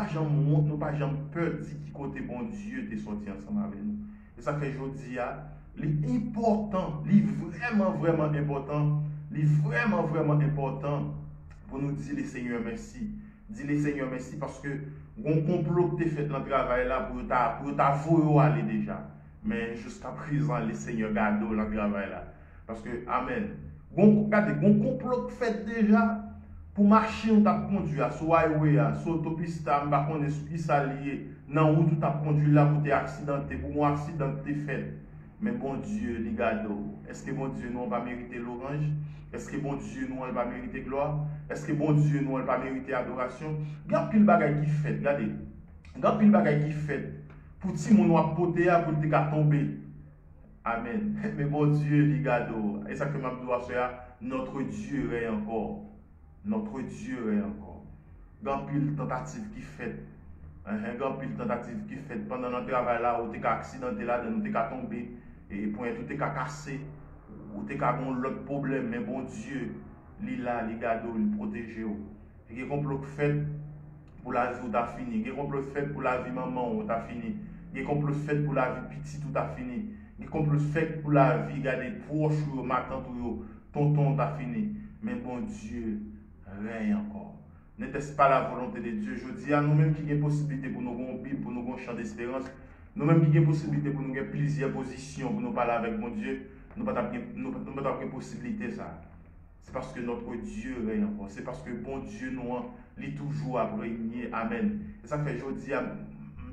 pas jamais honte, nous pas jamais peur de dire qui côté bon Dieu t'es sorti ensemble avec nous. Et ça fait aujourd'hui, l'important, vraiment important, vraiment important pour nous dire les Seigneur merci. Dis les Seigneur merci parce que on complot que tu fait dans le travail là pour t'avouer aller déjà. Mais jusqu'à présent, les Seigneurs gardent dans le travail là. Parce que, Amen. Regardez, on complot fait déjà pour marcher, on t'a conduit à sur highway, sur l'autopiste, on va connaître ce qui s'allie, dans où tu t'as conduit là pour t'accidenter, pour un accident t'es fait. Mais bon Dieu, les gars, est-ce que bon Dieu nous va mériter l'orange? Est-ce que bon Dieu nous va mériter gloire? Est-ce que bon Dieu nous va mériter adoration? Regarde pile bagaille qui fait, regardez. Regarde pile bagaille qui fait pour ti moun wap poter pour te tomber. Amen. Mais bon Dieu, les gars, et ça que m'a dit notre Dieu est encore. Notre Dieu est encore. Regarde pile tentative qui fait. Regarde pile tentative qui fait pendant notre travail là où tu es accidenté là, où tu es tombé et point tout est cassé. Ou te ka gon l'autre problème, mais bon Dieu, li là, li gado, li protège ou. Il y a complot fait pour la vie où t'as fini. Il y a complot fait pour la vie maman où t'as fini. Il y a complot fait pour la vie petite où t'as fini. Il y a complot fait pour la vie, regardez, proche ou ma tante ou tonton t'as fini. Mais bon Dieu, rien encore. N'était-ce pas la volonté de Dieu? Je dis à nous-mêmes qui avons possibilité pour nous avoir Bible, pour nous avoir un champ d'espérance. Nous-mêmes qui avons possibilité pour nous avoir plusieurs positions, pour nous parler avec mon Dieu. Nous n'avons pas de possibilité ça. C'est parce que notre Dieu règne encore. C'est parce que bon Dieu nous est toujours à régner. Amen. Et ça fait aujourd'hui, je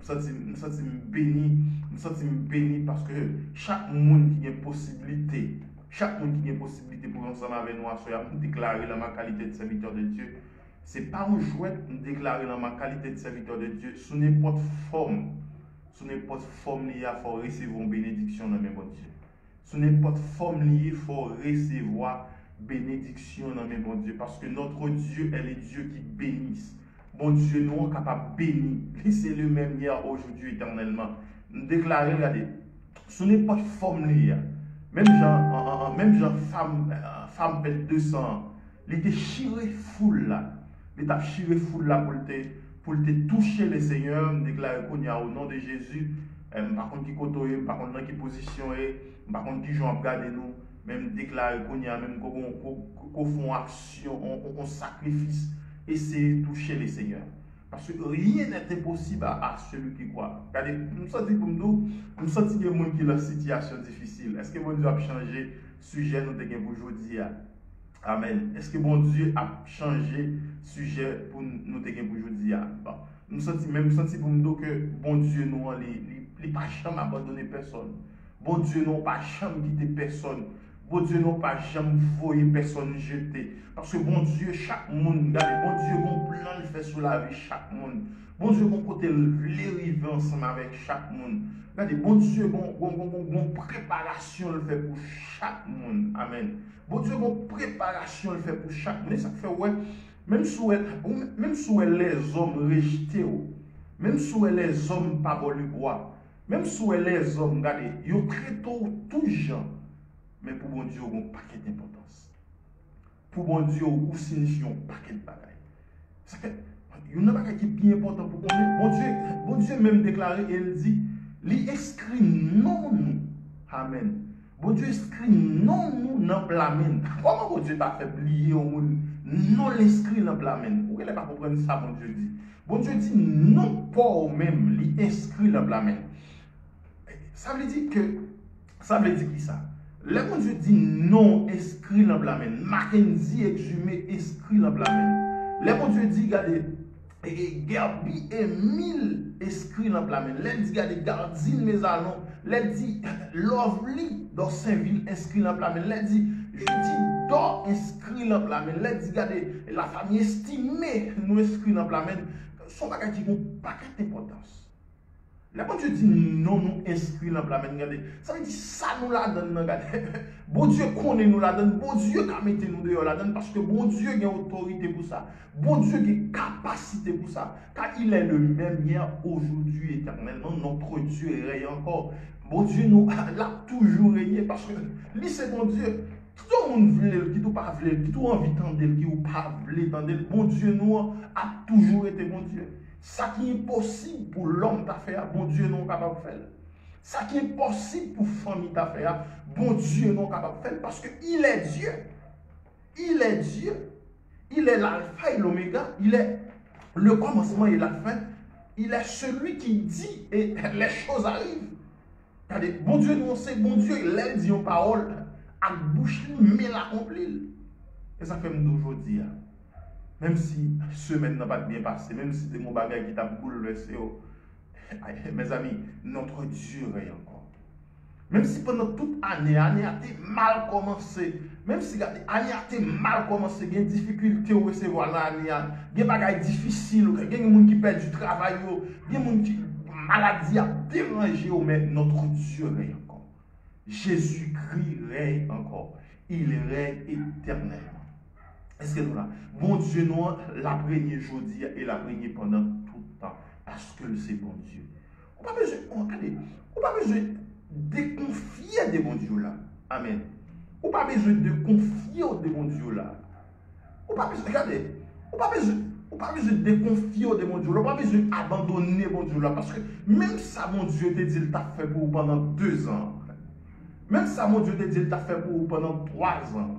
me sens béni parce que chaque monde qui a une possibilité, pour ensemble avec nous, déclarer dans ma qualité de serviteur de Dieu. Ce n'est pas un jouet de déclarer dans ma qualité de serviteur de Dieu. Sous n'importe forme, il faut recevoir une bénédiction dans mes bon Dieu. Sous n'importe forme liée, il faut recevoir bénédiction dans mes bon Dieu. Parce que notre Dieu, elle est Dieu qui bénisse. Bon Dieu, nous sommes capables de bénir. C'est le même hier, aujourd'hui, éternellement. Nous déclarons, regardez, sous n'importe forme liée, même genre femme pète 200, il était chiré foule là. Il était chiré foule là pour te toucher le Seigneur. Nous déclarons qu'on y a au nom de Jésus. Par contre, qui côtoie, par contre, dans qui position par contre, qui j'en regarde nous, même déclarer qu'on y a, même qu'on fait action, on sacrifice, et c'est toucher les seigneurs. Parce que rien n'est impossible à celui qui croit. Regardez, nous sommes comme nous sommes des gens qui ont une situation difficile. Est-ce que bon Dieu a changé le sujet nous avons aujourd'hui? Amen. Est-ce que bon Dieu a changé le sujet pour nous avons aujourd'hui? Bon. Nous sommes même pour nous que bon Dieu nous n'a pas jamais abandonné personne. Bon Dieu n'a pas jamais quitté personne. Bon Dieu n'a pas jamais voyé personne jeter. Parce que bon Dieu, chaque monde, regardez, bon Dieu, bon plan le fait sur la vie chaque monde. Bon Dieu, bon côté l'arriver ensemble avec chaque monde. Regardez, bon Dieu, bon préparation le fait pour chaque monde. Amen. Bon Dieu, bon préparation le fait pour chaque monde. Et ça fait, ouais, même si les hommes rejetés, même si les hommes pas bon le bois, même si les hommes, regardez, ils ont très tôt tout gens. Mais pour bon Dieu, il y a un paquet d'importance. Pour bon Dieu, il signifie un paquet de bagailles. Il y a un paquet qui est bien important pour bon Dieu même déclaré, il dit, il inscrit non nous. Amen. Bon Dieu inscrit non nous dans blamène. Comment bon Dieu t'a fait oublier au monde non l'inscrit dans blamène? Vous ne pas comprendre ça, bon Dieu dit. Bon Dieu dit non pas au même, il inscrit dans blamène. Ça veut dire qui ça? Le bon Dieu dit non, inscrit dans blamène. Mackenzie exhumé, inscrit dans blamène. Le bon Dieu dit, regardez, Gerbi et 1000 inscrits dans blamène. Le dit, regardez, Gardine mes allons. Le dit, Lovely dans Saint-Ville, inscrit dans blamène. Le dit, je dis, Dor inscrit dans blamène. Le dit, regardez, la famille estimée, nous inscrit dans blamène. Son bagage qui a un paquet d'importance. Le bon Dieu dit non, nous inscrit dans la main. Ça veut dire ça nous la donne. Bon Dieu connaît nous la donne. Bon Dieu a mis nous dehors la donne parce que bon Dieu a autorité pour ça. Bon Dieu a capacité pour ça. Car il est le même hier, aujourd'hui, éternellement. Notre Dieu règne encore. Bon Dieu nous l'a toujours régné parce que lui c'est bon Dieu. Tout le monde veut, qui tout pas veut, qui tout envie d'entendre, qui ou pas veut d'entendre. Bon Dieu nous a toujours été bon Dieu. Ça qui est possible pour l'homme t'a fait, bon Dieu non capable de faire. Ça qui est possible pour la famille t'a fait, bon Dieu non capable de faire. Parce qu'il est Dieu. Il est Dieu. Il est l'alpha et l'oméga. Il est le commencement et la fin. Il est celui qui dit et les choses arrivent. Regardez, bon Dieu, nous on sait, bon Dieu, il a dit une parole à bouche, mais l'accomplit. Et ça fait aujourd'hui. Même si semaine n'a pas bien passé, même si c'est mon bagage qui t'a bouleversé, mes amis, notre Dieu est encore. Même si pendant toute année a été mal commencé, même si l'année a été mal commencé, il y a des difficultés à recevoir l'année, il y a des bagages difficiles, il y a des gens qui perdent du travail, il y a des gens qui maladie a dérangé, mais notre Dieu règne encore. Jésus-Christ règne encore. Il règne éternellement. Est-ce que nous là? Bon Dieu, nous l'a régné aujourd'hui et l'a régné pendant tout le temps. Parce que c'est bon Dieu. On n'a pas besoin de déconfier de bon Dieu là. Amen. On n'a pas besoin de confier de bon Dieu là. On n'a pas besoin, regardez, on n'a pas besoin de déconfier de mon Dieu. On n'a pas besoin d'abandonner mon Dieu là. Parce que même ça, mon Dieu te dit, il t'a fait pour vous pendant 2 ans. Même ça, mon Dieu te dit, il t'a fait pour vous pendant 3 ans.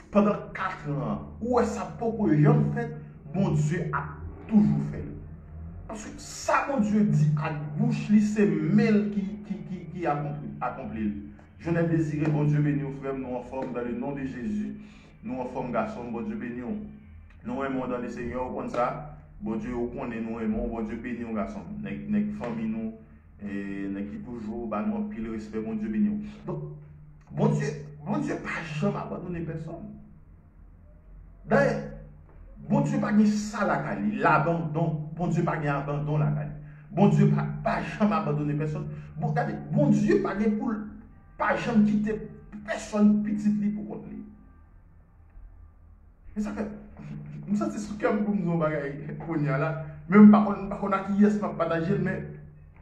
Pendant 4 ans, où est ça pour que j'en fait, bon Dieu a toujours fait. Parce que ça, mon Dieu dit à bouche, c'est Mel qui accomplit. Je n'ai désiré, bon Dieu béni, frère, nous en forme dans le nom de Jésus, nous en forme garçon, bon Dieu béni. Nous aimons dans le Seigneur, comme ça, bon Dieu, on est nous aimons, bon Dieu béni, garçon. Notre famille, nous, et qui toujours, bah, nous, pile respect, bon Dieu béni. Donc, bon Dieu, pas jamais abandonné personne. D'ailleurs, bon Dieu pas ni ça la cali, l'abandon, bon Dieu pas ni abandon la cali. Bon Dieu pas jamais abandonné personne. Bon, regardez, bon Dieu pas ni pour pas jamais quitter personne petite li pour contre lui. Et ça fait, nous sentons ce cœur pour nous bagaille pour nous là, même pas qu'on a qui est pas partager mais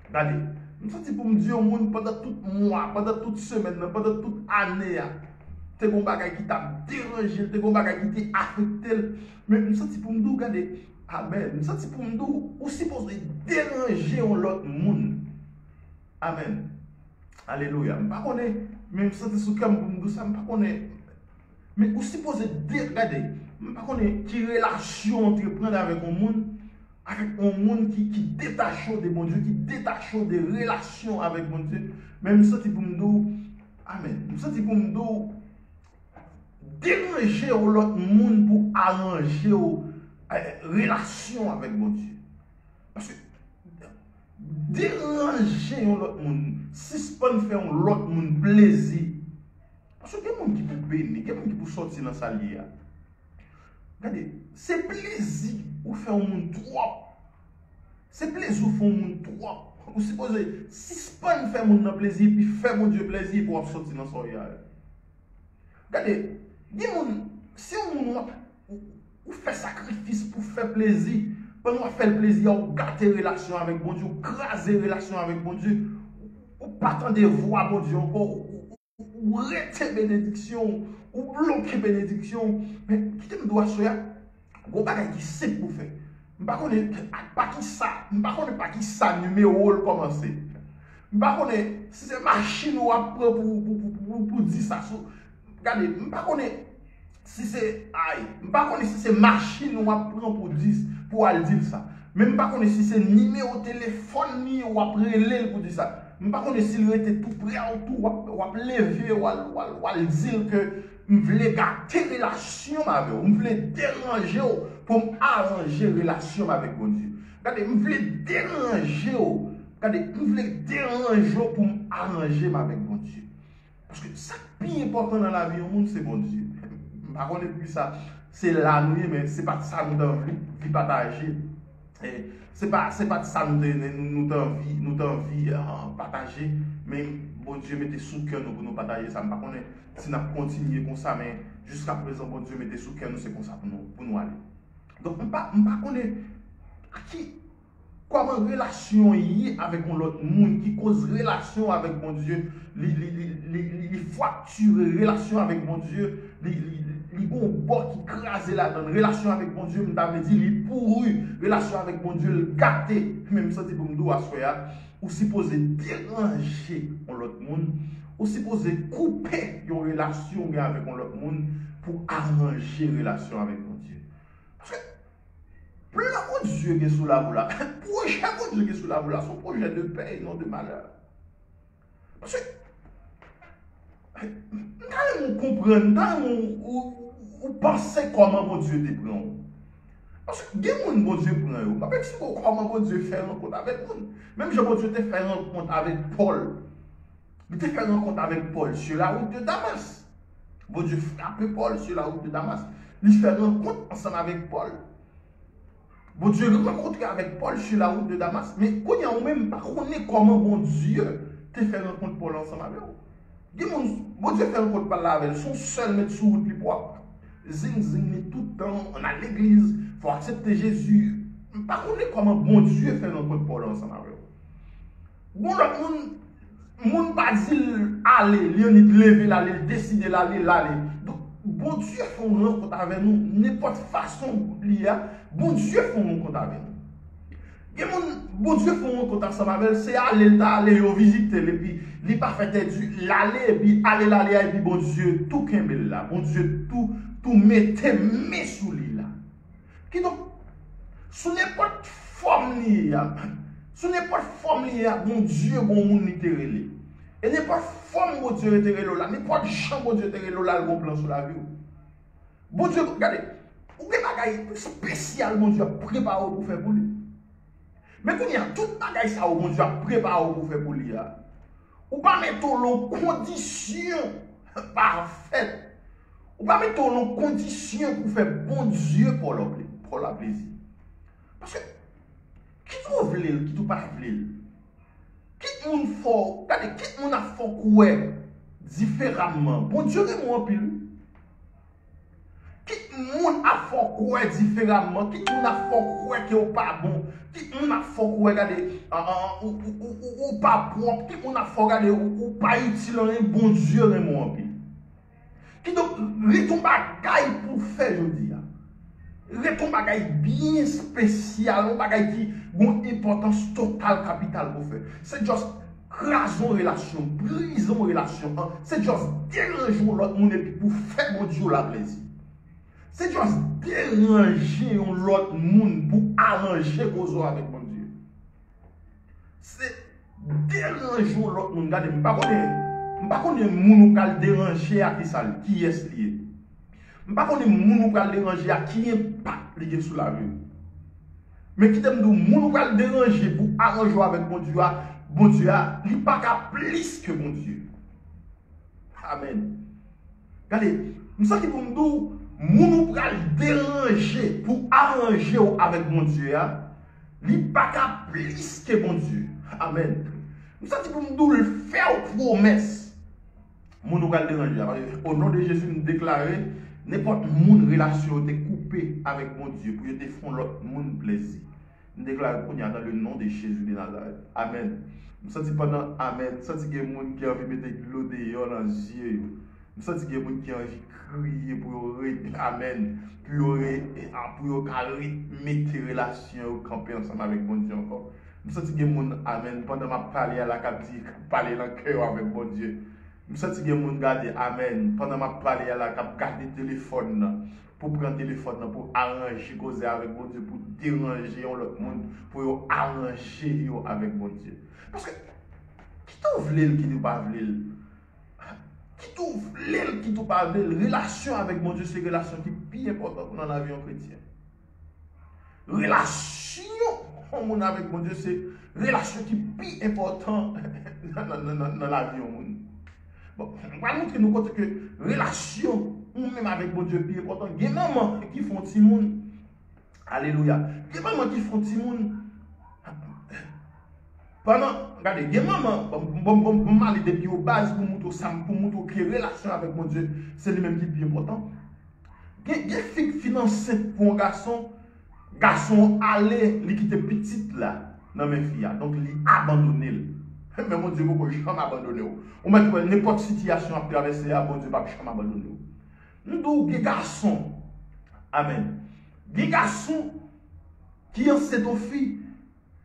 regardez, nous sentons pour me dire au monde pendant tout mois, pendant toute semaine, pendant toute année. C'est un bagage qui t'a dérangé, c'est un bagage qui t'a affecté. Mais je sens pour me dire, regardez, amen. Je sens pour me dire, aussi pour déranger l'autre monde. Amen. Alléluia. Je ne sais pas, même je sens ce que pour me dire ça, je ne sais pas. Mais aussi pour regarder, je ne sais pas quelle relation entreprendre avec un monde qui détache de mon Dieu, qui détache des relations avec mon Dieu. Même je sens pour me dire, amen. Je sens pour me dire, déranger l'autre monde pour arranger relation avec mon Dieu. Parce que déranger l'autre monde, si ce n'est pas faire l'autre monde plaisir. Parce que il y a des gens qui peuvent bénir, il y a des gens qui peuvent sortir dans sa lia. Regardez, c'est plaisir ou faire un monde trop. C'est plaisir ou faire un monde trop. Vous supposez, si ce n'est pas faire mon plaisir, puis faire mon Dieu plaisir pour sortir dans sa lia. Regardez, si on fait sacrifice pour faire plaisir, pendant qu'on fait le plaisir, on gâte relation avec mon Dieu, on crase relation avec mon Dieu, on pas attendre voir mon Dieu encore, ou arrêter bénédiction, ou bloquer bénédiction. Mais qui te doit faire, on va qui c'est pour faire. Je ne sais pas qui ça, je ne sais pas qui ça numéro commencer. Je ne sais pas si c'est machine ou après pour dire ça. Regardez, je ne sais pas si c'est si c'est machine ou apprend pour dire ça. Même pas si c'est numéro de téléphone ou après l'aile pour dire ça. Je ne sais pas s'il était tout prêt ou lever ou dire que je voulais garder relation avec vous. Je voulais déranger pour arranger relation avec mon Dieu. Regardez, je voulais déranger. Regardez, je voulais déranger pour arranger avec mon Dieu. Parce que ça qui est important dans la vie au monde, c'est bon Dieu. Par contre, plus ça, c'est là nous, mais ce n'est pas ça nous avons envie de partager. Ce n'est pas ça nous avons envie de partager. Mais bon Dieu, mettez sous cœur nous pour nous partager ça. Par contre, si nous continuons comme ça, mais jusqu'à présent, bon Dieu, mettez sous cœur nous, c'est comme ça pour nous aller. Donc, je ne sais pas comment relation y avec l'autre monde qui cause relation avec mon Dieu, les fractures, relation avec mon Dieu, il y a un bord qui crase là-dedans. Relation avec mon Dieu, je dit, il est pourru. Relation avec mon Dieu, il gâté. Même ça, c'est pour me dire à soi, ou supposé déranger l'autre monde, ou supposé couper une relation avec l'autre monde pour arranger une relation avec mon Dieu. Parce que, plein de Dieu qui est sous la voie là, projet de Dieu qui est sous la voie là, son projet de paix et non de malheur. Parce que, quand vous comprenez, quand vous pensez comment mon Dieu te prend. Parce que, il y a des bon Dieu prend. Vous ne savez pas comment mon Dieu fait rencontre avec vous. Même si mon Dieu te fait rencontre avec Paul, il te fait rencontre avec Paul sur la route de Damas. Bon Dieu frappe Paul sur la route de Damas. Il fait rencontre ensemble avec Paul. Bon Dieu rencontre avec Paul sur la route de Damas. Mais quand il y a même pas connaît comment bon Dieu te fait rencontre Paul ensemble avec vous. Bon Dieu fait rencontre par là avec son seul mettre sur route puis propre. Zing zing tout le temps, on a l'église, il faut accepter Jésus. Par contre, comment bon Dieu fait rencontre Paul ensemble avec vous. Bon, le monde pas dit aller, Léonide lever l'aller, décider l'aller, l'aller. Donc, bon Dieu fait une rencontre avec nous, n'importe façon liée. Bon Dieu fait une rencontre avec nous. Bon Dieu fait une rencontre ensemble avec nous, c'est aller visiter, et puis, il pas fait l'aller, et puis aller, et puis bon Dieu, tout kembel là, bon Dieu, tout mettez mes sous lui là. Qui donc, sous n'importe forme liée, sous n'importe forme liée, bon Dieu, bon monde littéral. Et n'importe forme bon Dieu littéral là, n'importe champ bon Dieu littéral là, le bon plan sur la vie. Bon Dieu, regardez, ou des bagailles spéciales, bon Dieu, préparé pour faire pour lui. Mais quand il y a toute bagaille ça, bon Dieu, préparé pour faire pour lui. Ou pas mettre en condition parfaite. Ou pas mettre en condition pour faire bon Dieu pour la plaisir. Parce que, qui trouve l'île, qui trouve pas l'île? Qui moun faut, regardez, qui moun a faut quoi différemment? Bon Dieu est moins pile. Qui moun a faut quoi différemment? Qui moun a faut quoi qui est pas bon? Qui moun a faut quoi, regardez, ou pas propre? Qui moun a faut, regardez, ou pas utile, bon Dieu est moins pile. Qui donc, ton bagaille pour faire, je dis. Ton bagaille bien spécial, un bagaille qui a une importance totale, capitale pour faire. C'est juste craser une relation, briser une relation. C'est juste déranger l'autre monde et puis pour faire mon Dieu la plaisir. C'est juste déranger l'autre monde pour arranger cause avec mon Dieu. C'est déranger l'autre monde. Regardez, je ne sais pas si moun ou déranger à qui est lié. Je ne sais pas si moun ou déranger à qui est pas lié sous la vie. Mais qui t'aime de moun ou déranger pour arranger avec mon Dieu, il n'est pas plus que mon Dieu. Amen. Regardez, je sais que pour nous dire, moun ou déranger pour arranger avec mon Dieu, il n'est pas plus que mon Dieu. Amen. Je sais que pour nous dire, faire promesse. Moun ou déranger. Au nom de Jésus, nous déclarons, n'importe moun relation est coupée avec mon Dieu pour te faire l'autre monde plaisir. Nous déclarons qu'on y a dans le nom de Jésus de Nazareth. Amen. Nous sentons pendant Amen. Nous sentons qu'il y a des gens qui ont envie de mettre de l'eau dehors dans les yeux. Nous sentons qu'il y a des gens qui ont envie de crier pour Amen. Pour mettre des relations camper ensemble avec mon Dieu encore. Nous sentons qu'il y a des gens, Amen, pendant que je parle à la captive, parler dans le cœur avec mon Dieu. Je sens que les gens regardent, Amen, pendant que je parle à la cap, garder le téléphone, pour prendre le téléphone, pour arranger, causer avec mon Dieu, pour déranger l'autre monde, pour arranger avec mon Dieu. Parce que, qui t'ouvre l'île qui ne pas l'île? Qui t'ouvre l'île qui ne pas l'île? Relation avec mon Dieu, c'est une relation qui est plus importante dans la vie en chrétien. Relation avec mon Dieu, c'est une relation qui est plus importante dans la vie en monde. Bon, on va montrer nous côté que relation ou même avec mon Dieu plus important. Il y a des mamans qui font petit monde. Alléluia. Il y a des mamans qui font petit monde. Pendant, regardez, il y a des mamans, bon, aller depuis au base pour montrer que relation avec mon Dieu, c'est lui-même qui est plus important. Il y a des filles financées pour un garçon aller, il quitte petite là, dans mes filles. Donc, il abandonne. Mais mon Dieu, pourquoi je ne vais pas abandonner? Ou même n'importe situation à traverser, mon Dieu, je ne vais pas abandonner. Nous avons des garçons. Amen. Des garçons qui ont cette fille.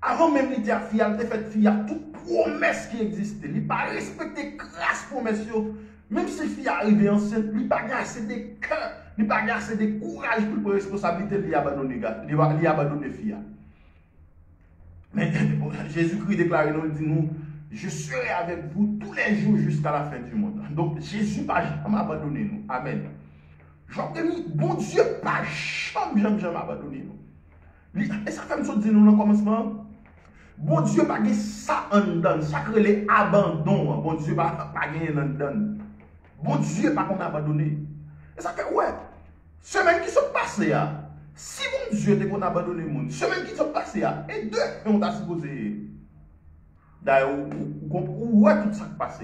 Avant même de dire fille, elle a fait fille, toute promesse qui existait. Il n'a pas respecté grâce promesse. Même si fille arrive enceinte, il n'a pas assez de cœur, il n'a pas assez de courage pour prendre responsabilité de l'abandonner fille. Mais Jésus-Christ déclare, il dit nous, je serai avec vous tous les jours jusqu'à la fin du monde. Donc Jésus ne va jamais abandonner nous. Amen. Jean-Denis, bon Dieu, pas jamais abandonner nous. Et ça fait me dire nous dans le commencement. Bon Dieu, pas ça en dedans. Ça crée les abandons. Bon Dieu, pas gagner en dedans. Bon Dieu, pas qu'on abandonné. Et ça fait, ouais, semaine qui sont passées, si bon Dieu t'es qu'on abandonné le monde, semaine qui sont passées, et deux, on t'a supposé. D'ailleurs, ouais, tout ça qui passe.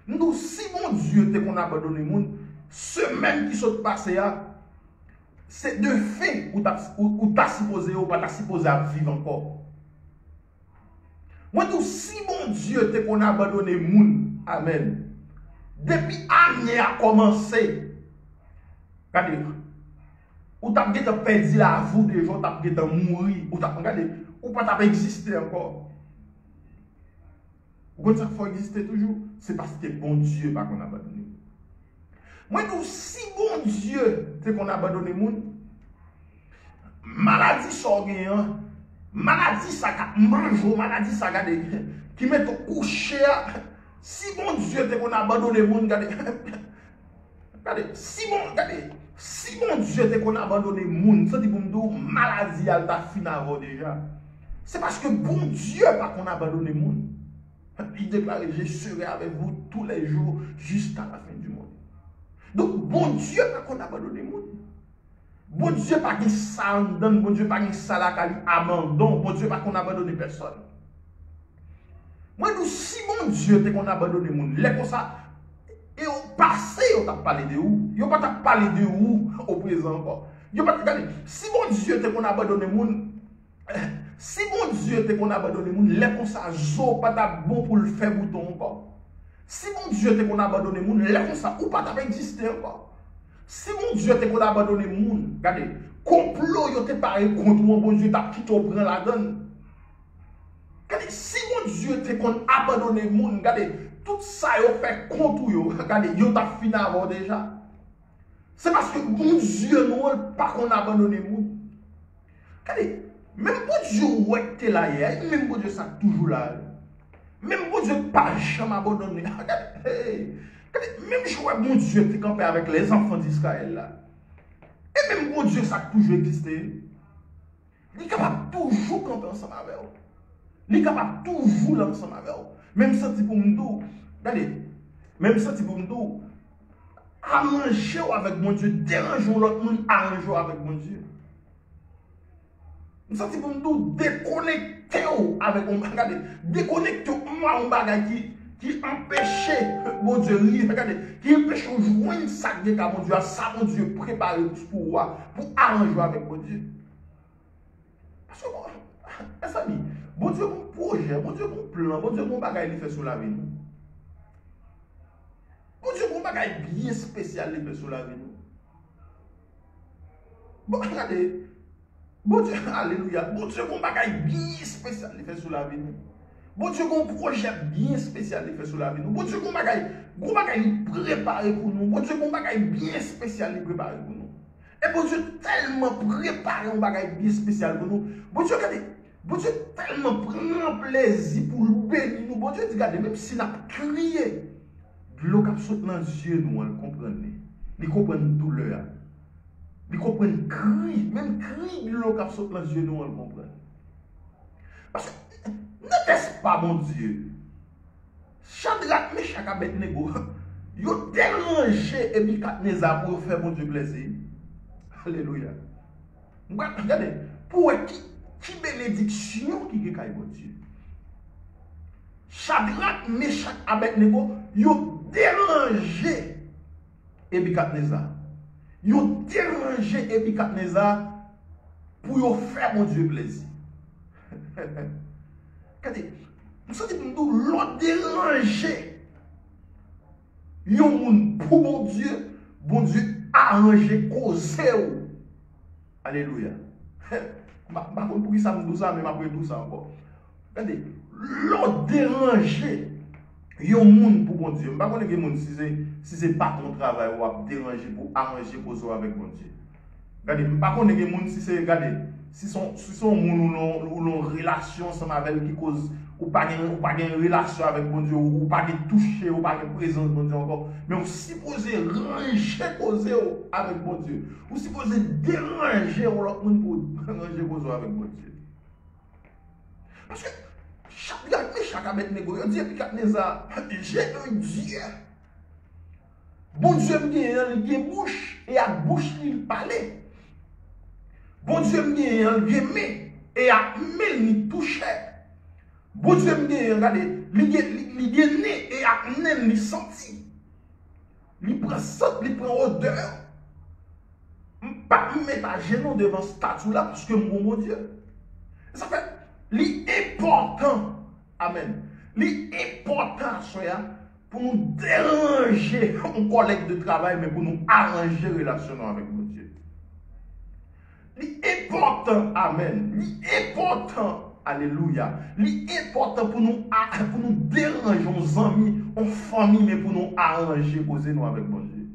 Nous, si bon Dieu t'es qu'on abandonné le monde, semaine qui sont passées, c'est de fait où t'as supposé ou pas t'as supposé à vivre encore. Moi, tout si bon Dieu t'es qu'on abandonné le monde, amen. Depuis l'année a commencé, regardez, ou t'as perdu la vie des gens, t'as mourir, ou t'as regardé, ou pas t'as existé encore. Vous comprenez ça qu'il faut exister toujours? C'est parce que bon Dieu pas qu'on a abandonné. Moi, tout si bon Dieu t'es qu'on a abandonné le monde, maladie sorgayant, maladie ça mange, maladie ça qui met au coucher. Si bon Dieu t'es qu'on a abandonné le monde, regardez, si bon Dieu t'es qu'on a abandonné le monde, ça dit pour me dire maladie elle t'a fini avant déjà. C'est parce que bon Dieu pas qu'on a abandonné le monde. Il déclare, je serai avec vous tous les jours jusqu'à la fin du monde. Donc bon Dieu pas qu'on a abandonné le monde. Bon Dieu pas qu'il s'abandonne, bon Dieu pas qu'il abandonne, bon Dieu pas qu'on a abandonné personne. Moi, nous, si mon Dieu t'es qu'on a abandonné le monde, les comme ça, et au passé, on t'a parlé de où? On pas t'a parlé de où au présent encore. Si mon Dieu t'es qu'on a abandonné le monde, si mon Dieu t'es qu'on a abandonné le monde, les comme ça, zo pas t'a bon pour le faire bouton encore. Si mon Dieu t'es qu'on a abandonné le monde, les comme ça, ou pas t'a existé encore. Si mon Dieu t'es qu'on a abandonné le monde, regardez, complot yo t'es paré contre mon bon Dieu, t'as quitté au prend la donne. Regardez, si mon Dieu t'es qu'on a abandonné le monde, regardez, tout ça yo fait contre yo, regardez, yo t'a fini avant déjà. C'est parce que mon Dieu nous pas qu'on a abandonné le monde. Regardez, même bon Dieu ouais t'es là hier, même bon Dieu ça toujours là. Même bon Dieu pas jamais abandonné. Regardez, même je vois bon Dieu t'es campé avec les enfants d'Israël là. Et même bon Dieu ça a toujours existé. Il est capable toujours camper ensemble avec eux. Il est capable toujours ensemble avec eux. Même ça pour nous, regardez, même ça pour nous, arranger avec mon Dieu, déranger l'autre monde, arranger avec mon Dieu. Ça pour nous déconnecter avec mon regardez, déconnecter moi un bagage qui empêchait mon Dieu, regardez, qui empêche de joindre ça que mon Dieu, ça mon Dieu préparé pour arranger avec mon Dieu. Parce que, mes amis, bon Dieu, mon projet, bon Dieu, mon plan, bon Dieu, mon bagage, il fait sur la vie. Bon Dieu, mon bagage bien spécial, il fait sur la vie. Bon, regardez, bon Dieu, alléluia, bon Dieu, mon bagage bien spécial, il fait sur la vie. Bon Dieu, mon projet bien spécial, il fait sur la vie. Bon Dieu, mon bagage, il préparé pour nous. Bon Dieu, mon bagage bien spécial, il préparé pour nous. Et bon Dieu, tellement préparé un bagage bien spécial pour nous. Bon Dieu, regardez. Bon Dieu tellement prend plaisir pour le bénir nous. Bon Dieu dit, regardez, même si nous avons crié, de l'eau qui saute dans les yeux, nous comprenons. Nous comprenons douleur. Nous comprenons cri. Même cri de l'eau qui saute dans les yeux, nous comprenons. Parce que, n'est-ce pas, mon Dieu? Shadrach, Meshach, Abednego, ils ont dérangé Nebukadnezar pour faire mon Dieu plaisir. Alléluia. Regardez, pour qui bénédiction qui est mon Dieu. Shadrach, Meshach, Abednego, ils ont dérangé Nebukadnezar. Ils ont dérangé Nebukadnezar pour faire mon Dieu plaisir. Regardez, nous sommes l'ont dérangé. Yon moun pour bon Dieu arranger, causer. Alléluia. Par contre, pour qui ça me dit ça, mais après tout ça encore. Regardez, l'autre déranger, il y a un monde pour bon Dieu. Je ne sais pas si c'est pas ton travail ou à déranger pour arranger, causer avec bon Dieu. Regardez, je ne sais pas si c'est, regardez, si son monde ou une relation ensemble avec qui cause ou pas une relation avec mon Dieu ou pas de toucher ou pas de présence de mon Dieu encore, mais on supposé ranger causer avec mon Dieu, ou supposé déranger l'autre monde pour ranger causer avec mon Dieu. Parce que chaque Abednego, il dit j'ai un Dieu. Bon Dieu me a bouche et à bouche il parlait. Bon Dieu me a aimé et à main il touchait. Bon Dieu me regardez, il est né et à main il senti. Il prend sang, il prend odeur. Pas mettre à genoux devant ce statut là parce que mon Dieu. Ça fait l'important. Amen. L'important pour nous déranger un collègue de travail, mais pour nous arranger relation avec mon Dieu. L'important, amen. L'important, alléluia. L'important pour nous déranger nos amis, en famille, mais pour nous arranger, causer nous avec mon Dieu.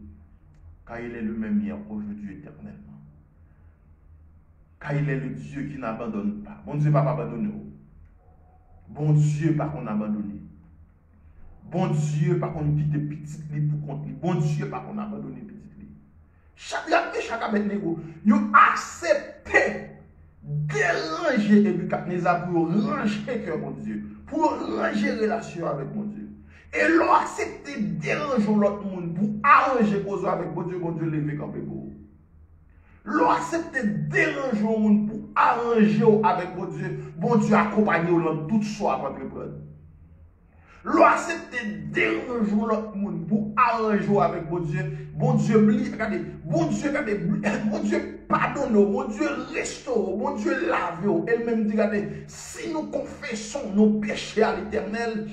Car il est le même hier, aujourd'hui, éternellement. Car il est le Dieu qui n'abandonne pas. Mon Dieu ne va pas abandonner. Bon Dieu, par contre, abandonné. Bon Dieu, par contre, quitte petit lit pour compte. Bon Dieu, par contre, abandonné petit lit. Chaque Abednego, ils ont accepté déranger Nebukadnezar pour ranger cœur, mon Dieu. Pour ranger relation avec mon Dieu. Et l'ont accepté déranger l'autre monde pour arranger cause avec mon Dieu levé comme beau. L'ont accepté déranger le monde pour arranger avec bon Dieu accompagner dans toute soie pour reprendre. L'ont accepté déranger l'autre monde pour arranger avec bon Dieu, regardez, bon Dieu pardonne, bon Dieu restaure, bon Dieu lave. Elle-même dit, regardez, si nous confessons nos péchés à l'Éternel,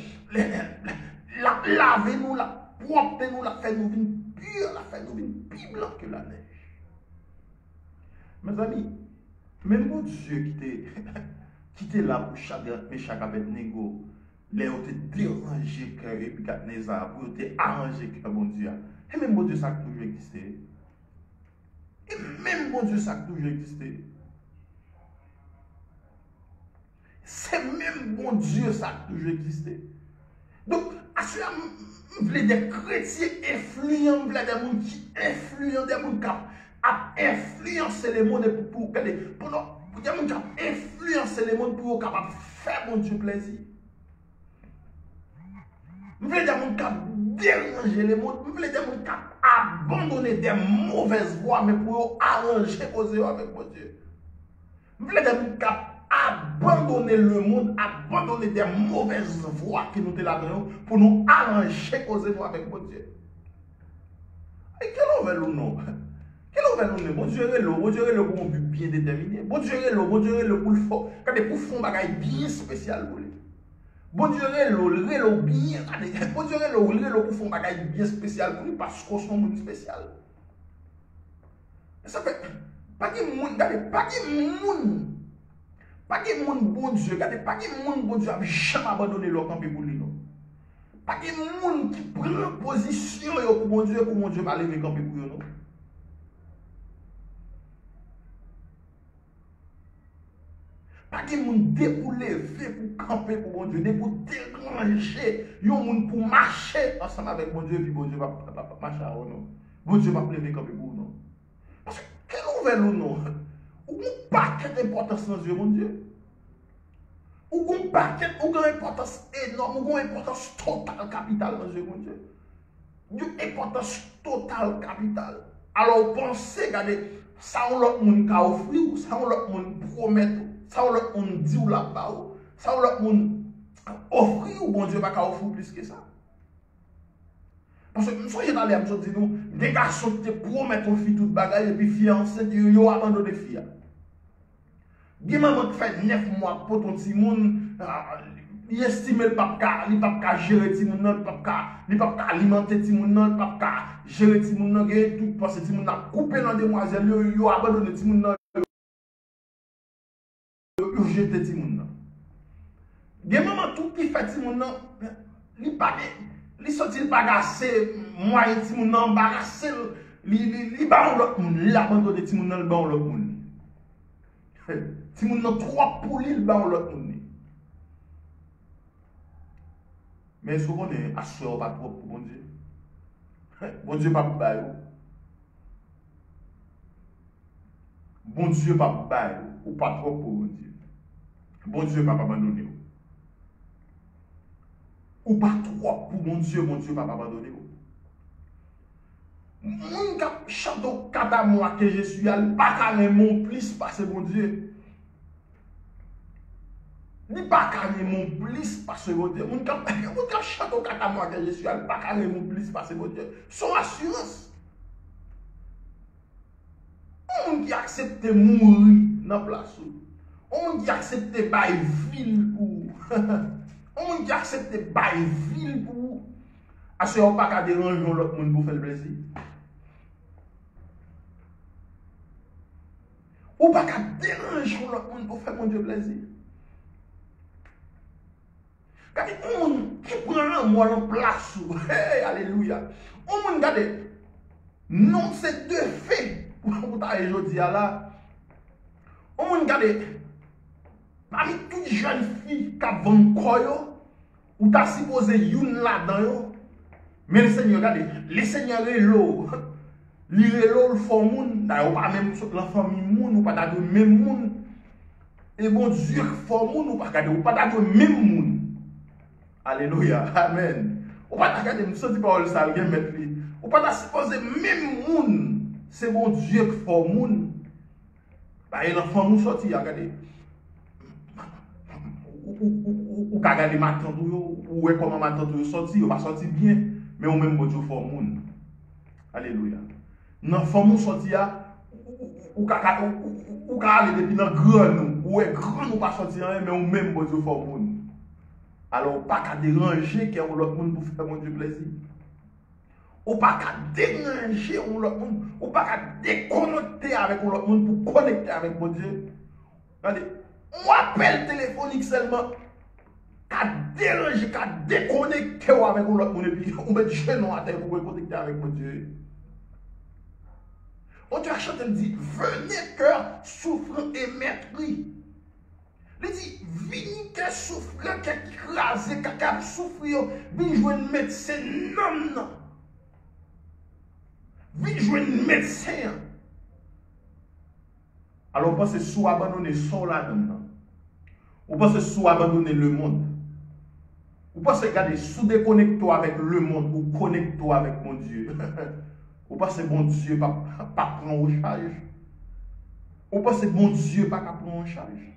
lavez-nous, la propre-nous, la fait nous venir pure, la fait nous venir plus blanc que la neige. Mes amis, même mon Dieu qui était là pour chaque Abednego, les ont dérangé cœur et puis Nebukadnezar pour te arranger cœur mon Dieu. Et même mon Dieu ça a toujours existé. Et même mon Dieu ça a toujours existé. C'est même bon Dieu ça a toujours existé. Donc, à cela, vous voulez des chrétiens influents, vous voulez des gens qui influents, des gens qui a influencé les mondes pour influencer les mondes pour capable faire mon Dieu plaisir. Vous voulez des gens qui déranger les mondes, vous voulez des gens qui abandonner des mauvaises voies, mais pour arranger causer avec mon Dieu. Vous voulez des gens qui abandonner le monde, abandonner des mauvaises voies qui nous étaient là-dedans pour nous arranger causer avec mon Dieu. Et quel envers nous non? Quel envers nous? Bon Dieu est le pour un but bien déterminé. Bon Dieu est le pour le faire. Quand des pour faire un bagage bien spécial pour lui. Bon Dieu est le bien. Bon Dieu est le pour faire un bagage bien spécial pour lui parce qu'on est un monde spécial. Ça fait pas de monde, pas de monde bon Dieu, pas de monde bon Dieu a jamais abandonné leur camp pour lui. Pas de monde qui prend position pour mon Dieu va lever camp pour lui. Non. Pas de monde pour lever, pour camper pour mon Dieu, pour déranger, yon monde pour marcher ensemble avec mon Dieu, puis bon Dieu va marcher à nous. Bon Dieu va lever camper pour nous. Parce que quel ouvert nous non? Ou un paquet d'importance dans Dieu, mon Dieu. Ou un paquet, ou une importance énorme, ou une importance totale capitale dans Dieu, mon Dieu. Une importance totale capitale. Alors pensez, regardez, ça on l'autre monde qui a offert, ça on l'autre monde promet, ça on l'autre monde dit ou là-bas, ça on l'autre monde offrir, ou bon Dieu va offrir plus que ça. Parce que soyez dans les hommes, je dis nous, des garçons qui te promettent aux filles toute bagaille, et puis filles enceintes, ils ont abandonné filles. Des mamans qui fait 9 mois pour ton petit monde, il estime le pas ka gérer ti moun nan, il pas ka alimenter ti moun nan, il pas ka gérer ti moun nan, tout parce que ti moun nan coupé dans demoiselle yo abandonné ti moun nan, yo jeté ti moun nan. Gen maman tout qui fait ti moun nan, li pas li sorti bagasse moyen ti moun nan embarrassé, li ba l'autre moun, li abandonné ti moun nan, le ba l'autre moun. Ti moun nan trop pour li, le ba l'autre moun. Mais souvent, on est assuré pas trop pour bon Dieu. Bon Dieu pas pour bailler. Bon Dieu pas pour bailler ou pas trop pour bon Dieu. Bon Dieu pas abandonner. Ou pas trop pour bon Dieu pas abandonner. Mon cap chante kata moi que je suis al pas carré mon plus parce bon Dieu. Ni pas carré mon plus parce que bon Dieu. Mon cap chante kata moi que je suis al pas carré mon plus parce que bon Dieu. Son assurance. On qui accepte mourir dans place. On qui accepte bail ville pour. On qui accepte bail ville pour. Est-ce qu'on pas qu'à déranger l'autre monde pour faire le plaisir? Ou pas qu'à déranger l'autre monde pour faire mon Dieu plaisir? Quand on monde qui prend un mois en place, hey, alléluia. On monde regarde, non c'est deux faits pour ta aujourd'hui là. On monde regarde, parmi toutes les jeunes filles qui vendent quoi, ou t'as supposé une là-dedans. Mais le Seigneur, regardez, le Seigneur est l'eau. Le font moun, d'ailleurs, pas même la famille moun, ou pas dans le même moun. Et bon Dieu font moun, ou pas regarder, ou pas dans le même moun. Alléluia, amen. Ou pas regarder, nous sommes pas ça, le mettre lui. Ou pas supposer même moun, c'est bon Dieu qui font moun. Bah, il enfant moun sorti, regardez. Ou ka regarder ma tante ou comment ma tante sorti, ou pas sorti bien. Mais au même Dieu for moun. Alléluia. Nan femme sorti ou ka aller depuis dans grand ou est grand ou pas sorti mais au même Dieu for moun. Alors pas qu'à déranger qui on l'autre monde pour faire mon Dieu plaisir. Ou pas qu'à déranger on l'autre monde, ou pas qu'à déconnecter avec l'autre monde pour connecter avec mon Dieu. Regardez, on appelle téléphonique seulement qu'à déranger, qu'à déconnecter avec l'autre monde et puis on met genou à terre pour connecter avec mon Dieu. On Dieu a chanté, il dit, venez cœur souffrant et meurtri. Il dit, venez cœur souffrant, cœur écrasé, cœur souffrir, venez jouer un médecin, non. Venez jouer un médecin. Alors, on pense soit abandonner son là-dedans. On pense soit abandonner le monde. Ou pas se garder sous déconnecter avec le monde ou connecter avec mon Dieu. Ou pas se bon Dieu pas prendre en charge. Ou pas se bon Dieu pas prendre en charge.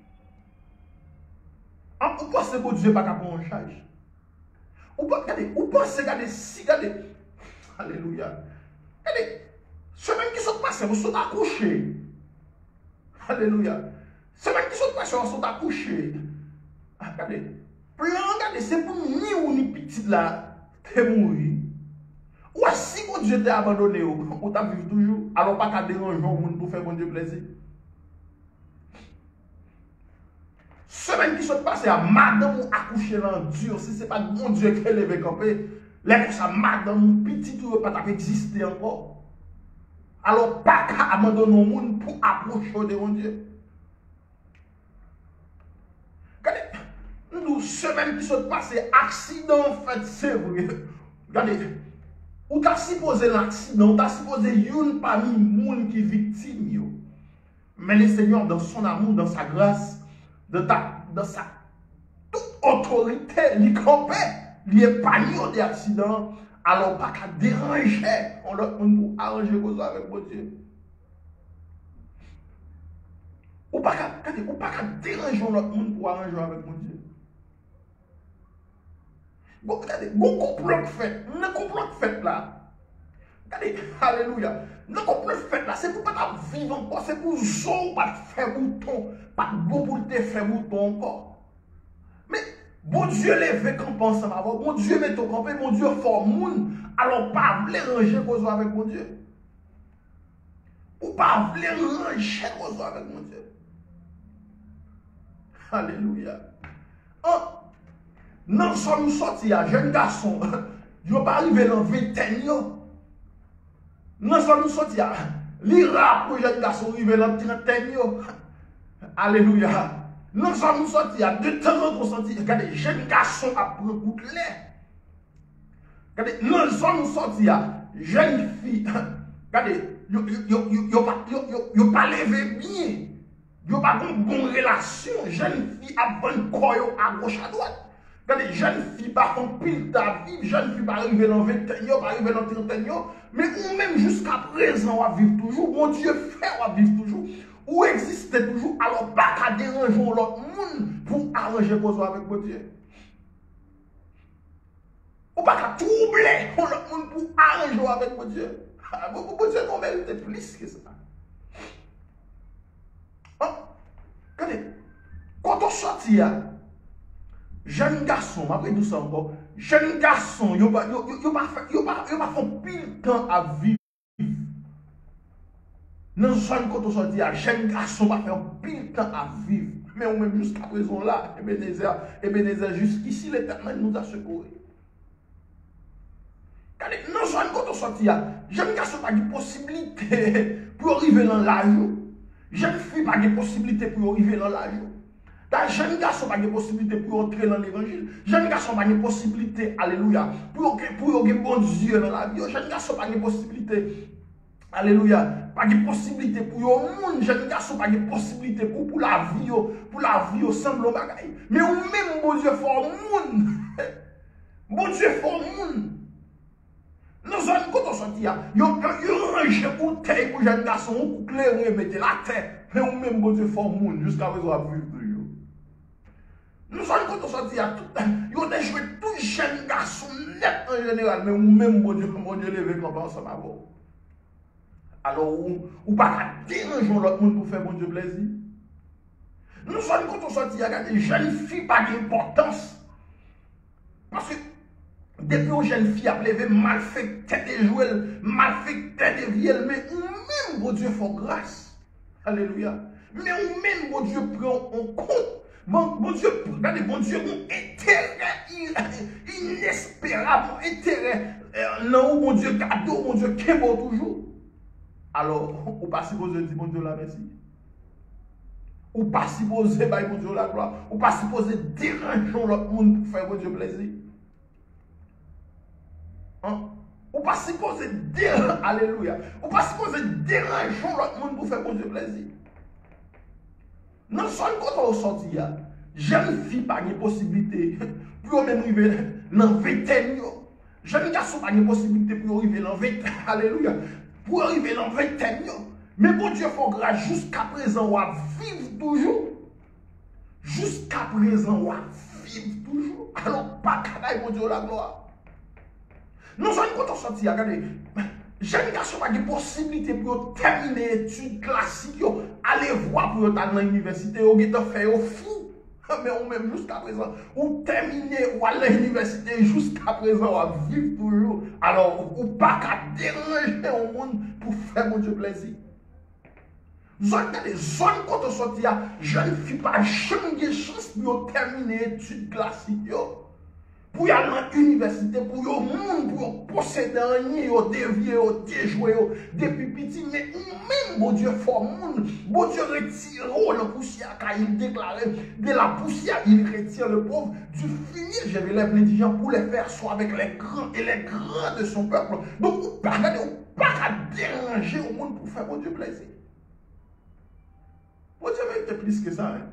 Ou pas se bon Dieu pas prendre en charge. Ou pas se garder si garder. Alléluia. Regardez, semaine qui sont passées, vous sont accouchés. Alléluia. Semaine qui sont passées, vous sont accouchés. Regardez. Regardez, c'est pour ni ou ni petit là, t'es mourir. Ou si mon Dieu t'a abandonné, ou t'as vécu toujours, alors pas qu'à déranger le monde pour faire mon Dieu plaisir. Semaine qui sont passées, madame ou accouché dans Dieu, si c'est pas mon Dieu qui est levé campé, là pour ça, madame ou petit ou pas exister encore. Alors pas qu'à abandonner le monde pour approcher de mon Dieu. Regardez. Nous, semaine qui sont passées, accident fait, c'est vrai. Regardez, ou t'as supposé l'accident, ou t'as supposé une parmi les gens qui sont victimes. Mais le Seigneur, dans son amour, dans sa grâce, dans sa toute autorité, il campait, il est pas mis d'accident, alors pas qu'à déranger, on l'a pour arranger vos avec mon Dieu. Ou pas qu'à déranger l'autre monde pour arranger avec mon Dieu. Bon, regardez, bon complot fait, le complot fait là. Regardez, alléluia. Le complot fait là, c'est pour pas vivre encore, c'est pour zo, pas faire bouton, pas de bon pour te faire bouton encore. Mais Bon Dieu levé quand pense ensemble avec bon Dieu met au campé, bon Dieu forme moun. Alors pas vle ranger cause avec mon Dieu. Ou pas vle ranger cause avec mon Dieu. Alléluia. Non, ça nous sorti à jeune garçon. Yo pas arrivé dans 20 ans. Non, ça nous sorti à l'ira pour jeune garçon arrivé dans 30 ans. Alléluia. Non, ça nous sorti à de temps en temps sorti. Regardez, jeune garçon a pris un coup de lait. Regardez, non, ça nous sorti à jeune fille. Regardez, yo pas levé bien. Yo pas une bonne relation. Jeune fille a bonne corps à gauche à droite. Regardez, jeune fille pas en pile ta vie, jeune fille pas arriver dans 20 ans, pas arriver dans 30 ans, mais ou même jusqu'à présent, on va vivre toujours. Mon Dieu fait, on va vivre toujours. Ou existe toujours, alors pas qu'à déranger l'autre monde pour arranger cause avec mon Dieu. Ou pas qu'à troubler l'autre monde pour arranger avec mon Dieu. Mon Dieu non mérite plus que ça. Regardez, quand on sortit, jeune garçon, après tout ça encore, jeune garçon, il pas fait pile temps à vivre. Non seulement quand on sortit, jeune garçon va faire pile temps à vivre. Mais on même jusqu'à présent là, Ebenezer, jusqu'ici l'Éternel nous a secourus. Non seulement quand on sortit, jeune garçon n'a pas de possibilité pour arriver dans l'âge. Jeune fille n'a pas de possibilité pour arriver dans l'âge. Les jeunes garçons n'ont pas de possibilité pour entrer dans l'évangile. Les jeunes garçons n'ont pas de possibilité, alléluia, pour avoir bon Dieu dans la vie. Les jeunes garçons n'ont pas de possibilité, alléluia, pas de possibilité pour le monde. Les jeunes garçons n'ont pas de possibilité pour la vie, semble au bagaille. Mais ou même, bon Dieu, fort monde. Bon Dieu, fort monde. Nous avons quand on sortit, il y a un pour terre pour les jeunes garçons, pour clairer, mettre la terre. Mais ou même, bon Dieu, fort monde, jusqu'à présent, à vivre toujours. Nous sommes quand on sortit à tout, ils ont joué tous jeunes garçons net en général, mais même mon Dieu levé comme ensemble à vous. Alors, ou pas déranger l'autre monde pour faire mon Dieu plaisir. Nous sommes quand on sortit à des jeunes filles pas d'importance. Parce que depuis une jeune fille a levé mal fait tête de jouer, mal fait tête de vielle, mais ou même mon Dieu fait grâce. Alléluia. Mais ou même mon Dieu prend en compte. Bon Dieu, regardez, bon Dieu, un intérêt inespérable, un intérêt, non, bon Dieu, cadeau, bon Dieu, qui est bon toujours. Alors, ou pas supposé dire bon Dieu la merci. Ou pas supposé dire bon Dieu la gloire. Ou pas supposé déranger l'autre monde pour faire bon Dieu plaisir. Ou pas supposé déranger, alléluia. Ou pas supposé déranger l'autre monde pour faire bon Dieu plaisir. Non seulement quand on sortit, jeune fille pas de possibilité pour même arriver dans 20 ans. Jeune garçon pas de possibilité pour arriver dans 20 ans. Alléluia. Pour arriver dans 20 ans. Mais bon Dieu, il faut grâce jusqu'à présent, on va vivre toujours. Jusqu'à présent, on va vivre toujours. Alors, pas qu'à bon Dieu la gloire. Non seulement quand on sortit, regardez. Jeune garçon pas de possibilité pour terminer études classiques, aller voir pour aller dans l'université, ou faire fou. Mais ou même jusqu'à présent, ou terminer ou aller à l'université jusqu'à présent, ou vivre toujours. Alors, ou pas qu'à déranger au monde pour faire mon Dieu plaisir. Zone quand on sortit, jeune fille pas jamais de chance pour terminer études classiques. Pour y aller dans l'université, pour y monde, pour posséder un nid, pour dévier, pour déjouer, depuis petit, mais même, bon Dieu, fort monde, bon Dieu retire la poussière, car il déclarait, de la poussière, il retire le pauvre, du fumier, je vais lève les gens pour les faire soit avec les grands et les grands de son peuple. Donc, on pas à déranger au monde pour faire bon Dieu plaisir. Bon Dieu mérite plus que ça, hein.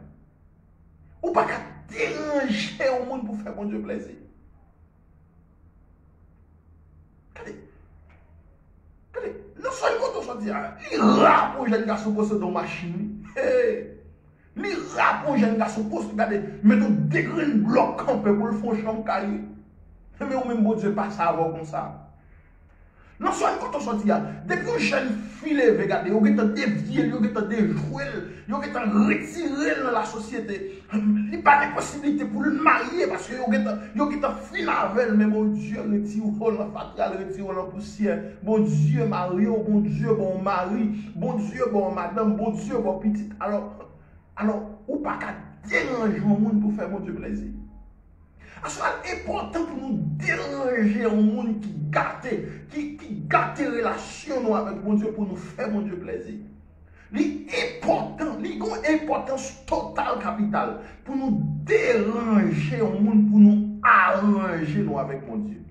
Ou pas qu'à déranger au monde pour faire bon Dieu plaisir. Non seulement quand on se dit, il rappe aux jeunes garçons pour se donner machine. Il rappe aux jeunes garçons pour se regarder, mettre des grands blocs campés pour le fond champ carré. Mais au même bon Dieu, pas ça avant comme ça. Non seulement quand on sortit, depuis une jeune fille, regardez, on est dévié, on est déjoué, on est retiré dans la société. Il n'y a pas de possibilité pour le marier parce que on est fini avec elle, mais mon Dieu, retire la fatale, retire la poussière. Bon Dieu, Mario, bon Dieu, bon mari, bon Dieu, bon madame, bon Dieu, bon petite. Alors, ou pas qu'à déranger le monde pour faire mon Dieu plaisir. C'est important pour nous déranger un monde qui gâte les relations avec mon Dieu pour nous faire mon Dieu plaisir. L'important, l'importance totale, capitale, pour nous déranger un monde, pour nous arranger nous avec mon Dieu.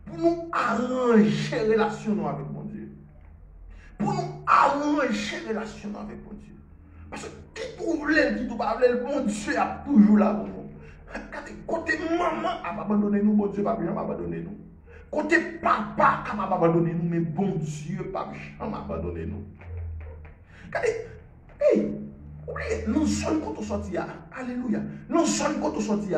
Pour nous arranger les relations avec mon Dieu. Pour nous arranger les relations avec mon Dieu. Parce que qui problème, qui doit parler, le bon Dieu est toujours là pour nous. Côté maman a abandonné nous, bon Dieu pas jamais abandonné nous. Côté papa a abandonné nous, mais bon Dieu pas jamais abandonné nous. Regardez, hey, oubliez, nous sommes quand on sortit, alléluia. Nous sommes quand on sortit,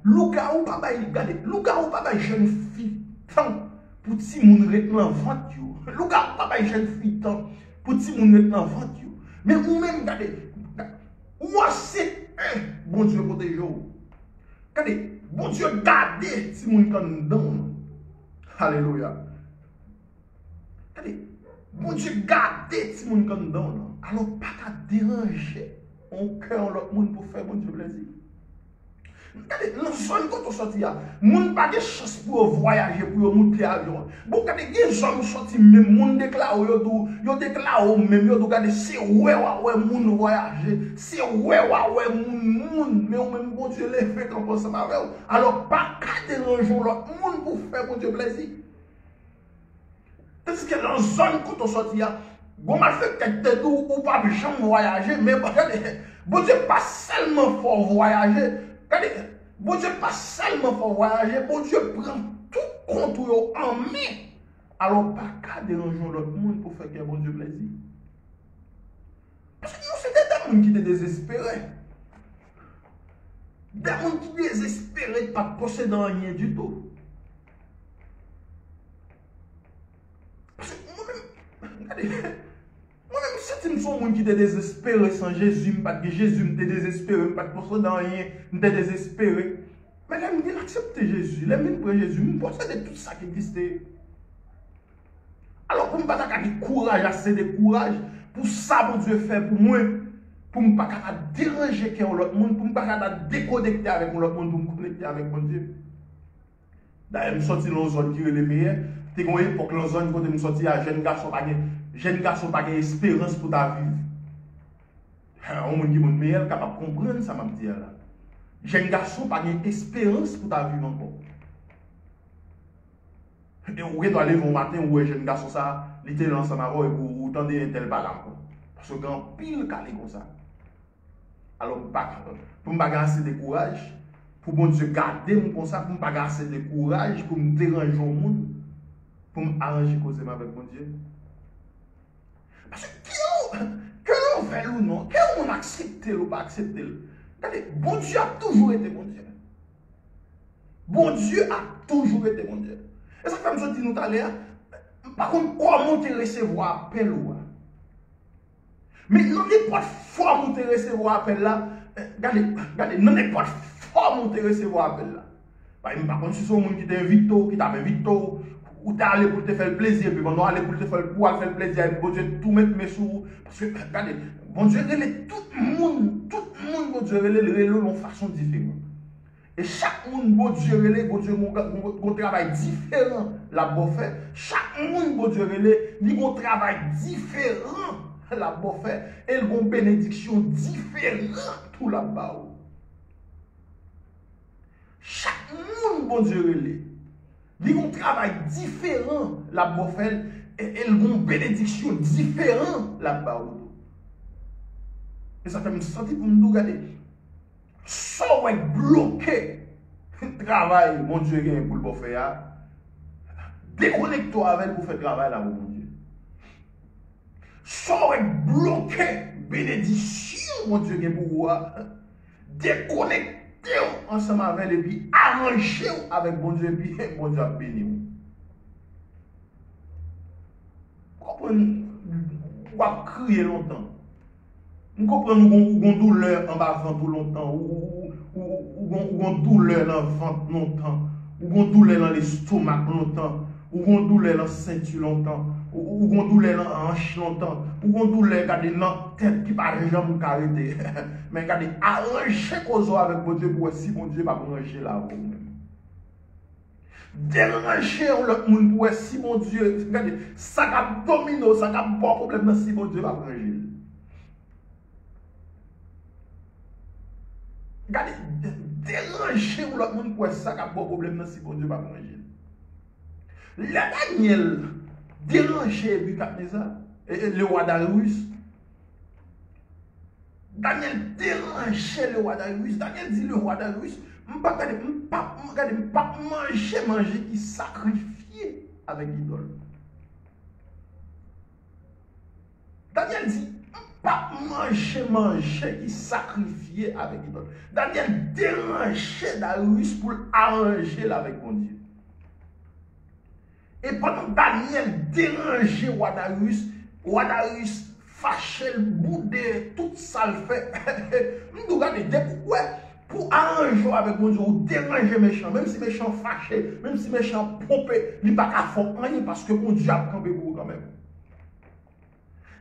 Luka ou papa, regardez, Luka ou papa jeune fille, tant pour ti moun ret nan vente yo. Luka ou papa jeune fille, tant pour ti moun ret nan vente yo. Mais ou même regardez, ou c'est bon Dieu protège vous. Regardez, bon Dieu gardez si moun kan dan. Alléluia. Regardez, bon Dieu gardez si moun kan dan. Alors pas qu'à déranger on cœur l'autre monde pour faire bon Dieu plaisir. Regardez, non seulement quand on sortit là, moun pas de chance pour voyager pour monter avion. Bon regardez, les gens sorti même moun déclare yo déclare même yo regardez c'est ouais moun voyager, c'est ouais moun mais on même bon Dieu les fait comme ça avec. Alors pas qu'à déranger l'autre monde pour faire bon Dieu plaisir. Parce que dans zone quand on sortit là, bon mal fait que ou pas jamais voyager mais bon Dieu pas seulement faut voyager. Regardez, bon Dieu pas seulement pour voyager, bon Dieu prend tout contrôle en main. Alors pas qu'à déranger l'autre monde pour faire que bon Dieu plaisir. Parce que nous c'est des gens qui étaient désespérés. Des gens qui désespérés de pas posséder rien du tout. Parce que moi-même, regardez, moi-même, si tu me sens un qui était désespéré sans Jésus, parce que Jésus m'était désespéré, parce que pour ça, rien, m'était désespéré. Mais là, je me dis, accepter Jésus, là, je prends Jésus, je me possède tout ça qui existait. Alors, pour ne pas avoir du courage, assez de courage, pour ça, mon Dieu fait pour moi, pour ne pas déranger l'autre monde, pour ne pas déconnecter avec l'autre monde, pour me connecter avec mon Dieu. D'ailleurs, je suis sorti dans une zone qui est le meilleur. C'est une époque, dans une zone où je suis sorti à jeune garçon, pas d'espérance pour ta vie. Un monde qui est meilleur, capable de comprendre ça, m'a dit là. Jeune garçon, pas d'espérance pour ta vie encore. Et vous pouvez aller au matin où jeune garçon, ça, il était ensemble avec vous, vous tendez un tel balan. Parce que quand pile calé comme ça. Alors, pour ne pas assez de courage, pour bon Dieu garder mon comme ça, pour ne pas assez de courage, pour me déranger au monde, pour m'arranger cause avec mon Dieu. Parce que l'on fait ou non, que l'on accepte ou pas accepte. Regardez, bon Dieu a toujours été mon Dieu. Bon Dieu a toujours été mon Dieu. Et ça fait me dire nous tout à l'heure, par contre, comment tu recevoir appel ou mais non n'importe forme où tu recevoir appel là, regardez, non n'importe forme où tu recevoir appel là. Par contre, si c'est un monde qui t'invite, qui t'invite, ou t'es allé pour te faire plaisir, puis bon, aller pour te faire plaisir, bon Dieu, tout mettre mes sous. Parce que, regardez, bon Dieu, tout le monde, bon Dieu, de façon différente. Et chaque monde, bon Dieu, un travail différent, la bon fait. Chaque monde, bon Dieu, il a un travail différent, la bon fait. Et il a une bénédiction différente, tout là-bas. Chaque monde, bon Dieu, il a un travail différent, la bon fait. Et il a une bénédiction différente, là-bas. Et ça fait me sentir pour nous regarder. Sans bloquer le travail, mon Dieu, pour le faire. Déconnecte-toi avec pour faire le travail là, mon Dieu. Sans bloquer bénédiction, mon Dieu, pour vous. Déconnectez-vous ensemble avec lui, puis arrangez-vous avec mon Dieu, puis mon Dieu a béni. ou a crié longtemps. Nous comprenons qu'on douleur en bas ventre longtemps, ou qu'on douleur dans le ventre longtemps, ou qu'on douleur dans l'estomac longtemps, ou qu'on douleur dans la ceinture longtemps, ou qu'on douleur dans la hanche longtemps, ou qu'on douleur dans la tête qui n'a jamais arrêté. Mais regardez, arranger cause avec mon Dieu pour si mon Dieu va ranger là vous-même. Déranger l'autre monde pour si mon Dieu, regardez, ça a domino, ça a bon problème dans si mon Dieu va ranger. Regardez, déranger l'autre monde pour ça a bon problème dans si mon Dieu va ranger. Le Daniel déranger Nebuchadnezzar et le roi Darius. Daniel dérangeait le roi Darius. Daniel dit le roi Darius, je ne peux pas manger qui sacrifié avec l'idole. Daniel dit, je ne peux pas manger qui sacrifié avec l'idole. Daniel dérangeait Darius pour arranger avec mon Dieu. Et pendant Daniel dérangeait roi Darius fâché le boudé, tout ça le fait. Nous regardons pourquoi pour arranger avec mon Dieu, ou déranger méchant, même si méchant fâché, même si méchant pompé, il n'y a pas qu'à faire rien parce que mon Dieu a campé pour quand même.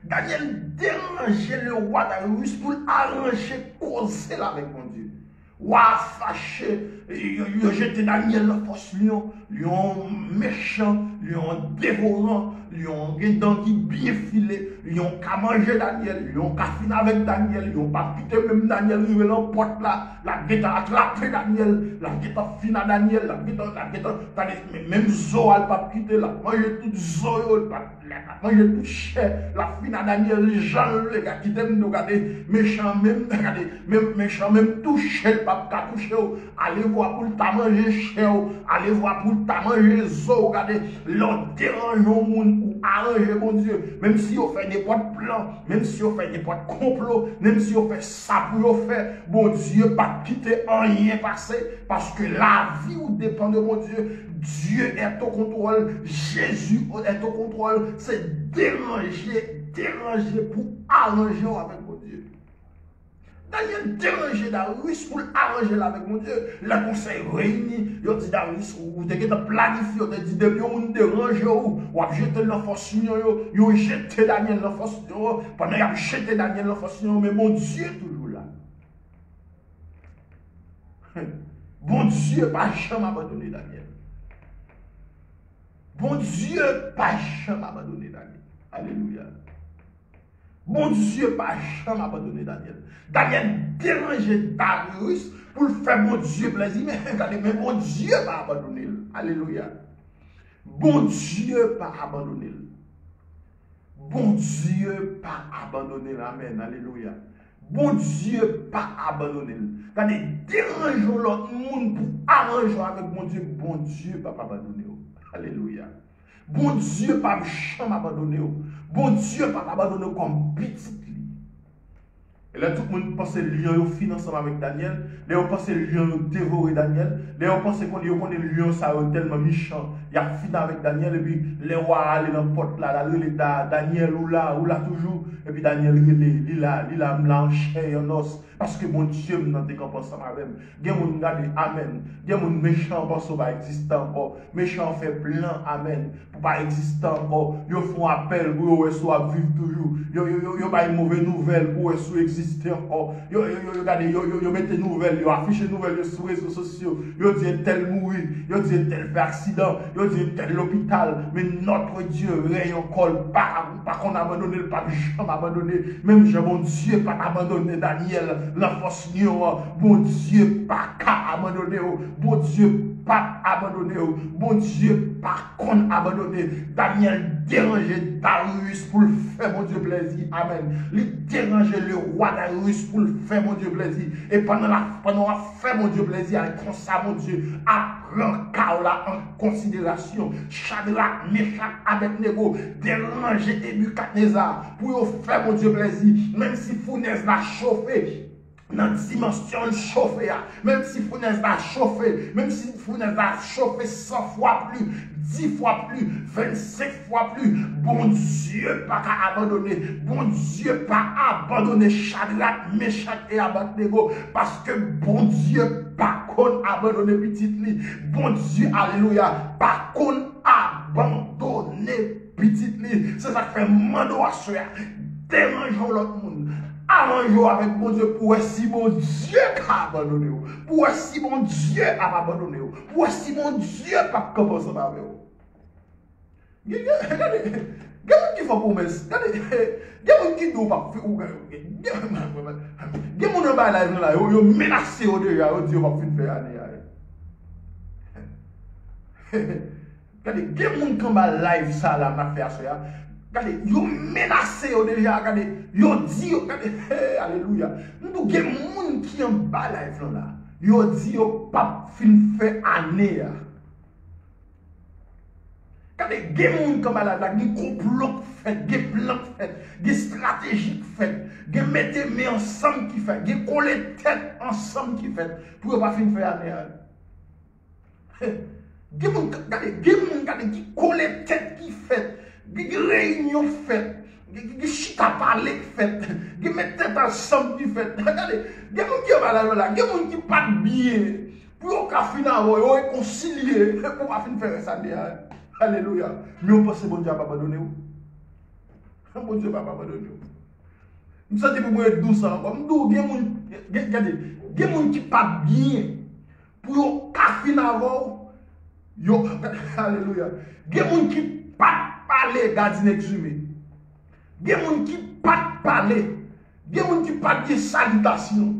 Daniel dérangeait le roi Darius pour arranger, causer avec mon Dieu. Roi fâché, il a jeté Daniel dans la force lion méchant, lion dévorant, lion guédant qui bien filé, lion qui a mangé Daniel, lion qui a fini avec Daniel, lion pas quitté même Daniel, il est dans la porte là, la guette a attrapé Daniel, la guette a fini Daniel, la guette a, même Zo elle pas quitté, la mangé tout Zo, la mangé tout cher, la fini Daniel, Jean le gars qui t'aime nous regarder, méchant même, regardez, même méchant même touché, pas touché, allez voir pour ta manger cher, allez voir pour ta manger Zo, regardez, l'autre dérange au monde ou arranger mon Dieu, même si on fait des potes plans, même si on fait des potes complots, même si on fait ça pour faire, mon Dieu pas quitter rien passé, parce que la vie ou dépend de mon Dieu. Dieu est au contrôle, Jésus est au contrôle, c'est déranger pour arranger avec mon Dieu. Daniel déranger Darius pour arranger avec mon Dieu. Le conseil réuni, il dit Darius, ou te planifié, il dit depuis on dérange, ou a jeté la force, il a jeté Daniel la force, pendant qu'il a jeté Daniel la force, mais mon Dieu est toujours là. Bon Dieu, pas jamais abandonné Daniel. Bon Dieu, pas jamais abandonné Daniel. Alléluia. Mon Dieu, pas jamais abandonné Daniel. Daniel dérangeait Darius pour faire mon Dieu plaisir. Mais regardez, mais mon Dieu pas abandonné. Alléluia. Bon Dieu pas abandonné. Bon Dieu pas abandonné. Amen. Alléluia. Bon Dieu pas abandonné. Regardez, dérangeons l'autre monde pour arranger avec mon Dieu. Bon Dieu pas abandonné. Alléluia. Bon Dieu pas jamais abandonné. Bon Dieu pas abandonné comme petit. Et là, tout le monde pense que le lion est ensemble avec Daniel. Là, on pense que le lion a dévoré Daniel. Là, on pense qu'on est le lion, ça est tellement méchant. Il a fini avec Daniel. Et puis, les rois allaient dans la porte là, Daniel ou là toujours. Et puis, Daniel, il a blanché en os. Parce que mon Dieu n'a pas de ensemble avec lui. Il y a des gens amen. Il y a des méchants qui va exister encore. Méchants fait plein, amen. Pour pas exister encore. Ils font appel pour que soit vivre toujours. Ils ont pas une mauvaise nouvelle pour que exister encore. Ils mettent des nouvelles, ils affichent des nouvelles sur les réseaux sociaux. Ils disent tel mourir, ils disent tel fait accident, ils disent tel l'hôpital. Mais notre Dieu règne encore. Pas qu'on a abandonné, pas jamais abandonné. Même mon Dieu pas abandonné Daniel. La force bon Dieu pas qu'à abandonner, bon Dieu pas abandonné, bon Dieu pas qu'on abandonné. Daniel dérangeait Darius pour le faire mon Dieu plaisir, amen. Il dérangeait le roi Darius pour le faire mon Dieu plaisir. Et pendant la faire mon Dieu plaisir, comme ça mon Dieu apprend Kaola en considération. Shadrach, Meshach, Abednego déranger Nebuchadnezzar pour faire mon Dieu plaisir, même si fournaise l'a chauffé. dans dimension chauffée, même si fournaise a chauffé, même si fournaise a chauffé 100 fois plus, 10 fois plus, 25 fois plus, bon Dieu pas qu'à abandonner, bon Dieu pas abandonner Shadrach, Meshach et Abednego, parce que bon Dieu pas qu'on abandonner petit li, bon Dieu, alléluia, pas qu'on abandonner petit li, c'est ça qui fait mando à soi, dérangeons l'autre monde. Arrangeons avec mon Dieu pour si mon Dieu a abandonné. Pour si mon Dieu a abandonné. Pour si mon Dieu n'a pas commencé avec vous. Regardez, il y a des gens qui font promesse. Regardez, il y a des gens qui ne pas faire. Il y a des gens qui ont menacé au déjà. Ils disent qu'on va faire année. Regardez, il y a des gens qui ont live ça là, on a fait ça. Regardez, ils ont menacé déjà, regardez, ils ont dit, regardez, alléluia. Nous avons des gens qui ont bas live là. Ils ont dit, ils n'ont pas fin fait année. Regardez, des gens comme là, des complots fait, des plans fait, des stratégies fait, des mettez mains ensemble qui fait, des coller tête ensemble qui fait, pour ne pas fin faire année. Des gens qui collent tête qui fait. Des réunions faites, des chita parler faites, des mettre tête ensemble qui fait. Regardez, des gens qui sont là, des gens qui pas bien, pour qu'on finisse, réconcilier, pour qu'on faire ça. Alléluia. Mais on pense que bon Dieu va pas abandonner. Bon Dieu va pas abandonner. Nous sommes pour moi douce encore. Nous regardez, des gens qui pas bien, pour qu'on finisse, alléluia. Des gens qui pas parler gardien exhumé. Des gens qui pas parler, des gens qui pas de salutation.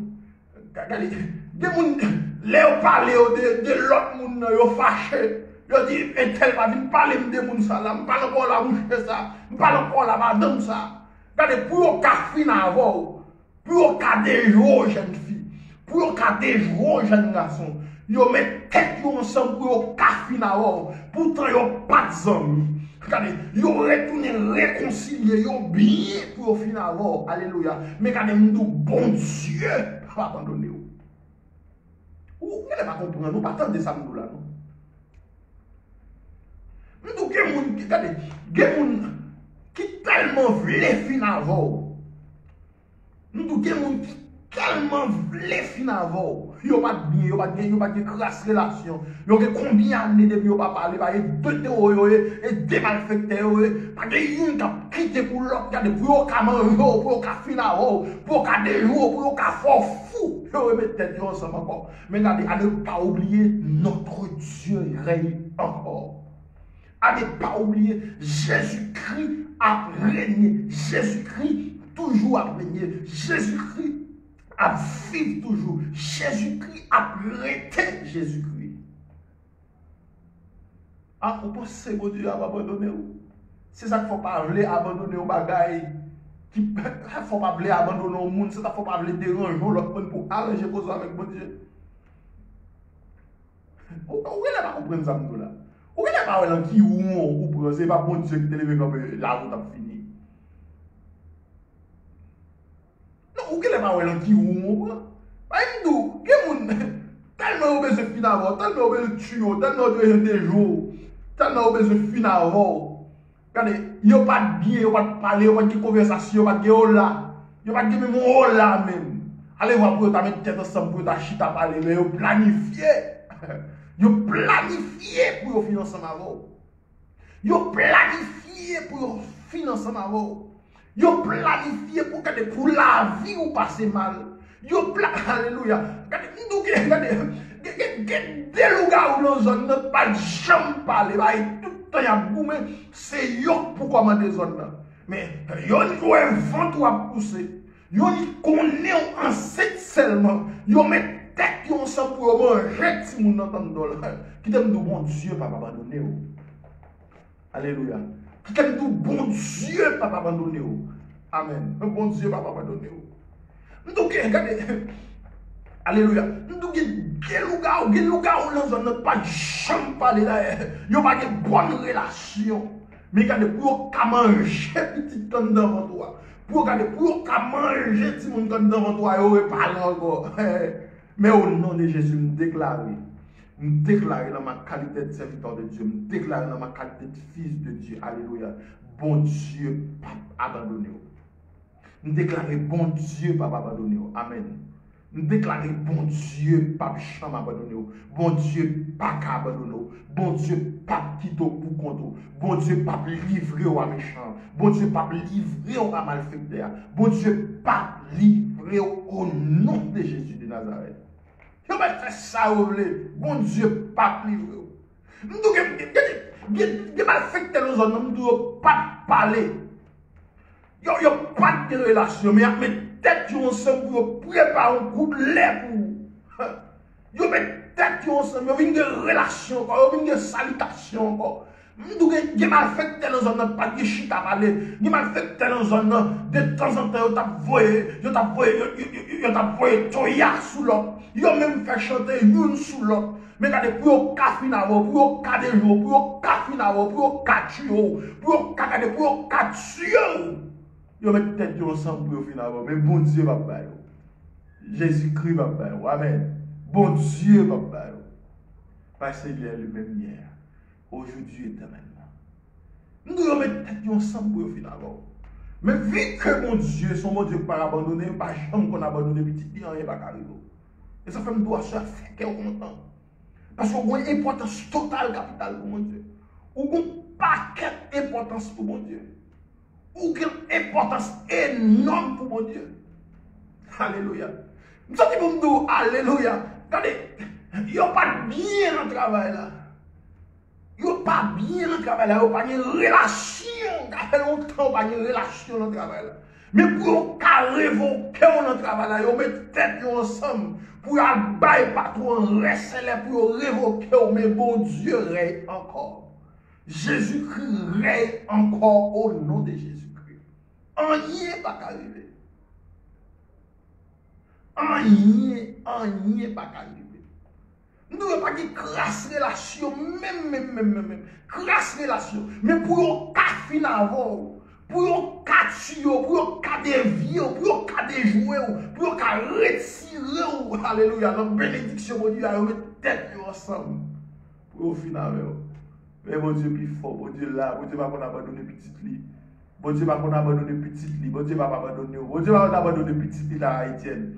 Regardez, des gens les parler de l'autre monde yo fâché. Yo dit un tel va venir parler de monde ça là, parle encore la bouche ça, parle encore la madame ça. Regardez pour ka fin avant, pour ka des jeunes filles, pour ka des jeunes garçons. Yo met tête ensemble pour ka fin avant. Pourtant yo pas d'amis. Regardez, ils ont retourné réconcilier, ils ont bien pour finalement. Alléluia. Mais regardez, nous, bon Dieu, pas abandonner. Vous n'allez pas comprendre, nous pas attendre ça, nous là. Nous, regardez, il y a des gens qui tellement voulaient finalement. Nous, il y a des gens qui tellement voulaient finalement. Ils n'ont pas de bien, ils n'ont pas de crasse relation. Ils ont combien d'années depuis qu'ils n'ont pas parlé, ils ont deux théories, et deux malfaiteurs, parce qu'ils ont quitté pour l'autre, pour qu'ils manger, pour qu'ils finissent, pour qu'ils des jours, pour qu'ils soient fous. Ils remettent tête ensemble encore. Mais regardez, à ne pas oublier, notre Dieu règne encore. À ne pas oublier, Jésus-Christ a régné. Jésus-Christ toujours a régné. Jésus-Christ à vivre toujours. Jésus-Christ a prêté Jésus-Christ. Ah, vous pensez que Dieu a abandonné vous? C'est ça qu'il ne faut pas abandonner aux bagailles. Il ne faut pas abandonner au monde. C'est ça qu'il ne faut pas déranger l'autre monde pour arranger vos choses avec mon Dieu. Vous ne pas comprendre ça, là. Vous ne pas comprendre qui ou pour c'est pas bon Dieu qui te lève comme la route a fini. Ou que les parents qui ou nous tellement besoin de finalement, tellement besoin de tuer, tellement besoin de jours, tellement besoin de finalement. Regardez, il n'y a pas de bien, il n'y a pas de parler, il n'y a pas de conversation, il n'y a pas de là, il n'y a pas de même là même. Allez voir pour ta mettre tête ensemble pour ta chita parler, mais vous planifiez. Vous planifiez pour financer ma voix. Vous planifiez pour financer ma voix. Yo planifié pour la vie ou passer mal. Yo alléluia. Regardez, des loups dans zone ne pas jamais parler. Tout le temps y a boumé. C'est yo pour commander zone là. Mais yo ni un vent ou a pousser. Yo ni connaît enceinte seulement. Yo met tête yo ensemble pour manger si moun entendre là. Qui t'aime de bon Dieu pas abandonner. Alléluia. Qui t'aime tout bon Dieu pas abandonner. Amen. Un bon Dieu pas abandonner. Nous regardez. Alléluia. Nous des loups dans zone pas jamais parler là. Yo pas de bonne relation. Mais regardez pour manger petit temps devant toi. pour regarder, pour manger, si mon comme devant toi, et parler encore. Mais au nom de Jésus, me déclarer dans ma qualité de serviteur de Dieu, me déclarer dans ma qualité de fils de Dieu. Alléluia. Bon Dieu, pas abandonné. Me déclarer bon Dieu, pas abandonné. Amen. Me déclarer bon Dieu, pas jamais abandonné. Bon Dieu, pas abandonné. Bon Dieu, pas quitter pour compte. Bon Dieu, pas livrer au méchant. Bon Dieu, pas livrer au malfaiteur. Bon Dieu, pas livrer au nom de Jésus de Nazareth. Je vais faire ça, bon Dieu, pas livrer. Nous devons malfaiteur dans un homme, nous ne devons pas parler. Il n'y a pas de relation, mais tête ensemble pour préparer un coup de lait pour vous. Vous mettez tête ensemble, vous avez une relation, vous avez une salutation. Vous avez mal fait tel dans un pas de chita à parler. Vous avez mal fait tel dans un de temps en temps, vous avez voyé Toya sous l'autre. Vous avez même fait chanter une sous l'autre. Mais regardez, pour café pour pour café pour café pour yo met tête ensemble pour finalement mais bon Dieu va pas Jésus-Christ va pas amen bon Dieu va pas parce qu'il est le même hier aujourd'hui et éternellement nous devons mettre tête ensemble pour finalement mais vu que mon Dieu son mon Dieu pas abandonné pas jamais qu'on abandonné petit rien pas arriver et ça fait me doit se faire qu'au content parce qu'on a une importance totale capitale pour mon Dieu ou un paquet d'importance pour mon Dieu ou quelle importance énorme pour mon Dieu. Alléluia. Nous sommes pour nous, alléluia. Regardez, il n'y a pas bien dans le travail là. Il n'y a pas bien dans le travail là. Il n'y a pas de relation. Ça fait longtemps qu'il n'y a pas de relation dans le travail là. Mais pour révoquer dans le travail là, il met tête ensemble. Pour y bailler patron, rester là pour révoquer. Mais bon Dieu règne encore. Jésus-Christ règne encore au nom de Jésus. Rien pas arrivé. Rien pas arrivé. Nous ne devons pas dire crasse relation, même. Crasse relation. Mais pour qu'on fin avant, pour qu'on tue, pour qu'on dévie, pour qu'on déjoue, pour qu'on retire, alléluia, la bénédiction de Dieu, à mettre tête ensemble. Pour fin avant. Mais mon Dieu, plus fort, mon Dieu là, mon Dieu va pas abandonner petit lit. Bon Dieu va pas abandonner petit lit. Bon Dieu va pas abandonner. Bon Dieu va pas abandonner petit lit là, Haïtienne.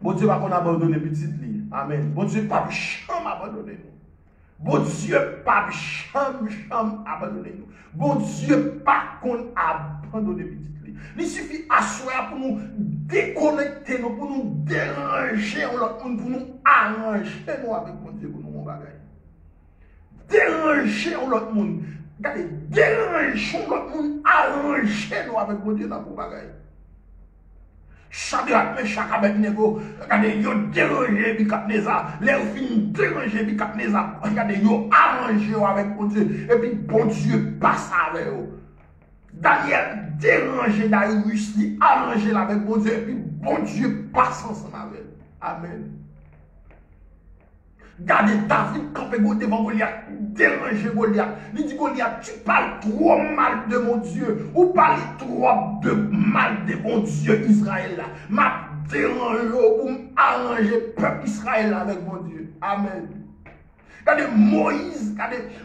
Bon Dieu va pas abandonner petit lit. Amen. Bon Dieu pas jamais abandonner nous. Bon Dieu pas jamais abandonner nous. Bon Dieu pas qu'on abandonner petit lit. Il suffit asseoir pour nous déconnecter, nous, pour nous déranger, pour nous arranger nous avec mon Dieu pour nous mon bagage. Déranger l'autre monde. Regardez, dérangeons l'autre monde, arrangez-nous avec mon Dieu dans vos bagailles. Chaque Abednego, regardez, ils ont dérangé Bikapneza, les filles dérangé Bikapneza, regardez, ils ont arrangé avec mon Dieu, et puis bon Dieu passe avec eux. Daniel dérangé Darius, il arrangé avec mon Dieu, et puis bon Dieu passe ensemble avec eux. Amen. Gardez David campé devant Goliath, déranger Goliath. Il dit Goliath, tu parles trop mal de mon Dieu, ou parles trop de mal de mon Dieu Israël là. M'a dérangé pour m'arranger le peuple Israël avec mon Dieu. Amen. Regardez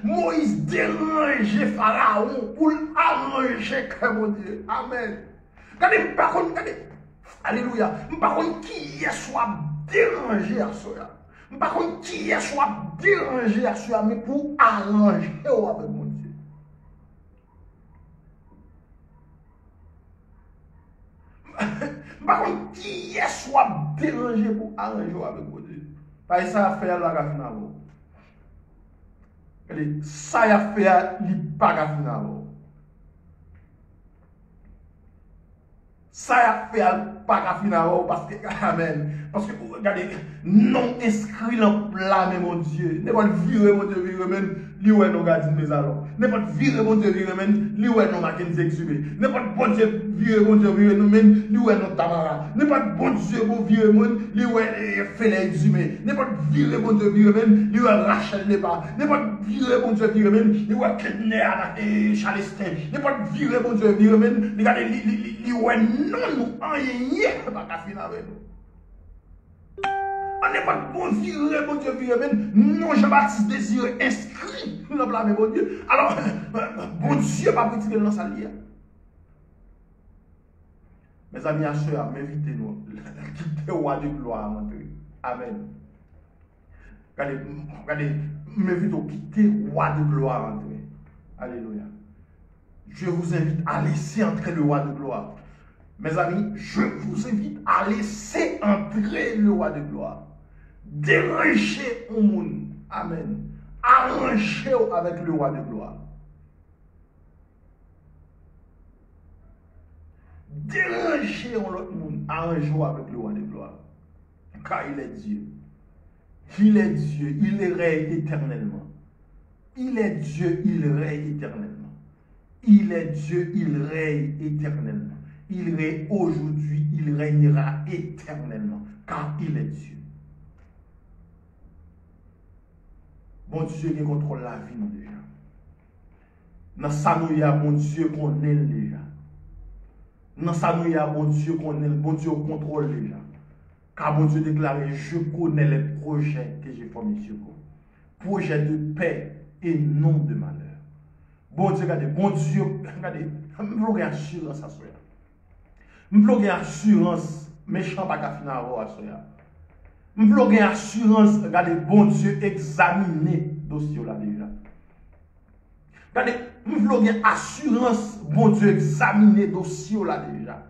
Moïse déranger Pharaon pour arranger que mon Dieu. Amen. Regardez, par contre, alléluia. Par contre, qui est soit dérangé à cela. Par contre, qui est soit dérangé à soi, mais pour arranger avec mon Dieu. Par contre, qui est soit dérangé pour arranger avec mon Dieu. Parce que ça a fait la finalement. Ça a fait la finalement. Ça a fait pas qu'à finir parce que, amen. Parce que, regardez, non inscrit dans plat, mais mon Dieu. N'est pas virer, mon Dieu, virer, même, lui, ouais, non, gardien, mais alors. N'est pas virer, mon Dieu, virer, même, lui, ouais, non, Mackenzie exhumé. N'est pas bon Dieu, virer, mon Dieu, virer, nous, même, lui, ouais, non, Tamara. N'est pas bon Dieu, pour virer, mon, lui, ouais, fait exhumé. N'est pas virer, mon Dieu, virer, même, lui, ouais, Rachel n'est pas. N'est pas virer, mon Dieu, virer, même, lui, ouais, Kedner, et Charlestin. N'est pas virer, mon Dieu, virer, même, regardez, lui, ouais, non, nous, rien, pas qu'à finir avec nous. On n'est pas bon virer, bon Dieu, virer, mais non, Jean-Baptiste désiré inscrit dans la blâme, bon Dieu. Alors, bon Dieu, pas petit dans sa liée. Mes amis et soeurs, m'invitez-nous, quittez le roi de gloire à entrer. Amen. Regardez, m'invitez-nous, quittez le roi de gloire à entrer. Alléluia. Je vous invite à laisser entrer le roi de gloire. Mes amis, je vous invite à laisser entrer le roi de gloire. Déranger au monde. Amen. Arranger avec le roi de gloire. Déranger l'autre monde. Arranger avec le roi de gloire. Car il est Dieu. Il est Dieu. Il règne éternellement. Il est Dieu. Il règne éternellement. Il est Dieu. Il règne éternellement. Il règne aujourd'hui. Il régnera éternellement. Car il est Dieu. Bon Dieu qui contrôle la vie, nous déjà. Dans ça, nous y a bon Dieu qu'on est déjà. Dans ça, nous y a bon Dieu qu'on est, bon Dieu contrôle déjà. Car bon Dieu déclaré, je connais les projets que j'ai formés sur vous. Projets de paix et non de malheur. Bon Dieu, regardez, bon Dieu, regardez, je veux assurance à soi. Je veux assurance, méchant pas qu'à finir à soi. Je veux assurance, regardez, bon Dieu, examiner le dossier là déjà. Regardez, je veux assurance, bon Dieu, examiner le dossier là déjà.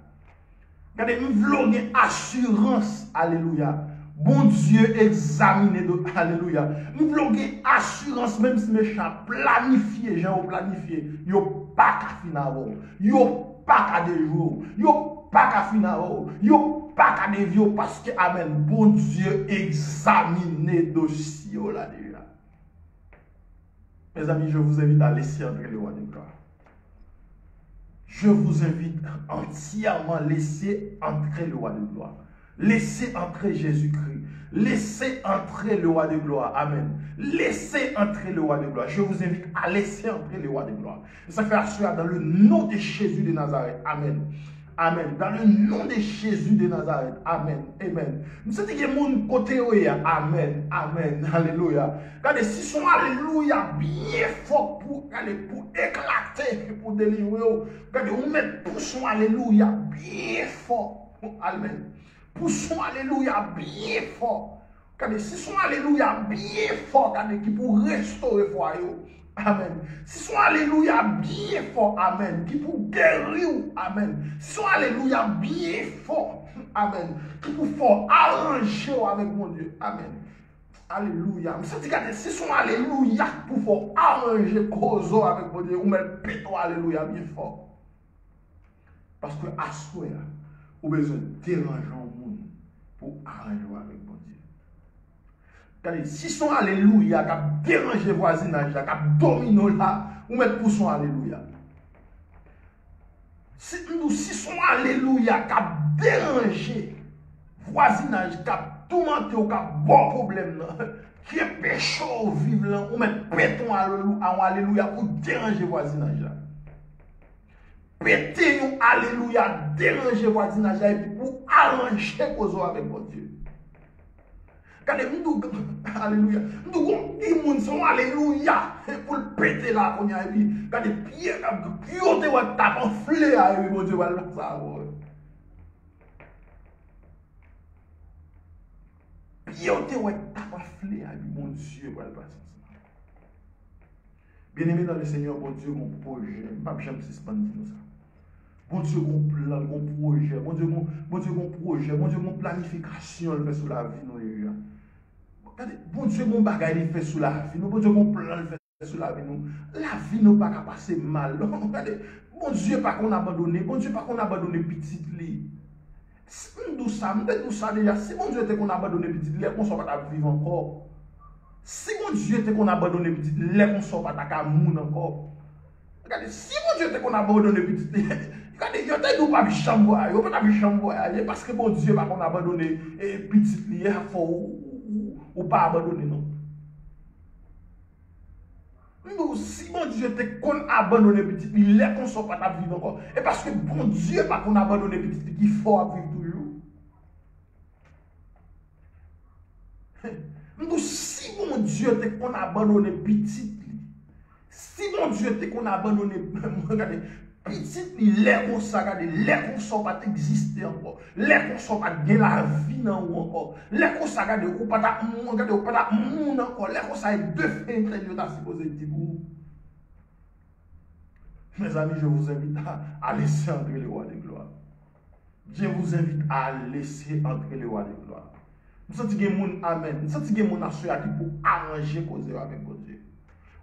Regardez, je veux assurance, alléluia. Bon Dieu, examiner, alléluia. Je veux assurance, même si mes chats planifiés, j'ai planifié, yo pas qu'à finir, yo pas qu'à des jours, yo pas qu'à finir, yo pas qu'à des vieux parce que, amen, bon Dieu, examiner dossier là déjà. Mes amis, je vous invite à laisser entrer le roi de gloire. Je vous invite entièrement à laisser entrer le roi de gloire. Laissez entrer Jésus-Christ. Laissez entrer le roi de gloire. Amen. Laissez entrer le roi de gloire. Je vous invite à laisser entrer le roi de gloire. Et ça fait assurer dans le nom de Jésus de Nazareth. Amen. Amen. Dans le nom de Jésus de Nazareth. Amen. Amen. Nous savons que mon côté, amen. Amen. Alléluia. Regardez, si son alléluia bien fort pour éclater, pour délivrer. Regardez, on met pour son alléluia bien fort. Amen. Pour son alléluia bien fort. Regardez, si son alléluia bien fort, regardez, qui pour restaurer foyer. Amen. Si son alléluia bien fort, amen, qui pour guérir, amen. Si son alléluia bien fort, amen, qui pour fort arranger avec mon Dieu, amen. Alléluia. Mais ça dit, regardez, si son alléluia pour fort arranger cause avec mon Dieu, ou même péto alléluia bien fort. Parce que à soi, ou besoin de déranger au monde pour arranger avec mon Dieu. Regardez, si son alléluia qui a dérangé le voisinage, qui a dominé là, ou mettre pour son alléluia. Si son alléluia qui a dérangé le voisinage, qui a tourmenté, qui a bon problème, qui est péché au vivre là, ou mettre péton alléluia pour déranger le voisinage là. Pétez nous alléluia, déranger le voisinage là, et puis pour arranger cause avec mon Dieu. Regardez, alléluia. Nous avons dit, alléluia, pour le péter là, on y a dit, regardez, Pierre, Pierre, tu vas taper en fleur, mon Dieu, va le faire. Pierre, tu vas taper en fleur, mon Dieu, va le faire. Bien-aimé dans le Seigneur, bon Dieu, mon projet, pas jamais suspendre ça. Bon Dieu, mon plan, mon projet, bon Dieu, mon projet, bon Dieu, mon planification, le fait sur la vie, nous. Regardez, bon Dieu, mon bagage, il fait sous la vie. Bon Dieu, mon plan, il fait sous la vie. La vie n'a pas qu'à passer mal. Regardez, bon Dieu, pas qu'on abandonne. Bon Dieu, pas qu'on abandonne petit lit. Si nous ça déjà, si mon Dieu était qu'on abandonne petit, les qu'on soit pas vivre encore. Si mon Dieu était qu'on abandonne petit, les qu'on soit pas mourir encore. Regardez, si mon Dieu était qu'on abandonne petit, regardez, il y a des gens pas chambre, il y a pas de chambre, parce que mon Dieu va qu'on abandonne petit, il faut ou pas abandonner non. Nous, si mon Dieu était qu'on abandonne petit, il est qu'on soit pas vivre encore. Et parce que bon Dieu pas qu'on abandonne petit, qu'il faut vivre toujours. Nous, si mon Dieu était qu'on abandonne petit, si mon Dieu était qu'on abandonne, regardez, petit, les qu'on ça, les qu'on sont pas exister encore, les qu'on sont pas de la vie non encore, les qu'on ça, regardez, ou pas monde encore, les qu'on ça est deux fins intérieures à supposer dire vous. Mes amis, je vous invite à laisser entrer le roi de gloire. Je vous invite à laisser entrer le roi de gloire. Nous sentons que mon amen, nous sentons que mon nation qui pour arranger causer avec mon Dieu.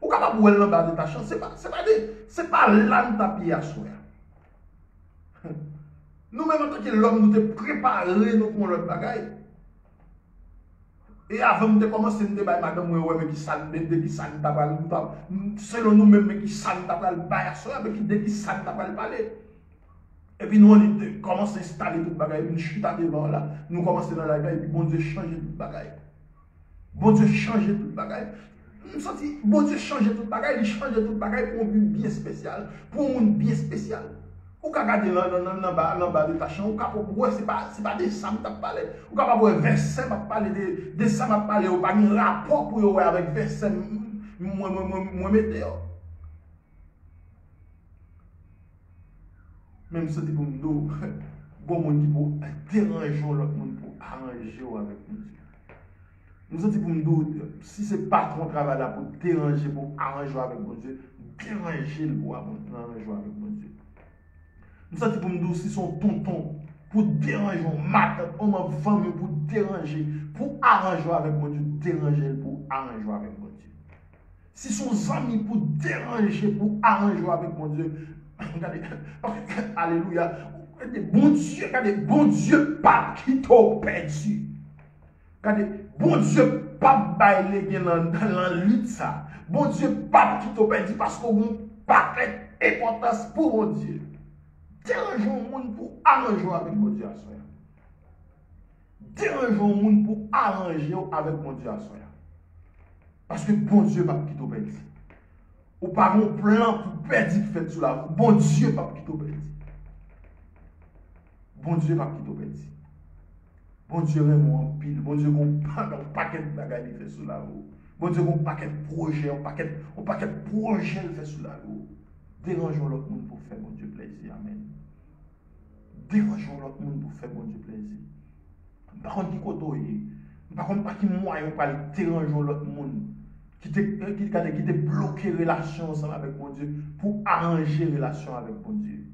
Ou capable de voir dans de ta chance, c'est pas là ta pied à soi. Nous même en tant que l'homme nous te préparer nous pour l'autre bagaille. Et avant de commencer le débat madame ouais mais qui sale qui sale ta selon nous même mais qui sale ta parole ba soi mais qui sale ta parler. Et puis nous, on commence à installer toute bagaille, une chute à devant là, nous commençons dans la gueule, et puis bon Dieu change toute bagaille. Bon Dieu change toute bagaille. Nous sentons, bon Dieu change toute bagaille, il change toute bagaille pour un but bien spécial, pour un monde bien spécial. Ou quand regarder dans bas de ta chambre, ou quand c'est pas des ça m'a parlé, ou quand voir verset m'a parlé de ça m'a parlé, ou pas un rapport pour avec verset moi météo. Même si c'est pour nous, bon monde qui pour déranger l'autre monde pour arranger avec nous. Nous sommes pour nous, si ce n'est pas ton travail là pour déranger, pour arranger avec mon Dieu, déranger le bois pour arranger avec mon Dieu. Nous sommes pour nous, si son tonton pour déranger, ma famille pour déranger, pour arranger avec mon Dieu, déranger pour arranger avec mon Dieu. Si son ami pour déranger, pour arranger avec mon Dieu, regardez, alléluia. Regardez, bon Dieu, pas qui t'a perdu. Regardez, bon Dieu, pas bailler dans lutte ça. Bon Dieu, pas qui t'a perdu parce qu'on n'a pas d'importance pour mon Dieu. Dérangeons le monde pour arranger avec mon Dieu à soi. Dérangeons le monde pour arranger avec mon Dieu à soi. Parce que bon Dieu, pas qui t'a perdu. Ou pas mon plan pour perdre qui fait sous la roue. Bon Dieu, pas qui t'a perdu. Bon Dieu, pas qui t'a perdu. Bon Dieu, vraiment en pile. Bon Dieu, qu'on parle un paquet de bagages qui fait sous la roue. Bon Dieu, qu'on paquet de projets, un paquet de projets qui fait sous la roue. Dérangeons l'autre monde pour faire mon Dieu plaisir. Amen. Dérangeons l'autre monde pour faire mon Dieu plaisir. Par contre, qui côtoie. Par contre, pas qui moyen pour déranger l'autre monde. Qui te bloqué relation ensemble avec mon Dieu pour arranger relation avec mon Dieu.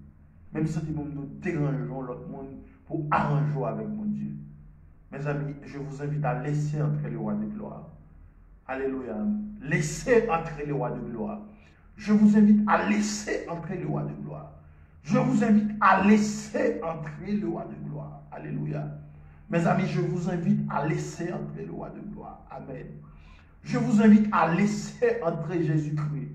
Même si nous dérangeons l'autre monde pour arranger avec mon Dieu. Mes amis, je vous invite à laisser entrer le roi de gloire. Alléluia. Laissez entrer le roi de gloire. Je vous invite à laisser entrer le roi de gloire. Je vous invite à laisser entrer le roi de gloire. Alléluia. Mes amis, je vous invite à laisser entrer le roi de gloire. Amen. Je vous invite à laisser entrer Jésus-Christ.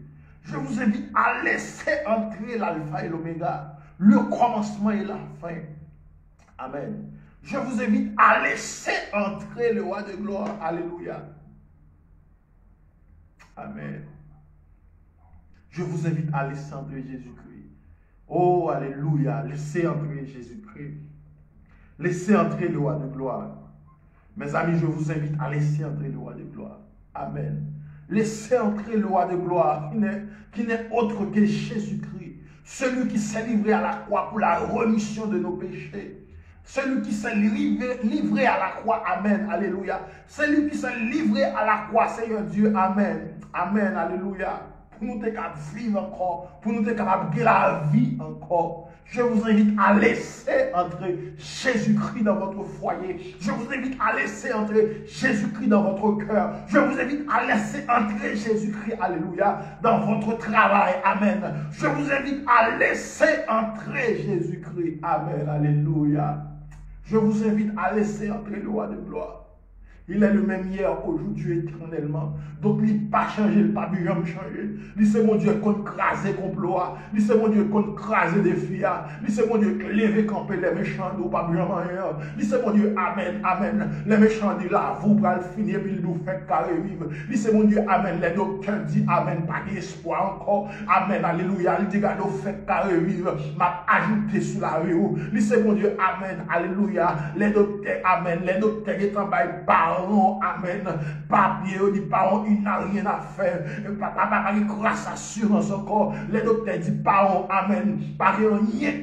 Je vous invite à laisser entrer l'alpha et l'oméga, le commencement et la fin. Amen. Je vous invite à laisser entrer le roi de gloire. Alléluia. Amen. Je vous invite à laisser entrer Jésus-Christ. Oh, alléluia. Laissez entrer Jésus-Christ. Laissez entrer le roi de gloire. Mes amis, je vous invite à laisser entrer le roi de gloire. Amen. Laissez entrer le roi de gloire qui n'est autre que Jésus-Christ. Celui qui s'est livré à la croix pour la rémission de nos péchés. Celui qui s'est livré à la croix. Amen. Alléluia. Celui qui s'est livré à la croix, Seigneur Dieu. Amen. Amen. Alléluia. Pour nous être capables de vivre encore. Pour nous être capables de la vie encore. Je vous invite à laisser entrer Jésus-Christ dans votre foyer. Je vous invite à laisser entrer Jésus-Christ dans votre cœur. Je vous invite à laisser entrer Jésus-Christ, alléluia, dans votre travail. Amen. Je vous invite à laisser entrer Jésus-Christ. Amen. Alléluia. Je vous invite à laisser entrer le roi de gloire. Il est le même hier, aujourd'hui, éternellement. Donc, il n'a pas changé, il n'a pas dû jamais changer. Il c'est mon Dieu qu'on crase complot. Il c'est mon Dieu qu'on crase des filles. Il c'est mon Dieu qui lève camper les méchants, ou pas bien rien. Il c'est mon Dieu, amen, amen. Les méchants disent là, vous pour le finir, puis il nous fait carré vivre. Il c'est mon Dieu, amen. Les docteurs disent amen, pas d'espoir encore. Amen, alléluia. Il dit, nous fait carré vivre. M'a ajouté sous la rue. Il c'est mon Dieu, amen, alléluia. Les docteurs, amen. Les docteurs qui travaillent par amen. Papier, dit parents, il n'a rien à faire. Papa, pas de grâce assurance encore. Les docteurs disent parents, amen. Pas rien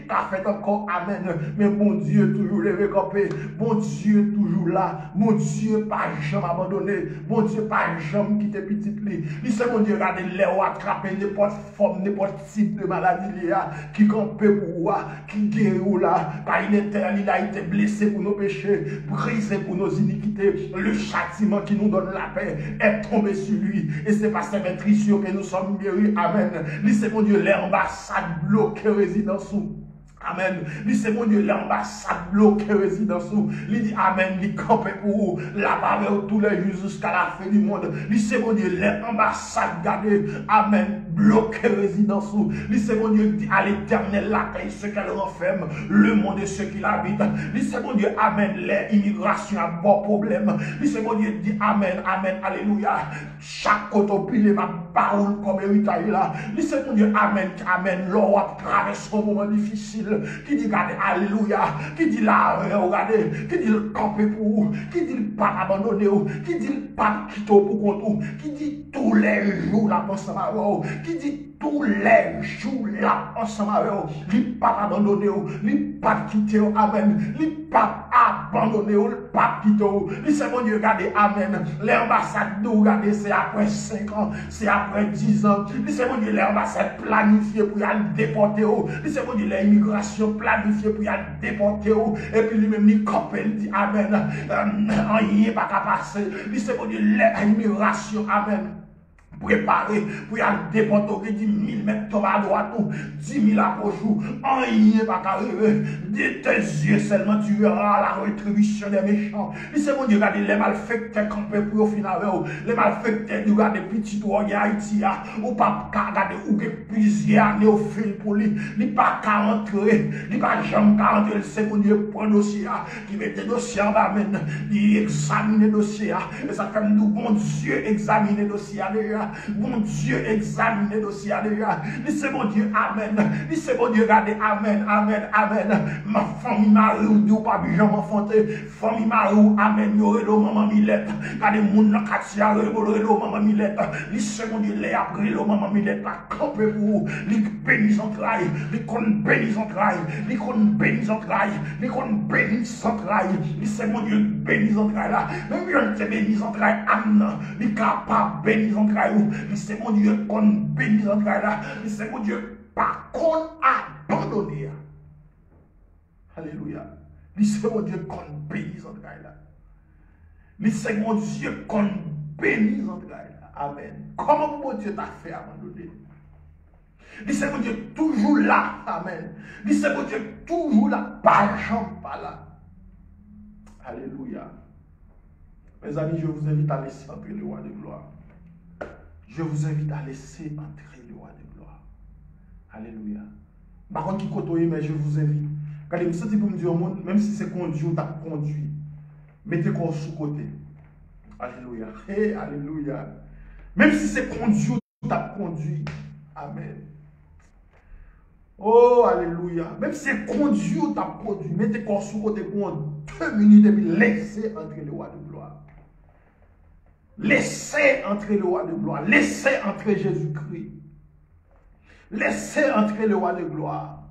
qu'à faire encore, amen. Mais bon Dieu, toujours levé campé. Bon Dieu, toujours là. Mon Dieu, pas jamais abandonné. Mon Dieu, pas jamais quitté petit lit. Il c'est mon Dieu, regardez, les attraper n'importe forme, n'importe type de maladie qui campait pour moi, qui guérit là. Car il a été blessé pour nos péchés, brisé pour nos iniquités. Le châtiment qui nous donne la paix est tombé sur lui. Et c'est par cette maîtrise que nous sommes guéris. Amen. Laissez mon Dieu l'ambassade bloquée résidence sous. Amen. Lui, c'est mon Dieu, l'ambassade bloquée résidence. Il dit Amen. Il campe pour là-bas tous les jours jusqu'à la fin du monde. Lui, c'est mon Dieu, l'ambassade gardée. Amen. Bloquée résidence. Lui, c'est mon Dieu, dit à l'éternel l'accueil ce qu'elle renferme, le monde et ceux qui l'habitent. Lui, c'est mon Dieu, Amen. L'immigration a bon problème. Lui, c'est mon Dieu, dit Amen. Amen. Alléluia. Chaque côté pile ma parole comme héritage là. Lui, c'est mon Dieu, Amen. Amen. L'or traverse un moment difficile. Qui dit regardez, alléluia, qui dit là, regardez, qui dit le camper pour vous, qui dit le pas abandonner, qui dit le pas quitter pour compte, qui dit tous les jours la ensemble avec vous, qui dit tous les jours là ensemble avec vous, il pas abandonner, il pas quitter, amen, il pas abandonner, il pas quitter, il c'est mon Dieu, regardez, amen, l'ambassade nous regardez, c'est après 5 ans, c'est après 10 ans, il c'est mon Dieu, l'ambassade planifiée pour y aller déporter, il c'est mon Dieu, l'immigration planifiée pour y aller déporter, et puis lui-même, il campé, il dit amen, rien pas qu'à passer, il c'est mon Dieu, l'immigration, amen. Préparé pour y aller déporter, qui dit 1000 mètres à droite, 10 000 à gauche, rien pas arriver. De tes yeux seulement tu verras la rétribution des méchants. Et c'est mon Dieu, regardez les malfaiteurs campés pour au final, les malfaiteurs, regardez petits droits Haïti, ou pas regarder ou que plusieurs années au fil pour lui, il pas qu'à rentrer, il pas jamais qu'à rentrer, c'est mon Dieu, prend dossier, qui mette dossier en bas, il examine dossier, et ça fait nous, bon Dieu, examiner dossier déjà. Mon Dieu, examine le dossier déjà. C'est mon Dieu, amen. C'est mon Dieu, regardez, amen, amen, amen. Ma famille Marou, nous pas bien m'enfanter. Famille Marou, amen, yo redo maman Milette. Regardez, mon Katia, redo maman Milette. C'est mon Dieu, les après le maman Milette, la campe pour vous. Les bénis en trail, les con bénis en trail, les con bénis en trail, les con bénis en trail. C'est mon Dieu, bénis en trail là. Même bien, c'est bénis en trail, amen. Les capables bénis en trail. C'est mon Dieu qu'on bénisse en train là. C'est mon Dieu pas qu'on abandonné. Alléluia. C'est mon Dieu qu'on bénisse en train là. C'est mon Dieu qu'on bénisse en train là. Amen. Comment mon Dieu t'a fait abandonner? C'est mon Dieu toujours là. Amen. C'est mon Dieu toujours là. Pas jamais pas là. Alléluia. Mes amis, je vous invite à laisser entrer le roi de gloire. Je vous invite à laisser entrer le roi de gloire. Alléluia. Par contre, qui côtoie, mais je vous invite. Quand vous sentez pour me dire au monde, même si c'est conduit ou t'as conduit, mettez quoi sous côté. Alléluia. Hey, alléluia. Même si c'est conduit ou t'as conduit. Amen. Oh, alléluia. Même si c'est conduit ou t'as conduit, mettez quoi sous côté pour 2 minutes et puis laissez entrer le roi de gloire. Laissez entrer le roi de gloire. Laissez entrer Jésus-Christ. Laissez entrer le roi de gloire.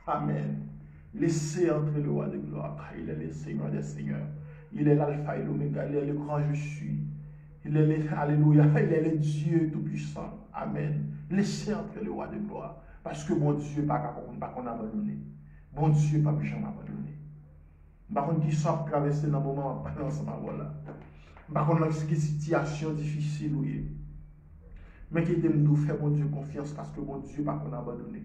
Amen. Laissez entrer le roi de gloire. Car il est le Seigneur des Seigneurs. Il est l'alpha et l'oméga. Il est le grand je suis. Il est le, alléluia. Il est le Dieu tout-puissant. Amen. Laissez entrer le roi de gloire. Parce que mon Dieu, pas qu'on abandonné. Bon Dieu, pas jamais abandonné. Par contre, qui sont traversés dans le moment, dans ce moment-là. Par contre, c'est une situation difficile, oui. Mais qui nous fait mon Dieu confiance parce que mon Dieu pas qu'on abandonné.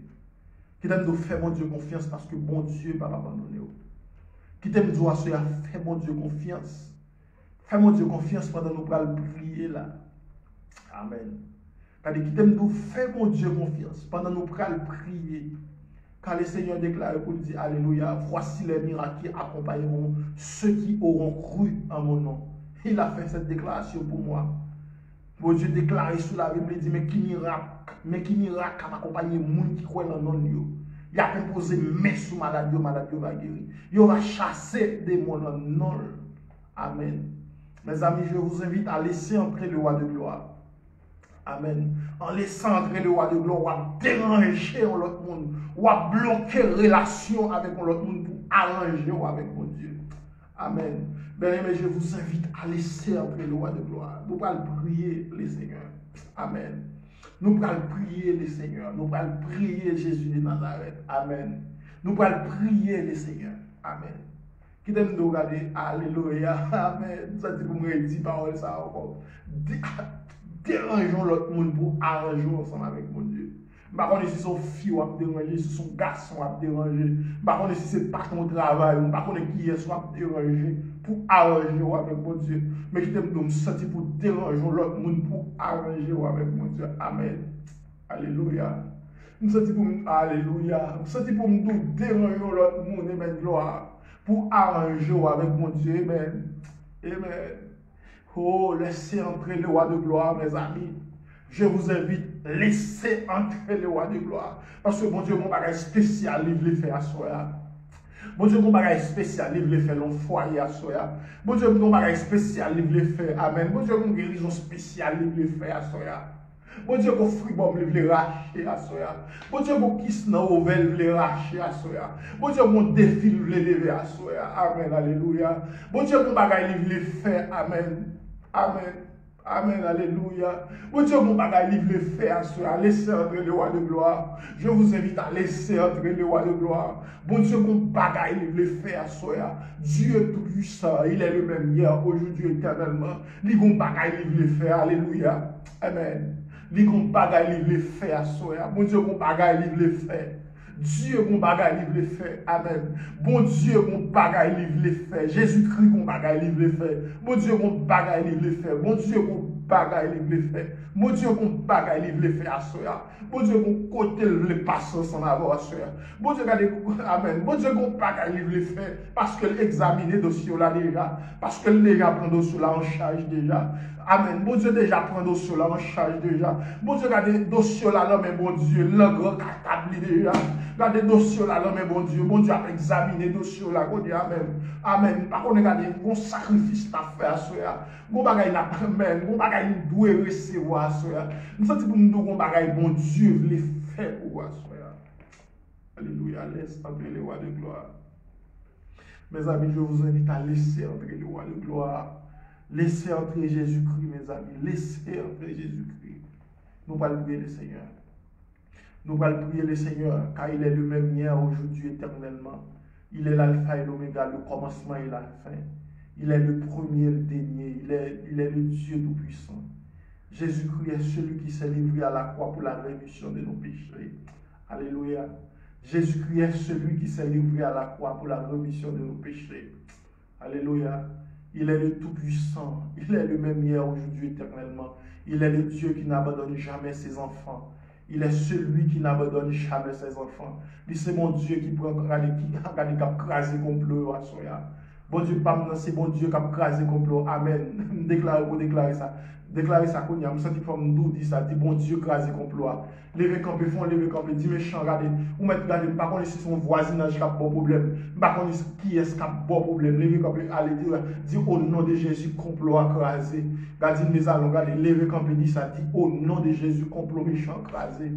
Qui nous fait mon Dieu confiance parce que mon Dieu pas abandonné. Qui t'aime dire, fais mon Dieu confiance. Fais mon Dieu confiance pendant nous allons prier là. Amen. Quand qui t'aime dire, fais mon Dieu confiance pendant nous allons prier. Car le Seigneur déclare pour dire, alléluia, voici les miracles qui accompagneront ceux qui auront cru en mon nom. Il a fait cette déclaration pour moi. Bon Dieu déclaré sous la Bible, il dit, mais qui miracle a accompagné les gens qui croient dans le nom. Il a imposé main sur maladie va guérir. Il va chasser des démons dans le nom. Amen. Mes amis, je vous invite à laisser entrer le roi de gloire. Amen. En laissant entrer le roi de gloire, on va déranger l'autre monde. On va bloquer relation avec l'autre monde pour arranger avec mon Dieu. Amen. Bien-aimés, je vous invite à laisser entrer le roi de gloire. Nous allons prier le Seigneur. Amen. Nous allons prier le Seigneur. Nous allons prier Jésus de Nazareth. Amen. Nous allons prier le Seigneur. Amen. Qui t'aime nous regarder? Alléluia. Amen. Ça dit pour me dire parole ça encore. Dérangeons l'autre monde pour arranger ensemble avec mon Dieu. Par contre, si son fille va déranger, si son garçon va déranger, par contre, si c'est pas ton travail, par contre, qui est soit déranger pour arranger avec mon Dieu. Mais je t'aime de me sentir pour déranger l'autre monde pour arranger avec mon Dieu. Amen. Alléluia. Je me sentis pour alléluia. Je me sentis pour me déranger l'autre monde, amen, gloire, pour arranger avec mon Dieu. Amen. Amen. Oh, laissez entrer le roi de gloire, mes amis. Je vous invite, laissez entrer le roi de gloire. Parce que mon Dieu, mon bagage spécial, il veut faire à soi. Mon Dieu, mon bagage spécial, il veut faire le foyer à soi. Mon Dieu, mon bagage spécial, il veut faire. Amen. Mon Dieu, mon guérison spéciale, il veut faire à soi. Mon Dieu, mon fruit bon, il veut racheter à soi. Mon Dieu, mon kiss dans l'ovel, il veut racheter à soi. Mon Dieu, mon défi, il veut lever à soi. Amen. Alléluia. Mon Dieu, mon bagage, il veut faire. Amen. Amen. Amen. Alléluia. Mon Dieu, mon bagage, il veut faire à laisser entrer le roi de gloire. Je vous invite à laisser entrer le roi de gloire. Mon Dieu, mon bagage, il veut faire à Dieu tout-puissant, il est le même hier, aujourd'hui, éternellement. Mon bagage, il veut faire. Alléluia. Amen. Mon bagage, il veut faire à Mon Dieu, mon bagage, il veut faire. Dieu, mon bagage, il veut faire. Amen. Bon Dieu, mon bagage, il veut faire. Jésus-Christ, mon bagage, il veut faire. Bon Dieu, mon bagage, il veut faire. Bon Dieu, mon bagage, il veut faire. Mon Dieu, mon bagage, il veut faire à soi. Bon Dieu, mon côté, il veut passer sans avoir à soi. Bon Dieu, amen. Bon Dieu, mon bagage, il veut faire. Parce que l'examiner le dossier là déjà. Parce que déjà prend le dossier là en charge déjà. Amen. Bon Dieu, déjà prend le dossier là en charge déjà. Bon Dieu, regardez le dossier là, mais bon Dieu, le grand capable déjà. Regardez le dossier là, mais bon Dieu a examiné le dossier là. Amen. Amen. Par contre, regardez, bon sacrifice à faire à soi. Bon bagaille la amen. Bon bagaille doit recevoir à soi. Nous sentons pour nous bon bagaille, bon Dieu veut faire pour soi. Alléluia. Laisse entrer le roi de gloire. Mes amis, je vous invite à laisser entrer le roi de gloire. Laissez entrer Jésus-Christ, mes amis. Laissez entrer Jésus-Christ. Nous allons prier le Seigneur. Nous allons prier le Seigneur, car il est le même hier, aujourd'hui, éternellement. Il est l'alpha et l'oméga, le commencement et la fin. Il est le premier et le dernier. Il est le Dieu tout-puissant. Jésus-Christ est celui qui s'est livré à la croix pour la rémission de nos péchés. Alléluia. Jésus-Christ est celui qui s'est livré à la croix pour la rémission de nos péchés. Alléluia. Il est le Tout-Puissant. Il est le même hier, aujourd'hui, éternellement. Il est le Dieu qui n'abandonne jamais ses enfants. Il est celui qui n'abandonne jamais ses enfants. C'est mon Dieu qui prend qui a crasé complot à soya. Bon Dieu, pas c'est bon Dieu qui a crasé complot. Amen. Déclarer ça. Déclarer ça qu'on y a. Je sens qu'il faut nous dire ça. Dit bon Dieu crasé complot. Lever campé, font lever campé. Dis méchant, regardez. Ou mettre regardez. Par contre, si son voisinage qui a bon problème. Par contre, qui est-ce qui a bon problème. Lever campé. Allez, dire au nom de Jésus, complot crasé. Regardez, nous allons regarder. Lever campé, dit ça. Dit au nom de Jésus, complot méchant crasé.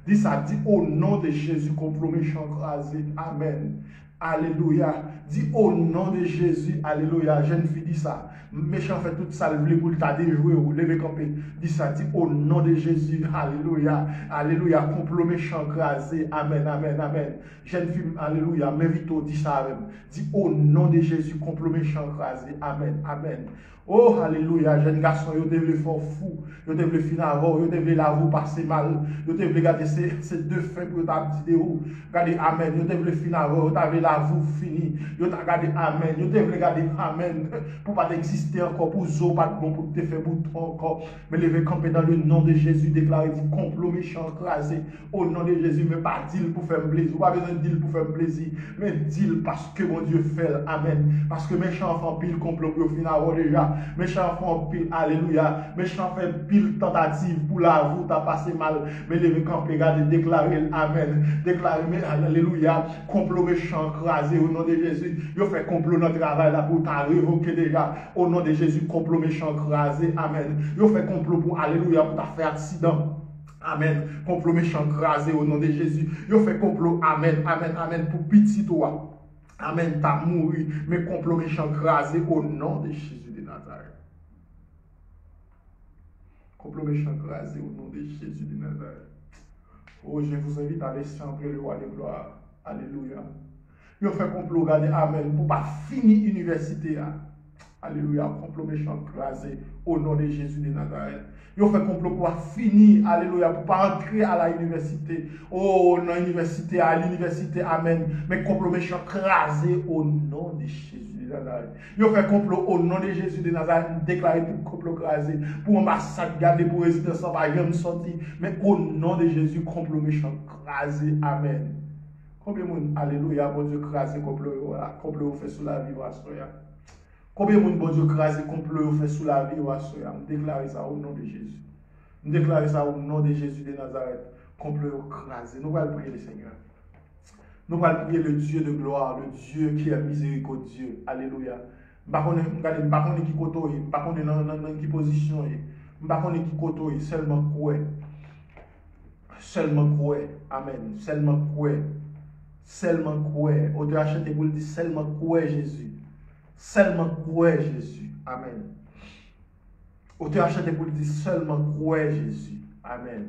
Dit ça. Dit au nom de Jésus, complot méchant crasé. Amen. Alléluia. Dis au nom de Jésus. Alléluia. Jeune fille dit ça. Méchant fait toute ça. Le pour t'a déjoué ou lever campé. Dis ça. Dis au nom de Jésus. Alléluia. Alléluia. Complot méchant crasé. Amen. Amen. Amen. Jeune fille. Alléluia. M'invite au dit ça même. Dis au nom de Jésus. Complot méchant crasé. Amen. Amen. Oh, alléluia, jeune garçon, yo te vle fort fou, yo te vle fin avant, yo te vle la vous passer mal, yo te vle garder ces deux fins pour ta petite ou, garder amen, yo te vle fin avant, yo te vle la vous fini, yo te garder amen, yo te vle garder amen, pour pas exister encore, pour zo, pas de bon, pour te faire bouton encore, mais levez camper dans le nom de Jésus, déclarez-vous complot méchant, crasé, au nom de Jésus, mais pas deal pour faire plaisir, pas besoin de deal pour faire plaisir, mais deal parce que mon Dieu fait, amen, parce que méchant enfant pile complot pour fin avant déjà, méchant font pile, alléluia. Méchant fait pile tentative pour la vous, t'as passé mal. Mais les camps regardez, déclarer amen. Déclarer, alléluia. Complot méchant crasé au nom de Jésus. Yo fait complot dans le travail là pour t'en révoquer déjà. Au nom de Jésus, complot méchant crasé, amen. Yo fait complot pour, alléluia, pour t'as fait accident. Amen. Complot méchant crasé au nom de Jésus. Yo fait complot, amen, amen, amen, pour petit toi. Amen, t'as mouru, mais complot méchant crasé au nom de Jésus de Nazareth. Complot méchant crasé au nom de Jésus de Nazareth. Oh, je vous invite à laisser entrer le roi de gloire. Alléluia. Yo fait complot, regardez, amen, pour pas finir l'université. Alléluia, complot méchant crasé au nom de Jésus de Nazareth. Yo fait complot pour finir, alléluia, pour pas entrer à l'université. Oh, dans l'université, à l'université, amen. Mais complot méchant crasé au nom de Jésus de Nazareth. Yo fait complot au nom de Jésus de Nazareth, déclaré tout complot crasé, pour ambassade garder pour résidence, pas rien sorti. Mais au nom de Jésus, complot méchant crasé, amen. Combien de monde, alléluia, bon Dieu crasé, complot fait sous la vie, combien de monde, bon Dieu, crasé, complot fait sous la vie, on déclare ça au nom de Jésus. On déclare ça au nom de Jésus de Nazareth. Complot crasé. Nous allons prier le Seigneur. Nous allons prier le Dieu de gloire, le Dieu qui est miséricordieux. Alléluia. Par contre, qui côté, par contre, dans quelle position, par contre, qui côté, seulement quoi. Seulement quoi. Amen. Seulement quoi. Seulement quoi. Auteur acheté pour le dire seulement quoi, Jésus. Seulement croire Jésus. Amen. Auteur acheté pour dire seulement croire Jésus. Amen.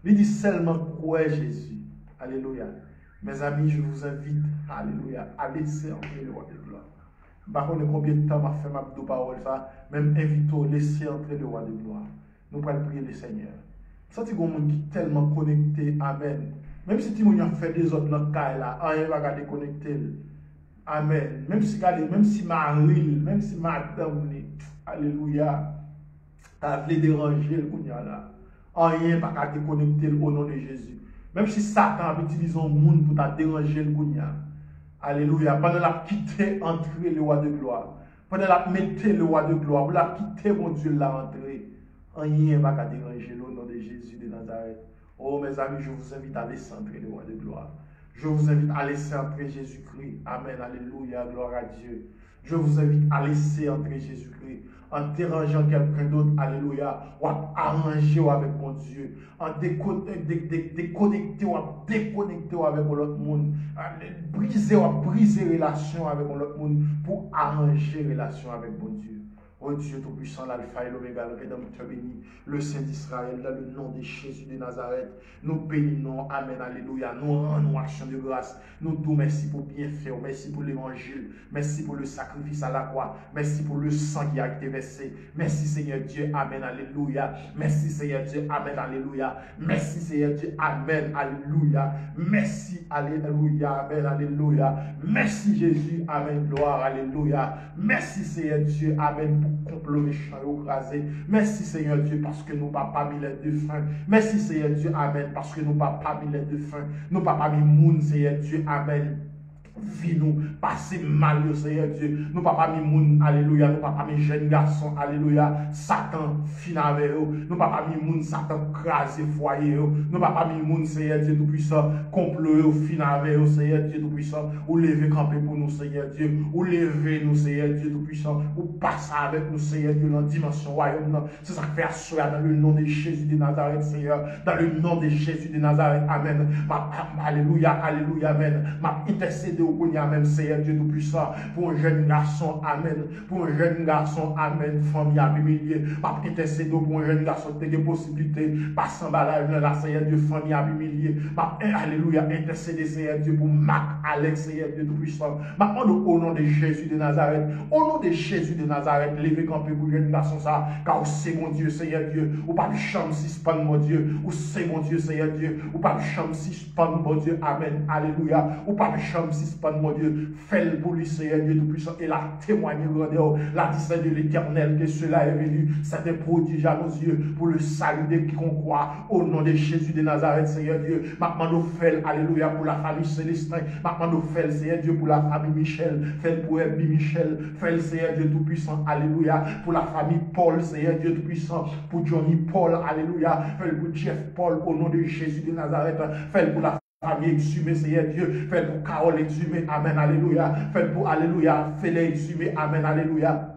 Il dit seulement croire Jésus. Alléluia. Mes amis, je vous invite, alléluia, à laisser entrer le roi de gloire. Par contre, combien de temps m'a fait ma parole ça, même invite-toi, laisser entrer le roi de gloire. Nous allons prier le Seigneur. Ça, c'est un monde qui est tellement connecté. Amen. Même si tu as fait des autres dans le cas là, rien va garder connecté. Amen. Même si Marie, même si madame, alléluia, t'as voulu déranger le Kounia là, rien va pas déconnecter au nom de Jésus. Même si Satan utilise un monde pour te déranger le Kounia, alléluia, pendant la quitter entrer le roi de gloire, pendant la mettre le roi de gloire, pour la quitter mon Dieu là entrer, rien va pas déranger au nom de Jésus de Nazareth. Oh mes amis, je vous invite à laisser entrer le roi de gloire. Je vous invite à laisser entrer Jésus-Christ. Amen. Alléluia. Gloire à Dieu. Je vous invite à laisser entrer Jésus-Christ. En dérangeant quelqu'un d'autre. Alléluia. Ou à arranger avec mon Dieu. En déconnecter ou à déconnecter avec l'autre monde. Briser ou à briser relation avec l'autre monde. Pour arranger relation avec mon Dieu. Oh Dieu Tout-Puissant, l'Alpha et l'Oméga, le Rédempteur béni, le Saint d'Israël, dans le nom de Jésus de Nazareth, nous bénissons, Amen, Alléluia, nous rendons action de grâce, nous disons merci pour bien faire, merci pour l'évangile, merci pour le sacrifice à la croix, merci pour le sang qui a été versé, merci Seigneur Dieu, Amen, Alléluia, merci Seigneur Dieu, Amen, Alléluia, merci Seigneur Dieu, Amen, Alléluia, merci, Alléluia, Amen, Alléluia, merci Jésus, Amen, gloire, Alléluia, merci Seigneur Dieu, Amen, pour complot méchant écrasé. Merci Seigneur Dieu parce que nous n'avons pas mis les deux fins. Merci Seigneur Dieu, Amen, parce que nous n'avons pas mis les deux fins. Nous n'avons pas mis moun, Seigneur Dieu, Amen. Vie nous passer mal, Seigneur Dieu. Nous pas mis moun, alléluia. Nous pas mis jeunes garçons, alléluia. Satan fin avec eux. Nous pas mis moun, Satan crasé foyer. Nous pas mis moun, Seigneur Dieu Tout-Puissant, complot fin avec eux, Seigneur Dieu Tout-Puissant. Ou lever camper pour nous, Seigneur Dieu. Ou lever nous, Seigneur Dieu Tout-Puissant. Ou passer avec nous, Seigneur Dieu, dans la dimension royaume. C'est ça que fait assurer dans le nom de Jésus de Nazareth, Seigneur. Dans le nom de Jésus de Nazareth, Amen. Alléluia, alléluia, Amen. M'a intercédé qu'on y a même, Seigneur Dieu Tout-Puissant, pour un jeune garçon, amen. Pour un jeune garçon, amen. Famille à humilier. M'a intercédé pour un jeune garçon qui a des possibilités. Pas sans balade là, Seigneur Dieu, famille à humilier. M'a alléluia, intercédé, Seigneur Dieu, pour Marc, Alex, Seigneur Dieu Tout-Puissant. M'a au nom de Jésus de Nazareth. Au nom de Jésus de Nazareth, levez camper pour jeune garçon ça. Car c'est mon Dieu, Seigneur Dieu. Ou pas de chambre suspend, mon Dieu. Ou c'est mon Dieu, Seigneur Dieu. Ou pas de chambre suspend, mon Dieu. Amen. Alléluia. Ou pas de chambre suspend, mon Dieu. Fais-le pour lui, Seigneur Dieu Tout-Puissant. Et la témoigner grandeur. La discerne de l'Éternel que cela est venu. C'est un prodige à nos yeux pour le salut de quiconque croit. Au nom de Jésus de Nazareth, Seigneur Dieu. Maintenant, nous faisons, alléluia, pour la famille Célestin. Maintenant, nous faisons, Seigneur Dieu, pour la famille Michel. Fais pour Herbie Michel. Fais, Seigneur Dieu Tout-Puissant. Alléluia. Pour la famille Paul, Seigneur Dieu Tout-Puissant. Pour Johnny Paul. Alléluia. Fais pour Jeff Paul. Au nom de Jésus de Nazareth. Fais pour la famille exhumée, Seigneur Dieu. Fais pour Carole exhumée. Amen. Alléluia. Fais pour, alléluia, Félix exhumé. Amen. Alléluia.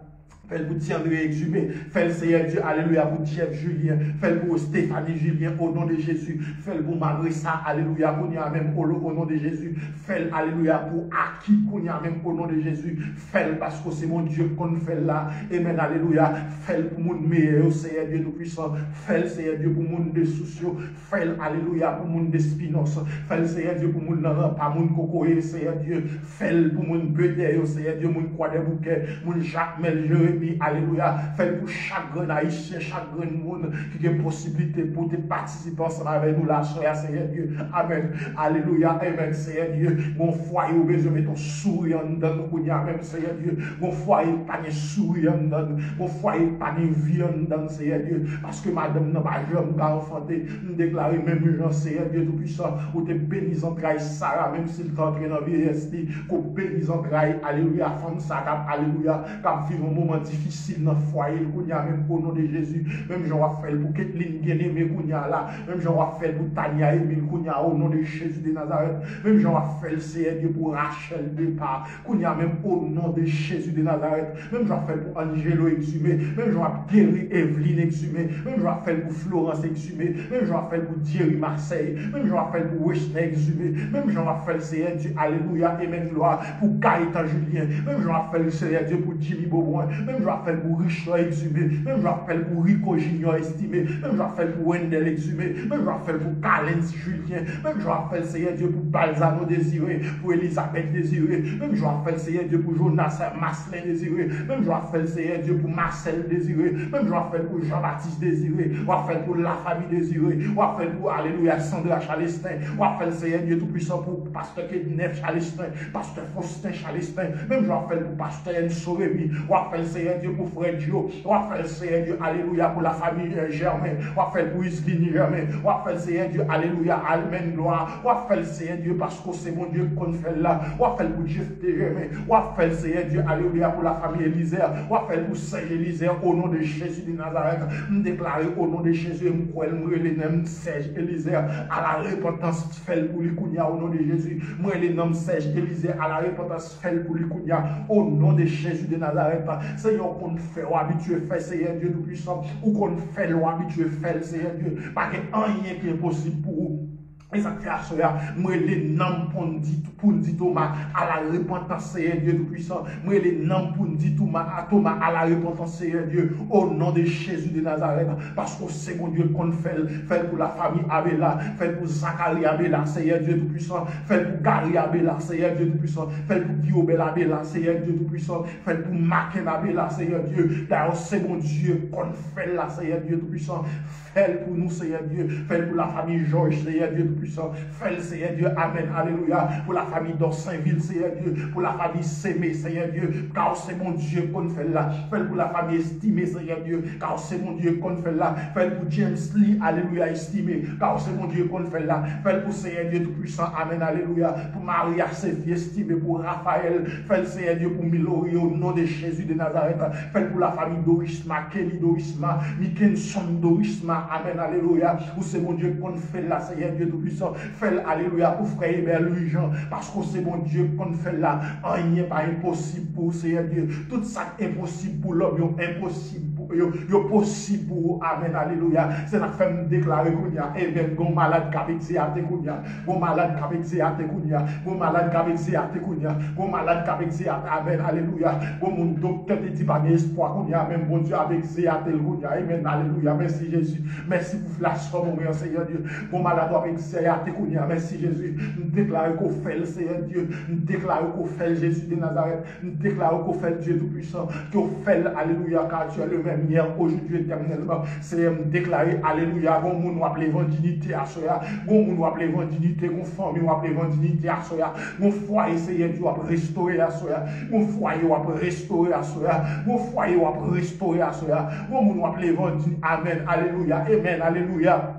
Fais pour Thierry exhumé. Fais le Seigneur Dieu, alléluia, pour Jeff Julien. Fais pour Stéphanie Julien, au nom de Jésus. Fais pour Marissa, alléluia, qu'on y a même au nom de Jésus. Fais, alléluia, pour Aki, qu'on y a même au nom de Jésus. Fais parce que c'est mon Dieu qu'on fait là. Amen, alléluia. Fais pour mon meilleur, Seigneur Dieu Tout-Puissant. Fais le Seigneur Dieu pour mon des sociaux. Fais, alléluia, pour mon des Spinos. Fais le Seigneur Dieu pour mon pas mon cocoé, Seigneur Dieu. Fais pour mon bédé, Seigneur Dieu, mon croix des bouquets, mon Jacques Melgeux. Alléluia, fais pour chaque grand haïtien, chaque grand monde qui a possibilité pour te participer ensemble avec nous là, Seigneur Dieu. Amen. Alléluia, amen, Seigneur Dieu. Mon foyer au besoin de ton sourire dans nous, même, Seigneur Dieu. Mon foyer pas de sourire dans nous, mon foyer pas de vie dans Seigneur Dieu. Parce que madame n'a pas jamais enfanté, nous déclarer même Jean, Seigneur Dieu Tout-Puissant, où te bénis en graille Sarah, même s'il t'entre dans la vieillesse, qu'on bénis en graille, alléluia, femme Sarah, alléluia, comme vivre un moment difficile dans le foyer, qu'on y a même au nom de Jésus, même Jean-Raphaël pour Kathleen bien-aimée, qu'on y a là, même Jean-Raphaël pour Tania Emile, qu'on y a au nom de Jésus de Nazareth, même Jean-Raphaël, Seigneur Dieu, pour Rachel départ, qu'on y a même au nom de Jésus de Nazareth, même Jean-Raphaël pour Angelo exhumé, même Jean-Raphaël pour Evelyne exhumé, même Jean-Raphaël pour Florence exhumé, même Jean-Raphaël pour Thierry Marseille, même Jean-Raphaël pour Westner exhumé, même Jean-Raphaël, Seigneur Dieu, alléluia, amen, gloire, pour Gaëtan Julien, même Jean-Raphaël, Seigneur Dieu, pour Jimmy Beauboin, même Jean-Raphaël pour Richard exhumé, même Jean-Raphaël pour Rico Junior estimé, même Jean-Raphaël pour Wendell exhumé, même Jean-Raphaël pour Calens Julien, même Jean-Raphaël, Seigneur Dieu, pour Balzano désiré, pour Elisabeth désiré, même Jean-Raphaël, Seigneur Dieu, pour Jonas Maslin désiré, même Jean-Raphaël, Seigneur Dieu, pour Marcel désiré, même Jean-Raphaël pour Jean-Baptiste désiré, Raphaël pour la famille désirée, Raphaël pour, alléluia, Sandra Chalestin, Raphaël, Seigneur Dieu Tout-Puissant, pour Pasteur Kednef Chalestin, Pasteur Faustin Chalestin, même Jean-Raphaël pour Pasteur Enso Rémy, Raphaël, Seigneur Dieu, pour Frère Dio, Raphaël, Seigneur Dieu, alléluia, pour la famille Germain, Raphaël pour Isline Germain, Raphaël, Seigneur Dieu, alléluia, Amen, gloire, Raphaël, Seigneur Dieu, parce que c'est mon Dieu qu'on fait là, Raphaël pour Jeff Germain, Raphaël, Seigneur Dieu, alléluia, pour la famille Élisère, Raphaël pour Serge Élisère, au nom de Jésus de Nazareth, me déclarer au nom de Jésus, me Serge Élisère, à la repentance, fait pour l'Ikounia, au nom de Jésus, moi les noms Serge Élisère, à la repentance, fait pour l'Ikounia, au nom de Jésus de Nazareth, Seigneur, qu'on fait, ou habitué, fait, Seigneur Dieu Tout-Puissant, ou qu'on fait, ou habitué, fait, Seigneur Dieu, pas qu'il n'y a rien qui est possible pour vous. Et ça fait à cela, moi les noms pour dire Thomas à la repentance, Seigneur Dieu Tout-Puissant. Moi les noms pour dire Thomas à la repentance, Seigneur Dieu, au nom de Jésus de Nazareth. Parce que c'est mon Dieu qu'on fait pour la famille Abela, fait pour Zacharie Abela, Seigneur Dieu Tout-Puissant, fait pour Gary Abela, Seigneur Dieu Tout-Puissant, fait pour Diobel Abela, Seigneur Dieu Tout-Puissant, fait pour Maken Abela, Seigneur Dieu. D'ailleurs, c'est mon Dieu qu'on fait là, Seigneur Dieu Tout-Puissant. Fais pour nous, Seigneur Dieu. Fais pour la famille Georges, Seigneur Dieu Tout-Puissant. Fais, Seigneur Dieu. Amen. Alléluia. Pour la famille d'Orsainville, Seigneur Dieu. Pour la famille Sémé, Seigneur Dieu. Car c'est mon Dieu qu'on fait là. Fais pour la famille estimée, Seigneur Dieu. Car c'est mon Dieu qu'on fait là. Fais pour James Lee, Alléluia, estimé. Car c'est mon Dieu qu'on fait là. Fais pour Seigneur Dieu Tout-Puissant. Amen. Alléluia. Pour Maria Séphie, estimé. Pour Raphaël. Fais, Seigneur Dieu, pour Milori, au nom de Jésus de Nazareth. Fais pour la famille Dorisma, Kelly Dorisma, Mikenson Dorisma. Amen, alléluia. Où c'est mon Dieu qu'on fait là, Seigneur Dieu Tout-Puissant. Fais, alléluia, pour frère Hébert Louis Jean. Parce que c'est mon Dieu qu'on fait là. Rien n'est pas impossible pour Seigneur Dieu. Tout ça est impossible pour l'homme, impossible pour yo possible pour amen alléluia c'est la femme déclarer kounya amen gon malade avec zéate kounya gon malade avec zéate kounya gon malade avec zéate kounya gon malade avec zéate amen alléluia gon mon docteur te dit pas espoir kounya même bon Dieu avec zéate kounya amen alléluia merci Jésus merci pour flash mon Seigneur Dieu gon malade avec zéate kounya merci Jésus nous déclarer qu'on fait le Seigneur Dieu nous déclarer qu'on fait Jésus de Nazareth nous déclarer qu'on fait Dieu tout puissant qu'on fait alléluia car tu es le même hier aujourd'hui éternellement c'est déclarer alléluia bon moun appelé vendinité à soya bon moun appelé vendinité gon famille ou appelé vendinité à soya mon foyer Seigneur Dieu va restaurer à soya mon foyer va restaurer à soya mon foyer va restaurer à soya bon moun appelé vendinité amen alléluia amen alléluia.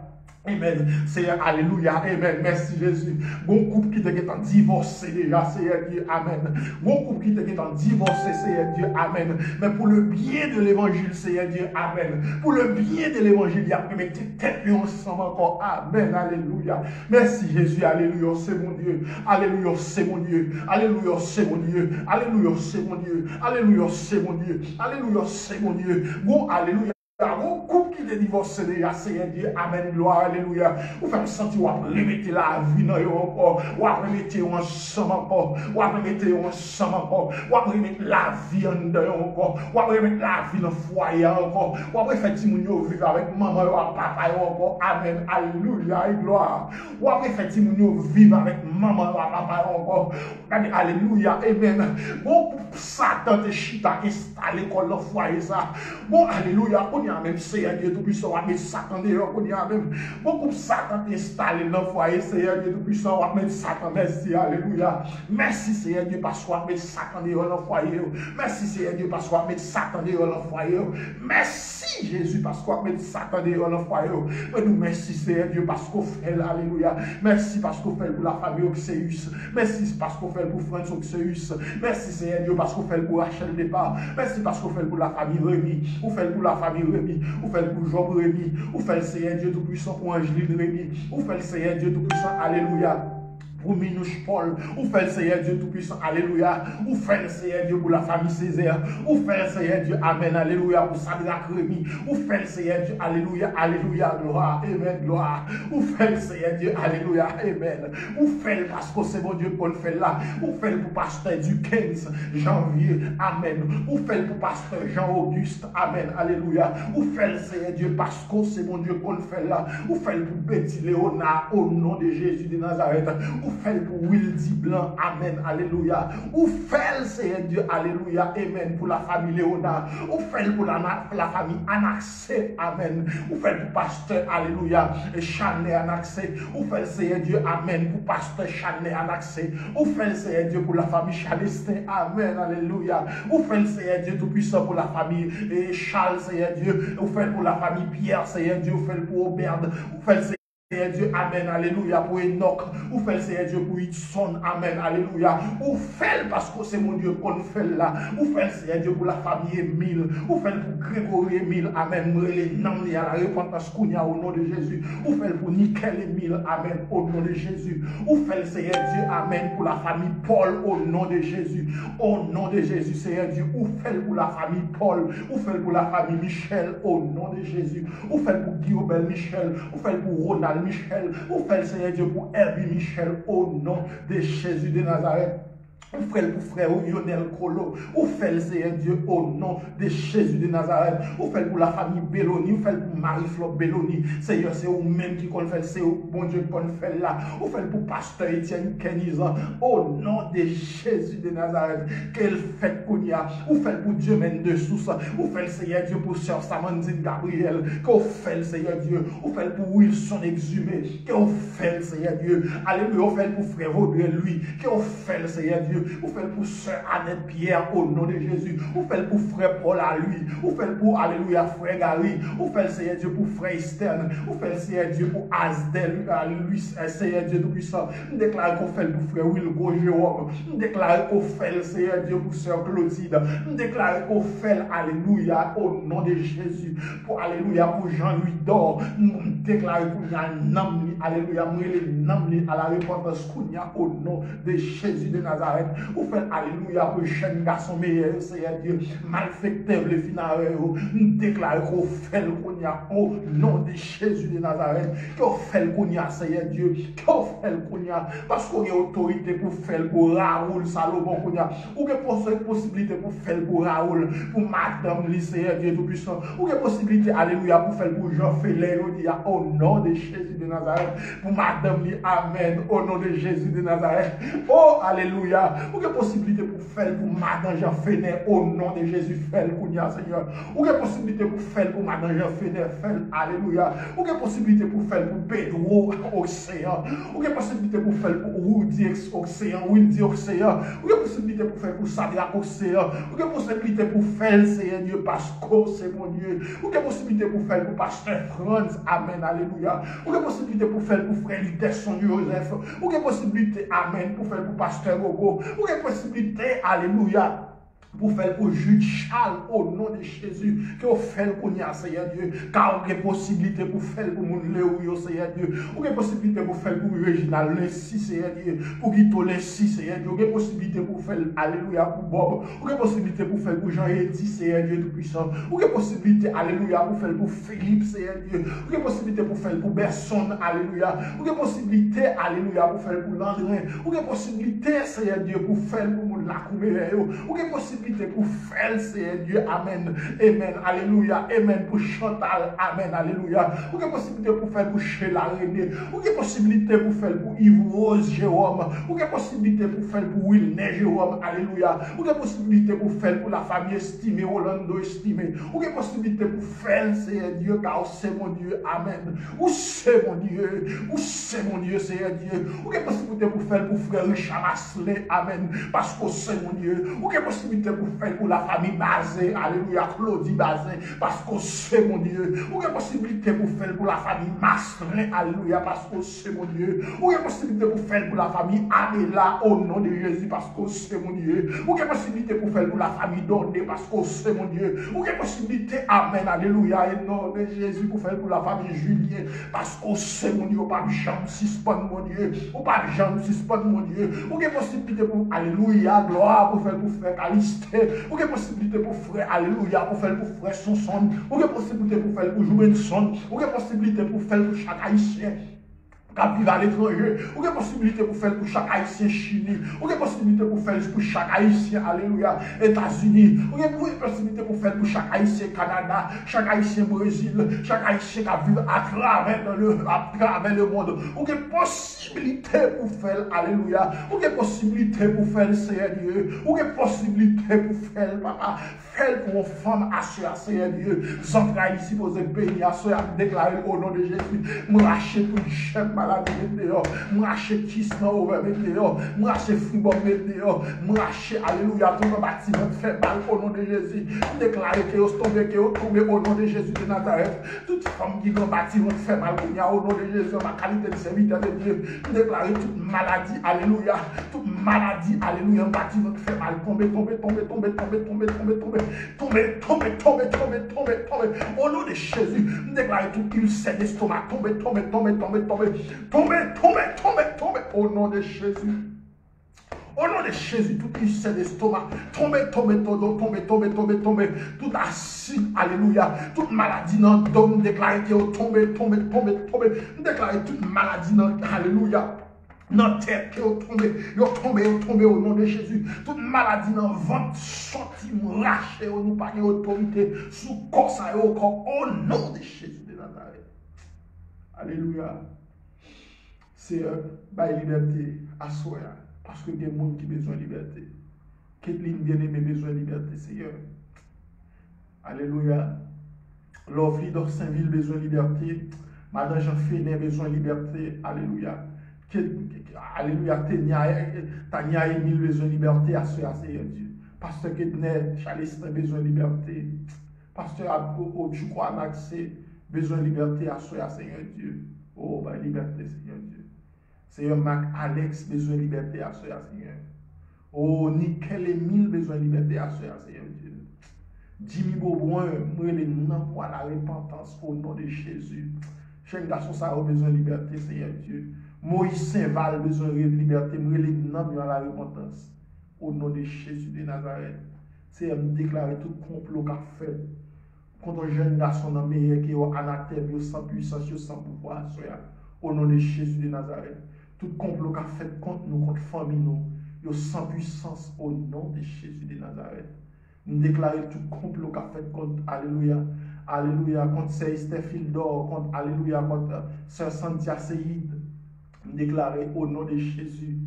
Amen. Seigneur, alléluia. Amen. Merci Jésus. Bon couple qui était en divorcé déjà, Seigneur Dieu. Amen. Bon couple qui était en divorcé, Seigneur Dieu. Amen. Mais pour le bien de l'évangile, Seigneur Dieu. Amen. Pour le bien de l'évangile, il y a pu mettre tête ensemble encore. Amen. Alléluia. Merci Jésus. Alléluia. C'est mon Dieu. Alléluia. C'est mon Dieu. Alléluia. C'est mon Dieu. Alléluia. C'est mon Dieu. Alléluia. C'est mon Dieu. Alléluia. C'est mon Dieu. Bon, alléluia. Mon couple qui est divorcé déjà, Seigneur Dieu, amen, gloire, alléluia. Vous faites sentir, vous remettez la vie dans vous encore, vous remettez ensemble encore, vous remettez ensemble encore, vous remettez la vie en dedans encore, vous remettez la vie dans le foyer encore, vous remettez vivre avec maman ou papa encore, amen, alléluia, gloire. Vous remettez vivre avec maman ou papa encore, alléluia, amen. Bon, Satan te chita installé comme le foyer ça. Bon, alléluia, même Seigneur Dieu tout-puissant, on va mettre Satan dehors, on y a même beaucoup de Satan installé dans le foyer, Seigneur Dieu tout-puissant, on va mettre Satan, merci, alléluia. Merci Seigneur Dieu parce qu'on va mettre Satan dehors dans le foyer. Merci Seigneur Dieu parce qu'on va mettre Satan dehors dans le foyer. Merci Jésus parce qu'on va mettre Satan dehors dans le foyer. Mais nous merci Seigneur Dieu parce qu'on fait, alléluia. Merci parce qu'on fait pour la famille Oxeus. Merci parce qu'on fait pour France Oxeus. Merci Seigneur Dieu parce qu'on fait pour Rachel Départ. Merci parce qu'on fait pour la famille Rémi. On fait pour la famille Rémi, ou fait pour Job Rémi, ou fait le Seigneur Dieu Tout-Puissant pour Angeline Rémi, ou fait le Seigneur Dieu Tout-Puissant, alléluia. Pour Minouche Paul, ou fait le Seigneur Dieu Tout-Puissant, alléluia. Ou fait le Seigneur Dieu pour la famille Césaire, ou fait le Seigneur Dieu, amen, alléluia, pour Sadrach Rémi, ou fait le Seigneur Dieu, alléluia, alléluia, gloire, amen, gloire. Ou fait le Seigneur Dieu, alléluia, amen. Ou fait parce que c'est mon Dieu qu'on fait là, ou fait pour pasteur du 15 janvier, amen. Ou fait pour pasteur Jean-Auguste, amen, alléluia. Ou fait le Seigneur Dieu parce que c'est mon Dieu qu'on fait là, ou fait pour Betty Léonard, au nom de Jésus de Nazareth. Ou fait pour Wildy Blanc, amen, alléluia. Ou fait, Seigneur Dieu, alléluia, amen, pour la famille Léonard. Ou fait pour la famille Anaxé, amen. Ou fait pour pasteur, alléluia, Chanel Anaxé. Ou fait, Seigneur Dieu, amen, pour pasteur Chanel Anaxé. Ou fait, Seigneur Dieu, pour la famille Chalestin, amen, alléluia. Ou fait, Seigneur Dieu, tout puissant pour la famille Charles, Seigneur Dieu. Ou fait pour la famille Pierre, Seigneur Dieu. Ou fait pour Aubert. Ou fait, Seigneur Dieu, amen, alléluia, pour Enoch, ou fait Seigneur Dieu pour Itson, amen, alléluia, ou fait parce que c'est mon Dieu qu'on fait là, ou fait Seigneur Dieu pour la famille Émile, ou fait pour Grégory Émile, amen, nous les noms à la repentance qu'on y a au nom de Jésus, ou fait pour Nickel Émile, amen, au nom de Jésus, ou fait Seigneur Dieu, amen, pour la famille Paul, au nom de Jésus, au nom de Jésus, Seigneur Dieu, ou fait pour la famille Paul, ou fait pour la famille Michel, au nom de Jésus, ou fait pour Guillaume Michel, ou fait pour Ronald Michel, ou fait le Seigneur Dieu pour Herbie Michel, au nom de Jésus de Nazareth. Ou fait pour frère Lionel Colo, ou fait le Seigneur Dieu au nom de Jésus de Nazareth, ou fait pour la famille Belloni, ou fait pour Marie-Flore Belloni, Seigneur, c'est vous-même qui qu'on fait, c'est vous, bon Dieu, qu'on fait là, ou fait pour pasteur Etienne Kenizan, au nom de Jésus de Nazareth, qu'elle fait qu'on y a, ou fait pour Dieu mène de sous, ou fait le Seigneur Dieu pour sœur Samantine Gabriel, qu'on fait le Seigneur Dieu, ou fait pour Wilson Exhumé, qu'on fait le Seigneur Dieu, alléluia, ou fait pour frère Audrey lui, qu'on fait le Seigneur Dieu, ou fait pour sœur Annette Pierre au nom de Jésus, ou fait pour frère Paul à lui, ou fait pour alléluia frère Gary, ou fait le Seigneur Dieu pour frère Stern, ou fait le Seigneur Dieu pour Asdel, lui, Seigneur Dieu tout puissant, nous déclarons qu'on fait pour frère Wilgo Jérôme, nous déclarons qu'on fait le Seigneur Dieu pour sœur Clotilde, nous déclarons qu'on fait alléluia au nom de Jésus, pour alléluia pour Jean-Louis Dor, nous déclarons qu'on y a un homme, alléluia, nous les noms à la repentance qu'on y a au nom de Jésus de Nazareth. Nazareth. Ou fait alléluia pour jeune garçon meilleur, Seigneur Dieu. Malfecteur le finale, nous déclarons qu'on fait le qu'on y a au nom de Jésus de Nazareth. Qu'on fait le qu'on y a, Seigneur Dieu. Qu'on fait le qu'on y a. Parce qu'on a autorité pour faire le pour Raoul Salomon qu'on y a. Ou qu'il y a possibilité pour faire le pour Raoul, pour Madame Seigneur Dieu Tout-Puissant. Ou qu'il y a possibilité, alléluia, pour faire le pour Jean Félix, au nom de Jésus de Nazareth. Pour Madame Li, amen, au nom de Jésus de Nazareth. Oh, alléluia. Ou qu'il y a possibilité pour faire pour Madame Jean Fénet, au nom de Jésus, faire qu'on y a, Seigneur. Ou qu'il y a possibilité pour faire pour Madame Jean Fénet, faire, alléluia. Ou qu'il y a possibilité pour faire pour Pedro Océan. Ou qu'il y a possibilité pour faire pour Woody Océan, Wildy Océan. Ou qu'il y a possibilité pour faire pour Sadra Océan. Ou qu'il y a possibilité pour faire, Seigneur Dieu, parce que c'est mon Dieu. Ou qu'il y a possibilité pour faire pour Pasteur Franz, amen, alléluia. Ou qu'il y a possibilité pour faire pour Frère Lidesson Joseph. Ou qu'il y a possibilité, amen, pour faire pour Pasteur Gogo. Ou qu'il y a possibilité, alléluia, pour faire pour Jude Charles au nom de Jésus, que vous faites pour nous, Seigneur Dieu, car vous avez possibilité pour faire pour mon Léo, Seigneur Dieu, vous avez possibilité pour faire pour Réginald Lessi, Seigneur Dieu, pour Guito Lessi, Seigneur Dieu, vous avez possibilité pour faire, alléluia, pour Bob, vous avez possibilité pour faire pour Jean-Edi, Seigneur Dieu Tout-Puissant, vous avez possibilité, alléluia, pour faire pour Philippe, Seigneur Dieu, vous avez possibilité pour faire pour Berson, alléluia, vous avez possibilité, alléluia, pour faire pour Landrin, vous avez possibilité, Seigneur Dieu, pour faire pour mon Lacoumé, vous avez possibilité pour faire, Seigneur Dieu, amen, amen, alléluia, amen, pour Chantal, amen, alléluia. Ou quelle possibilité pour faire pour Sheila René, ou quelle possibilité pour faire pour Yves Rose Jérôme, ou quelle possibilité pour faire pour Wilner Jérôme, alléluia. Ou quelle possibilité pour faire pour la famille estimée, Orlando estimé, ou quelle possibilité pour faire, Seigneur Dieu, car c'est mon Dieu, amen. Ou c'est mon Dieu, ou c'est mon Dieu, Seigneur Dieu. Ou quelle possibilité pour faire pour frère Richard Masley, amen, parce que c'est mon Dieu. Ou quelle possibilité pour faire pour la famille Bazin, alléluia, Claudie Bazin, parce que c'est mon Dieu. Ou quelle possibilité pour faire pour la famille Masserin, alléluia, parce que c'est mon Dieu. Ou quelle possibilité pour faire pour la famille Adela, au nom de Jésus, parce que c'est mon Dieu. Ou quelle possibilité pour faire pour la famille Dondé, parce que c'est mon Dieu. Ou quelle possibilité, amen, alléluia, et nom de Jésus, pour faire pour la famille Julien, parce que c'est mon Dieu. Ou pas de jambe suspend, mon Dieu. Ou pas de jambe suspend, mon Dieu. Ou quelle possibilité pour, alléluia, gloire, pour faire Caliste. Ou quelle possibilité pour frère, alléluia, pour faire pour frère Sonson, ou quelle possibilité pour faire pour jouer une son, ou quelle possibilité pour faire pour chaque haïtien qui vit à l'étranger, ou quelle possibilité pour faire pour chaque haïtien Chili, ou quelle possibilité pour faire pour chaque haïtien, alléluia, États-Unis, ou quelle possibilité pour faire pour chaque haïtien Canada, chaque haïtien Brésil, chaque haïtien qui vit à travers le monde, ou quelle possibilité pour faire, alléluia, ou quelle possibilité pour faire, Seigneur Dieu, ou quelle possibilité pour faire, papa, faire pour une femme assurée, Seigneur Dieu, sans trahir ici pour ce pays, assurée, déclarer au nom de Jésus, me racheter tout le chef maladie dehors, me racheter kisman over dehors, me racheter fribon dehors, me racheter, alléluia, tout le bâtiment fait mal au nom de Jésus, déclarer que vous tombez au nom de Jésus de Nazareth, toute femme qui dans bâtiment fait mal au nom de Jésus, ma qualité de serviteur de Dieu, déclarer toute maladie, alléluia, toute maladie, alléluia, un bâtiment fait mal, tomber, au nom de Jésus, déclarer tout ulcère d'estomac, tomber, au nom de Jésus. Au nom de Jésus, tout ulcère d'estomac, tomber, tout acide, alléluia, toute maladie dans le dôme, déclarer que tomber, déclarer toute maladie dans, alléluia. Dans tête qui est tombé au nom de Jésus. Toute maladie dans le ventre sorti, raché, nous pas d'autorité sous corps ça au corps au nom de Jésus de Nazareth. Alléluia. C'est la liberté à soi. Parce que il y a des gens qui ont besoin de liberté. Kathleen bien-aimée besoin de liberté, Seigneur. Alléluia. L'offre d'Orsainville besoin de liberté. Madame Jean Fénet besoin de liberté. Alléluia. Alléluia, Tania Emile besoin de liberté à ce Seigneur Dieu. Pasteur Ketner, Charlestin besoin de liberté. Pasteur Obchukwa Maxé besoin de liberté à ce Seigneur Dieu. Oh, bah, liberté, Seigneur Dieu. Seigneur Mac Alex besoin de liberté à ce Seigneur. Oh, Nickel Emile besoin de liberté à ce Seigneur Dieu. Jimmy Beauboin, moi, les noms pour la repentance au nom de Jésus. Chaque garçon, ça a besoin de liberté, Seigneur Dieu. Moïse Saint-Val besoin de liberté, moi les noms à la repentance. au nom de Jésus de Nazareth. C'est me déclarer tout complot qu'a fait contre un jeune garçon dans meilleur qui est anathème, sans puissance, sans pouvoir, au nom de Jésus de Nazareth. Tout complot qu'a fait contre nous, contre famille nous, sans puissance au nom de Jésus de Nazareth. Nous déclarer tout complot qu'a fait contre, alléluia, alléluia, contre Sœur Stéphile d'or, contre, alléluia, contre Sœur Santia Seyid. Nous déclarer au nom de Jésus,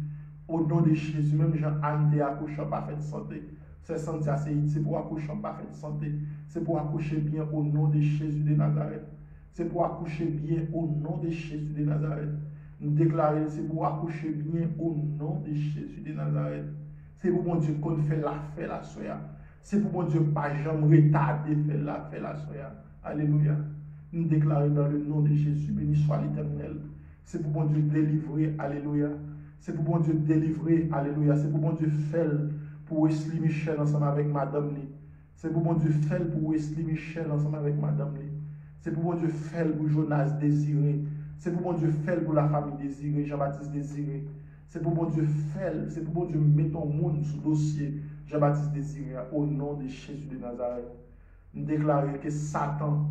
au nom de Jésus, même Jean-Anne est accouché en parfaite santé. Sœur Santia Seyid, c'est pour accoucher en parfaite santé. C'est pour accoucher bien au nom de Jésus de Nazareth. C'est pour accoucher bien au nom de Jésus de Nazareth. Nous déclarer, c'est pour accoucher bien au nom de Jésus de Nazareth. C'est pour mon Dieu qu'on fait la fête la soya. C'est pour mon Dieu pas jamais retarder faire la fête la soya. Alléluia. Nous déclarons dans le nom de Jésus, béni soit l'Éternel. C'est pour mon Dieu délivrer, alléluia. C'est pour mon Dieu délivrer, alléluia. C'est pour mon Dieu faire pour Wesley Michel ensemble avec Madame Lee. C'est pour mon Dieu faire pour Wesley Michel ensemble avec Madame Lee. C'est pour mon Dieu faire pour Jonas Désiré. C'est pour mon Dieu faire pour la famille Désiré, Jean-Baptiste Désiré. C'est pour mon Dieu faire, c'est pour mon Dieu mettre ton monde sous dossier Jean-Baptiste Désiré au nom de Jésus de Nazareth. Nous déclarons que Satan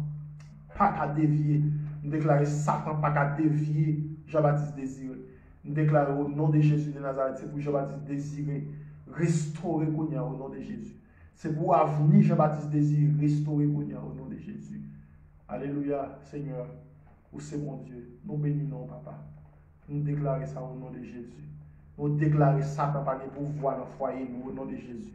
pas qu'à dévier. Nous déclarons Satan pas qu'à dévier Jean-Baptiste Désiré. Nous déclarons au nom de Jésus de Nazareth, c'est pour Jean-Baptiste Désiré restaurer Kounia au nom de Jésus. C'est pour avenir Jean-Baptiste Désiré restaurer Kounia au nom de Jésus. Alléluia, Seigneur. Ou c'est mon Dieu. Nous bénissons, Papa. Nous déclarons ça au nom de Jésus. Nous déclarons Satan par le pouvoir dans le foyer nous au nom de Jésus.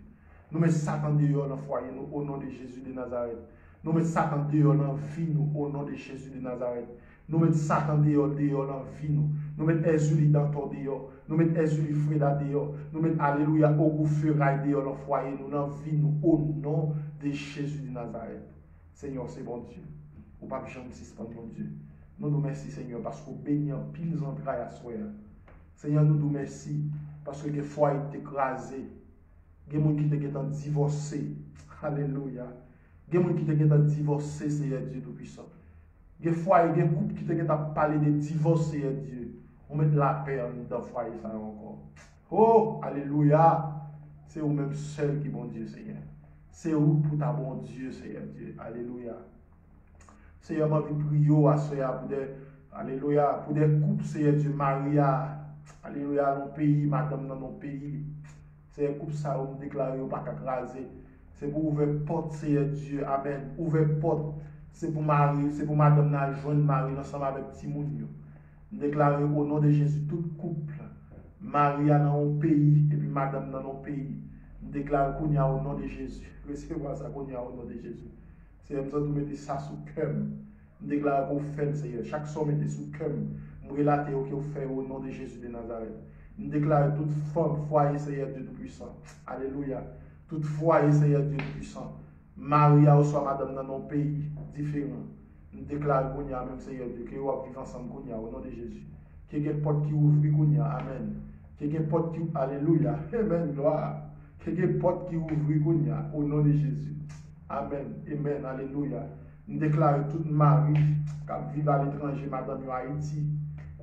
Nous mettons Satan dehors dans le foyer nous au nom de Jésus de Nazareth. Nous mettons Satan dehors dans la vie nous au nom de Jésus de Nazareth. Nous mettons Satan dehors dans la vie nous. Nous mettons Ezuli dans ton dehors. Nous mettons Ezuli Freda dehors. Nous mettons Alléluia au Gouferail dehors dans le foyer nous, dans la vie nous au nom de Jésus de Nazareth. Seigneur, c'est bon Dieu. Ou pas jamais suspendre mon Dieu. Nous nous remercions, Seigneur, parce qu'on bénit en pile entrailles à soi. Seigneur, nous nous remercions parce que les foyers sont écrasés. Les gens qui sont divorcés. Alléluia. Les gens qui sont divorcés, Seigneur Dieu Tout-Puissant. Les foyers, les couples qui sont parlé de divorce, Seigneur Dieu. On met la paix dans le foyer, ça encore. Oh, Alléluia. C'est vous-même seul qui est bon Dieu, Seigneur. C'est vous pour ta bon Dieu, Seigneur Dieu. Alléluia. Seigneur, ma vie prier à Soya pour des, alléluia, pour des couples, Seigneur Dieu, Maria, alléluia, dans nos pays, madame dans nos pays. C'est un couple ça, on déclare, on pas écraser. C'est pour ouvrir porte, Seigneur Dieu, amen. Ouvrir porte, c'est pour Marie, c'est pour madame n'a joindre Marie ensemble avec Timounio. Déclarer au nom de Jésus, tout couple, Maria dans nos pays, et puis madame dans nos pays. Déclare qu'on y a au nom de Jésus. Recevez ça qu'on y a au nom de Jésus. C'est comme ça que vous mettez ça sous cœur. Nous déclarons qu'on fait, Seigneur. Chaque soir, mettez sous cœur. Nous relatons ce que vous faites au nom de Jésus de Nazareth. Nous déclarons toute femme, foyer, Seigneur Dieu Tout-Puissant. Alléluia. Toute foyer, Seigneur Dieu Tout-Puissant. Maria ou soit madame dans nos pays différents. Nous déclarons qu'on y a même, Seigneur Dieu, que vous vivez ensemble qu'on y a au nom de Jésus. Qu'il y ait une porte qui ouvre qu'on y a. Amen. Qu'il y ait une porte qui ouvre. Alléluia. Amen. Gloire. Qu'il y ait une porte qui ouvre qu'on y a au nom de Jésus. Amen, amen, alléluia. Nous déclarons toute Marie qui vit à l'étranger, madame en Haïti,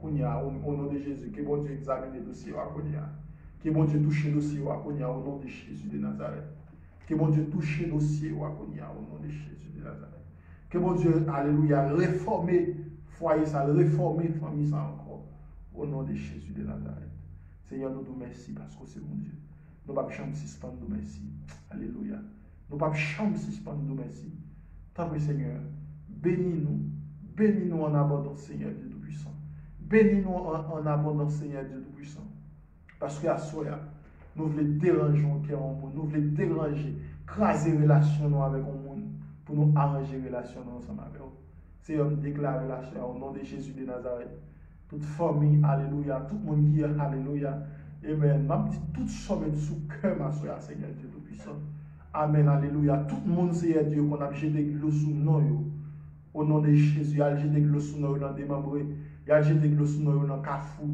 au nom de Jésus, que bon Dieu examine le dossier, que bon Dieu touche le dossier, au nom de Jésus de Nazareth. Que bon Dieu touche le dossier, au nom de Jésus de Nazareth. Que bon Dieu, alléluia, réformer foyer, ça, réformer famille, ça encore, au nom de Jésus de Nazareth. Seigneur, nous te remercions parce que c'est mon Dieu. Nous ne pouvons pas jamais suspendre, nous merci. Alléluia. Nous ne pouvons pas jamais suspendre, nous merci. Tant pis, Seigneur, bénis-nous en abondance, Seigneur Dieu Tout-Puissant. Bénis-nous en abondance, Seigneur Dieu Tout-Puissant. Parce qu'à soi, nous voulons déranger au cœur au monde, nous voulons déranger, craser relation avec le monde, pour nous arranger relation ensemble avec eux. Seigneur, nous déclare relation au nom de Jésus de Nazareth. Toute famille, alléluia, tout le monde qui est, alléluia. Amen. M'a dit toute somme sous cœur, ma soeur, Seigneur Dieu Tout-Puissant. Amen, alléluia. Tout le monde, Seigneur Dieu, qu'on a jeté de l'eau sous nous. Au nom de Jésus, il y a jeté de l'eau sous nous dans des membres. Il y a jeté de l'eau sous nous dans Carrefour.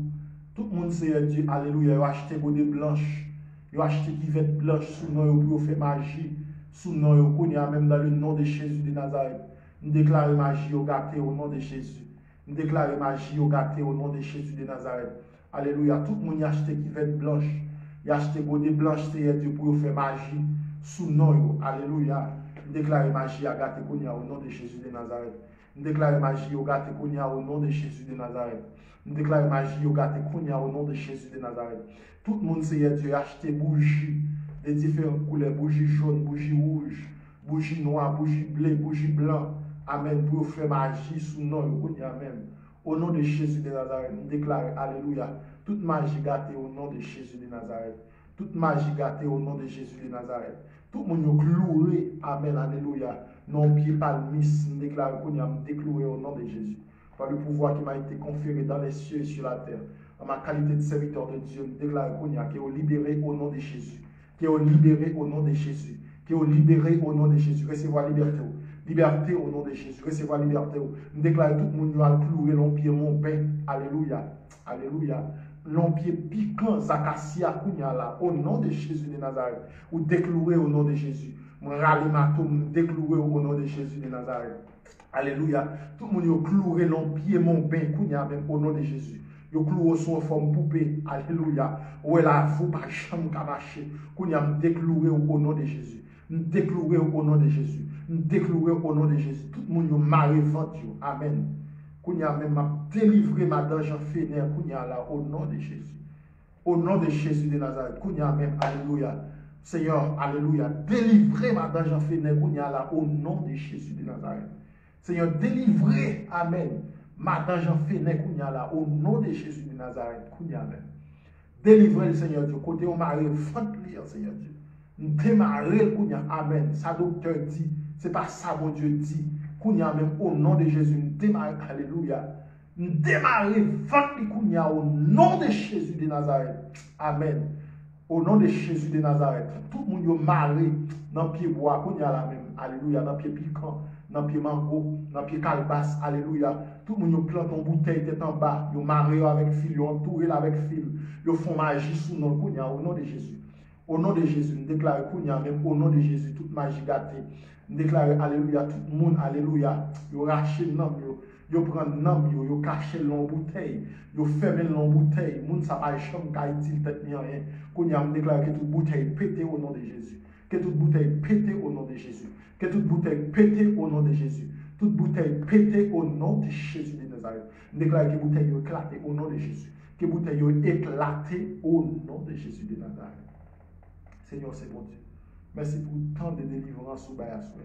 Tout le monde, Seigneur Dieu, alléluia, il a acheté des blanches. Il a acheté des vêtements blanches sous nous pour faire magie. Sous nous, qu'on y a même dans le nom de Jésus de Nazareth. Nous déclarons magie au gâté au nom de Jésus. Nous déclarons magie au gâté au nom de Jésus de Nazareth. Alléluia. Tout le monde a acheté des vêtements blanches. Il a acheté des blanches, Seigneur Dieu, pour faire magie sous nous. Alléluia. Déclarer magie à gâter Kounia au nom de Jésus de Nazareth. Déclarer magie au gâter Kounia au nom de Jésus de Nazareth. Déclarer magie au gâter Kounia au nom de Jésus de Nazareth. Tout le monde, Seigneur Dieu, a acheté bougies de différentes couleurs, bougies jaunes, bougies rouges, bougies noires, bougies bleues, bougies blanches. Amen. Pour faire magie sous nous, Kounia même. Au nom de Jésus de Nazareth, nous déclarons, alléluia, toute magie gâtée au nom de Jésus de Nazareth. Toute magie gâtée au nom de Jésus de Nazareth. Tout le monde cloué, amen, alléluia. Non pied palmis, nous déclarons qu'on a décloué au nom de Jésus. Par le pouvoir qui m'a été conféré dans les cieux et sur la terre. En ma qualité de serviteur de Dieu, nous déclarons qu'on a qui est libéré au nom de Jésus. Qui est libéré au nom de Jésus. Qui est libéré au nom de Jésus. Recevoir liberté. Liberté au nom de Jésus. Recevoir liberté. Nous déclarons tout le monde a cloué l'empire mon pain. Alléluia. Alléluia. L'empire piquant, Zakasia Kounia là, au nom de Jésus de Nazareth. Ou décloué au nom de Jésus. Mon ralimatum décloué au nom de Jésus de Nazareth. Alléluia. Tout le monde a cloué l'empire mon pain Kounia même au nom de Jésus. Yo cloué son forme poupée. Alléluia. Ou là, vous pas chambre qu'à marcher. Kounia décloué au nom de Jésus. Décloué au nom de Jésus. Décloué au nom de Jésus. Tout le monde a maré ventre. Amen. Kounia même m'a délivré ma d'argent fénère, Kounia là, au nom de Jésus. Au nom de Jésus de Nazareth. Kounia même, alléluia. Seigneur, alléluia. Délivré ma d'argent fénère, Kounia là, au nom de Jésus de Nazareth. Seigneur, délivré, amen. Ma d'argent fénère, Kounia là, au nom de Jésus de Nazareth. Kounia même. Délivré le Seigneur Dieu. Côté au mari, fente lire, Seigneur Dieu. Démarrer, Kounia, amen. Ça docteur dit, c'est pas ça, mon Dieu dit. Kounia même au nom de Jésus, nous démarrer, alléluia. Nous démarrer, vente Kounia au nom de Jésus de Nazareth. Amen. Au nom de Jésus de Nazareth. Tout le monde est marré dans le pied bois, Kounia là même. Alléluia. Dans le pied piquant, dans le pied mango, dans le pied calebasse. Alléluia. Tout le monde plante en bouteille tête en bas. Ils marré avec fil, ils entouré avec fil. Ils font magie sous nous, Kounia, au nom de Jésus. Au nom de Jésus, nous déclarons Kounia même au nom de Jésus, toute magie gâtée. Nous déclarons alléluia, tout le monde, alléluia. Ils rachent le nom, ils prennent le nom, ils cachent l'en bouteille, ils ferment l'en bouteille. Les gens ne savent pas chambre qui tête ni rien. Kounia nous déclare que toute bouteille pété au nom de Jésus. Que toute bouteille pété au nom de Jésus. Que toute bouteille pété au nom de Jésus. Toute bouteille pété au nom de Jésus de Nazareth. Nous déclarons que bouteille éclatée au nom de Jésus. Que bouteille éclatée au nom de Jésus de Nazareth. Seigneur, c'est bon Dieu. Merci pour tant de délivrance sous Bayasoué.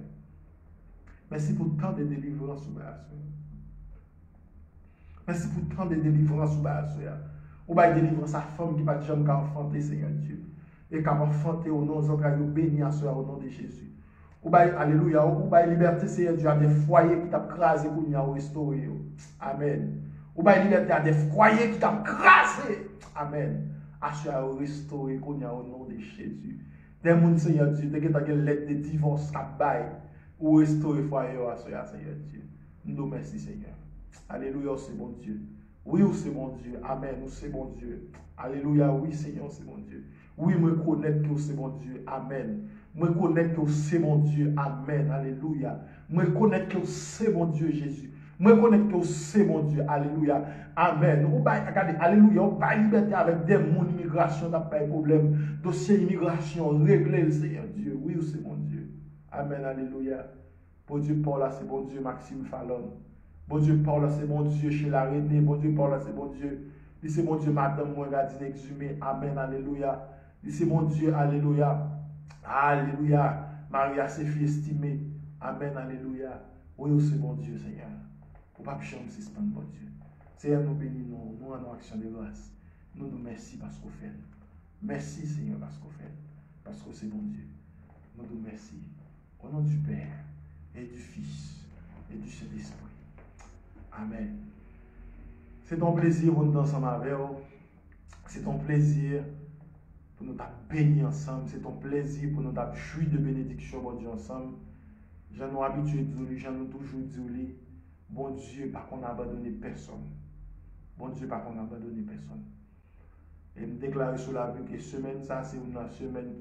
Merci pour tant de délivrance sous Bayasoué. Merci pour tant de délivrance sous Bayasoué. Ou bien délivrance à femme qui va jamais enfanter, Seigneur Dieu. Et qui va enfanter au nom de Jésus, béni à soi au nom de Jésus. Ou bien, alléluia, ou bien liberté, Seigneur Dieu, à des foyers qui t'ont crasé pour nous restaurer. Amen. Ou bien liberté à des foyers qui t'ont crasé. Amen. Assure à restaurer au nom de Jésus. Des gens, Seigneur Dieu, qui ont une lettre de divorce qui bail ou restaurer foyer à Seigneur Dieu. Nous merci, Seigneur. Alléluia, c'est bon Dieu. Oui, c'est bon Dieu. Amen, c'est bon Dieu. Alléluia, oui, Seigneur, c'est bon Dieu. Oui, me connaître que c'est bon Dieu. Amen. Me connaître que c'est mon Dieu. Amen. Alléluia. Me connaître que c'est mon Dieu, Jésus. Me connaître que c'est mon Dieu. Alléluia. Amen. Regardez, alléluia. On va liberté avec des mondes immigration, n'a pas de problème. Dossier immigration, régler le Seigneur Dieu. Oui, c'est mon Dieu. Amen. Alléluia. Bon Dieu, Paul, c'est bon Dieu, Maxime Fallon. Bon Dieu, Paul, c'est bon Dieu, chez la Renée. Bon Dieu, Paul, c'est bon Dieu. C'est mon Dieu, Madame Mouengadine exhumée. Amen. Alléluia. C'est mon Dieu. Alléluia. Alléluia. Maria, ses filles estimées. Amen. Alléluia. Oui, c'est mon Dieu, Seigneur. Pour pas que je me suspende, mon Dieu. Seigneur, nous bénissons, nous en action de grâce. Nous nous merci parce qu'on fait. Merci, Seigneur, parce qu'on fait. Parce que c'est bon Dieu. Nous nous merci. Au nom du Père et du Fils et du Saint-Esprit. Amen. C'est un plaisir pour nous ensemble avec vous. C'est un plaisir pour nous bénir ensemble. C'est un plaisir pour nous jouir de bénédiction, bon Dieu, ensemble. J'en ai habitué de dire, j'en ai toujours dit, bon Dieu, pas qu'on abandonne personne. Bon Dieu, pas qu'on abandonne personne. Et me déclarer sur la vie que semaine, ça, c'est une semaine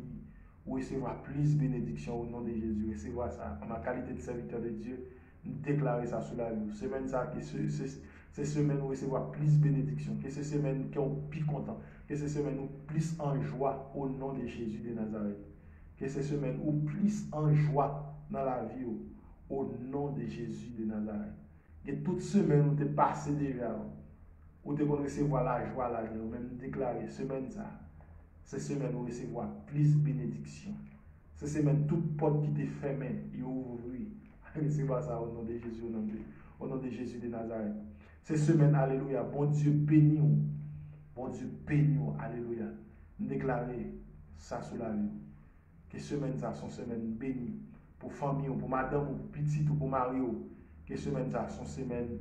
qui recevra plus de bénédiction au nom de Jésus. Recevoir ça en ma qualité de serviteur de Dieu. Nous déclarer ça sur la vie. Semaine, ça, ces semaines où recevoir plus bénédiction, que ces semaines qui sont plus contents, que ces semaines où plus en joie au nom de Jésus de Nazareth. Que ces semaines où plus en joie dans la vie au nom de Jésus de Nazareth. Que toute semaine où tu es passé déjà, où tu recevoir la joie là, ou même déclarer semaine ça. Ces semaines où recevoir plus bénédiction. Ces semaines toute porte qui t'est fermée, il ouvre. Recevoir ça au nom de Jésus, au nom de Jésus de Nazareth. Ces semaines, alléluia, bon Dieu béni, bon Dieu béni, alléluia. Déclarer ça sur la vie. Que semaine ça sont semaines bénies pour famille, pour madame, pour petit ou pour mari. Que semaine ça sont semaines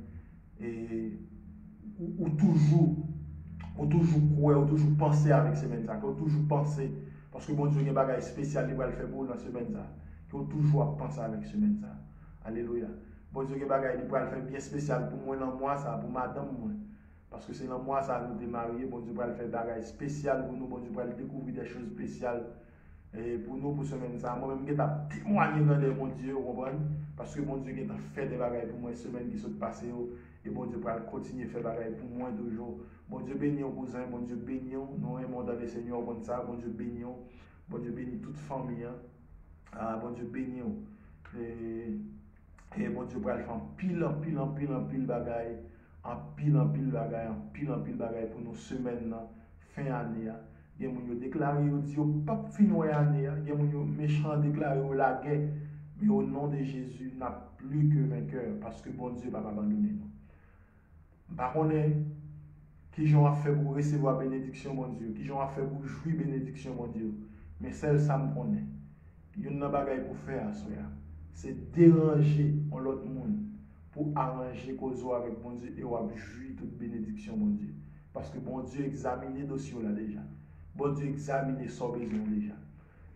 ou toujours croire, ou toujours penser avec semaine ça, ou toujours penser parce que bon Dieu a des bagages spéciaux il va le faire pour dans semaine ça. Que toujours penser avec semaine ça. Alléluia. Bon Dieu a des bagages il va le faire bien spécial pour moi dans moi ça, pour madame moi. Parce que c'est dans moi ça nous démarrer, bon Dieu va le faire des bagages spécial pour nous, bon Dieu va découvrir des choses spéciales. Et pour nous, pour semaine ça, moi-même, je vais témoigner dans mon Dieu, parce que mon Dieu a fait des bagages pour moi, semaine qui sont passées, et bon Dieu va continuer à faire des bagages pour moi toujours. Bon Dieu bénit aux cousins, bon Dieu bénit, nous aimons dans le Seigneur, bon Dieu bénit, bon Dieu bénit toute famille, bon Dieu bénit, et bon Dieu va faire pile bagages, en pile bagages pour nos semaines, fin année. Il y a des gens qui déclarent qu'ils ne pas finir l'année. Il y a des méchants qui déclarent la guerre. Mais au nom de Jésus, n'a plus que vainqueur parce que bon Dieu ne va pas abandonner nous. Par contre, qui j'en fait pour recevoir bénédiction, mon Dieu. Qui j'en fait pour jouir bénédiction, mon Dieu. Mais celle, ça me connaît. Il y a une bagaille pour faire à soi. C'est déranger l'autre monde pour arranger cause avec mon Dieu et jouir toute bénédiction, mon Dieu. Parce que bon Dieu examine les dossiers là déjà. Bon Dieu examine son besoin déjà.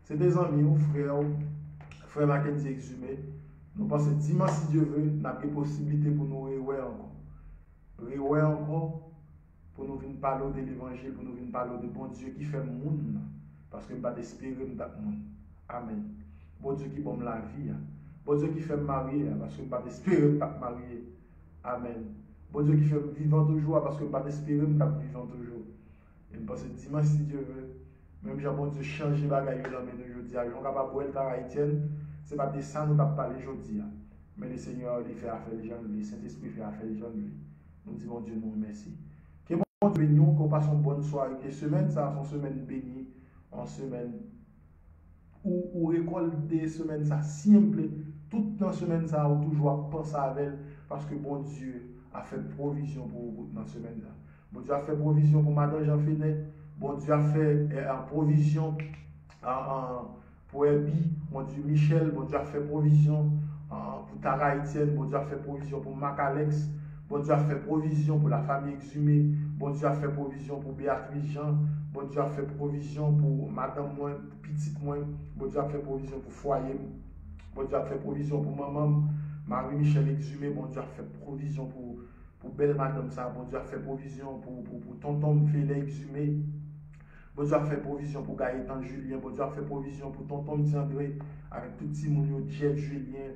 C'est des amis, frère Mackenzie exhumé. Nous pensons dimanche, si Dieu veut, nous avons des possibilités pour nous réouer encore. Réouer encore, pour nous venir parler de l'évangile, pour nous venir parler de bon Dieu qui fait le monde. Parce que nous ne pouvons pas espérer le monde. Amen. Bon Dieu qui donne la vie. Bon Dieu qui fait me marier, parce que nous ne pouvons pas espérer le marier. Amen. Bon Dieu qui fait me vivant toujours, parce que nous ne pouvons pas espérer le vivant toujours. Et je pense que dimanche, si Dieu veut, même si bon Dieu change les bagages dans nous aujourd'hui, on va pas boire le haïtienne, ce n'est pas de ça nous avons parlé aujourd'hui. Mais le Seigneur, il fait affaire les gens, le Saint-Esprit fait affaire les gens, nous disons Dieu, nous merci. Que bon Dieu béni, qu'on passe une bonne soirée, que semaine, ça, sont semaine bénie, en semaine où récolte des semaines, ça simple, toute dans semaine, ça, on toujours penser à elle, parce que bon Dieu a fait provision pour vous dans semaine là. Bon Dieu a fait provision pour Madame Jean Fenet. Bon Dieu a fait provision pour Herbie. Bon Dieu Michel. Bon Dieu a fait provision pour Tara Etienne. Bon Dieu a fait provision pour Mac Alex. Bon Dieu a fait provision pour la famille exhumée. Bon Dieu a fait provision pour Béatrice Jean. Bon Dieu a fait provision pour Madame moi, petite moi. Bon Dieu a fait provision pour foyer. Bon Dieu a fait provision pour maman Marie-Michel exhumé. Bon Dieu a fait provision pour belle madame ça, bon Dieu a fait provision pour tonton Félix exhumé, bon Dieu a fait provision pour Gaëtan Julien, bon Dieu a fait provision pour tonton André, avec tout petit monde, Jeff Julien,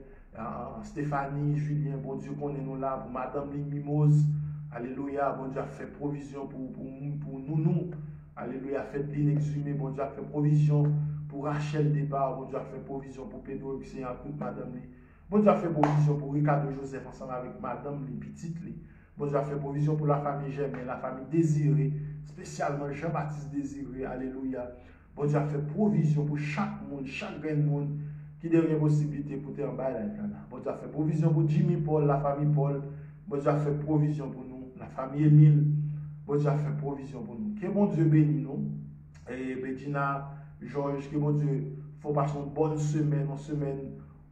Stéphanie Julien, bon Dieu qu'on est nous là, pour madame Ligne Mimose, alléluia, bon Dieu a fait provision pour nous, alléluia, fait Lynn exhumé, bon Dieu a fait provision pour Rachel Départ, bon Dieu a fait provision pour Pedro Oxy, toute madame Lee. Bon Dieu a fait provision pour Ricardo Joseph ensemble avec madame les petites Lee. Bon Dieu a fait provision pour la famille Germain, la famille Désirée, spécialement Jean-Baptiste Désiré, alléluia. Bon Dieu a fait provision pour chaque monde qui a des possibilités pour te en bas là. Bon Dieu a fait provision pour Jimmy Paul, la famille Paul. Bon Dieu a fait provision pour nous, la famille Émile. Bon Dieu a fait provision pour nous. Que bon Dieu bénisse nous. Et Bettina, Georges, que bon Dieu, faut passer une bonne semaine,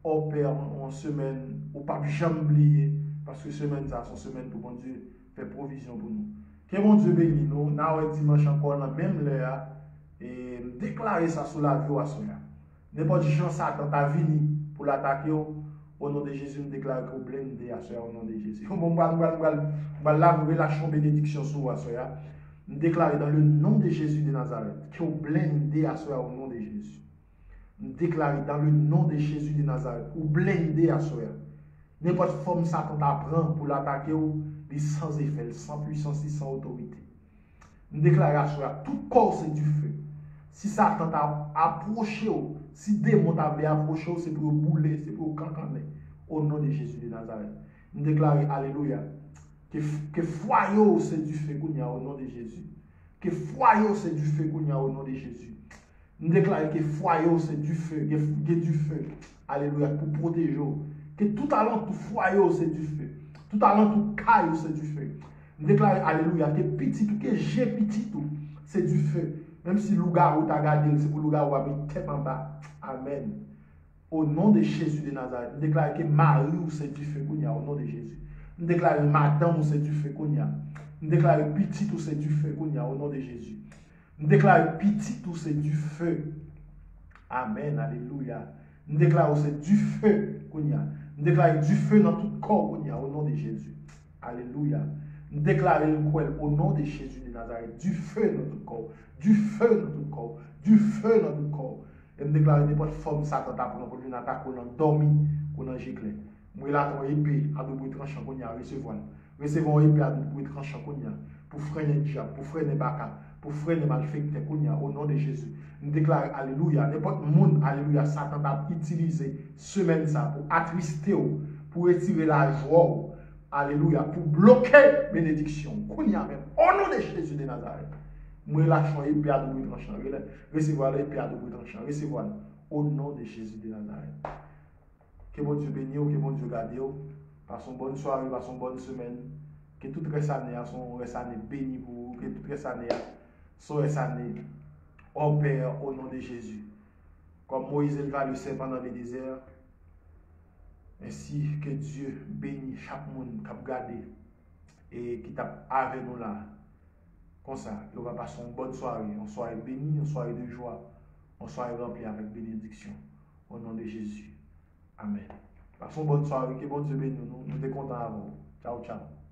au Père, en semaine, ou pas jamais oublier. Parce que semaine, ça, c'est une semaine pour bon Dieu faire provision pour nous. Que bon Dieu bénisse nous. Nous avons dimanche encore dans même l'heure. Et déclarer ça sur la vie à soi. N'importe qui chance à ta vie pour l'attaquer. Au nom de Jésus, nous déclarons que vous blindez à soi au nom de Jésus. On va là, vous relâchez une bénédiction sur à soi. Nous déclarons dans le nom de Jésus de Nazareth que vous blindez à soi au nom de Jésus. Nous déclarons dans le nom de Jésus de Nazareth, vous blindez à soi. N'importe forme Satan t'apprend pour l'attaquer, il sans effet, sans puissance, sans autorité. Nous déclarons à tout corps c'est du feu. Si Satan t'a approché, si démon t'a approché, c'est pour bouler, c'est pour cancaner. Au nom de Jésus de Nazareth. Nous déclarons, alléluia, que foyer c'est du feu qu'on y a au nom de Jésus. Que foyer c'est du feu qu'on y a au nom de Jésus. Nous déclarons que foyer c'est du feu, que du feu. Alléluia, pour protéger. Que tout talent, tout foyer c'est du feu. Tout talent, tout caillou c'est du feu. Nous déclarons, alléluia, que petit, que j'ai petit, c'est du feu. Même si le loup-garou t'a gardé, c'est pour le loup-garou a mis tête en bas. Amen. Au nom de Jésus de Nazareth, nous déclarons que Marie c'est du feu qu'on y a au nom de Jésus. Nous déclarons madame c'est du feu qu'on y a. Nous déclarons petit c'est du feu qu'on y a au nom de Jésus. Nous déclarons petit c'est du feu. Amen. Alléluia. Nous déclarons c'est du feu qu'on y a. Nous déclarons du feu dans tout corps qu'on y a au nom de Jésus. Alléluia. Nous déclarons au nom de Jésus de Nazareth, du feu dans tout corps, du feu dans tout corps, du feu dans tout corps. Et nous déclarons n'importe forme Satan pour une attaque qu'on a dormi, qu'on a giclé. Moi là ton épée à double tranchant qu'on y a recevoir. Recevons épée à double tranchant qu'on y a pour freiner le diable, pour freiner Baka, pour freiner malfecteur qu'on y a au nom de Jésus. Nous déclarons alléluia, n'importe monde alléluia Satan va utiliser semaine ça pour attrister pour retirer la joie. Alléluia, pour bloquer bénédiction. Qu'on y a même. Au nom de Jésus de Nazareth. Moi, lâchons épée à double tranchant. Recevoir l'épée à double tranchant. Recevoir au nom de Jésus de Nazareth. Que bon Dieu bénisse, que bon Dieu garde. Passons bonne soirée, passons bonne semaine. Que toute reste année son reste année béni pour vous. Que toute reste année son reste année opère au nom de Jésus. Comme Moïse éleva le serpent dans le désert. Ainsi que Dieu bénisse chaque monde qui a regardé et qui t'a avec nous là. Comme ça, on va passer une bonne soirée, une soirée bénie, une soirée de joie, une soirée remplie avec bénédiction. Au nom de Jésus. Amen. Passons une bonne soirée, que bon Dieu bénisse nous. Nous sommes contents à vous. Ciao, ciao.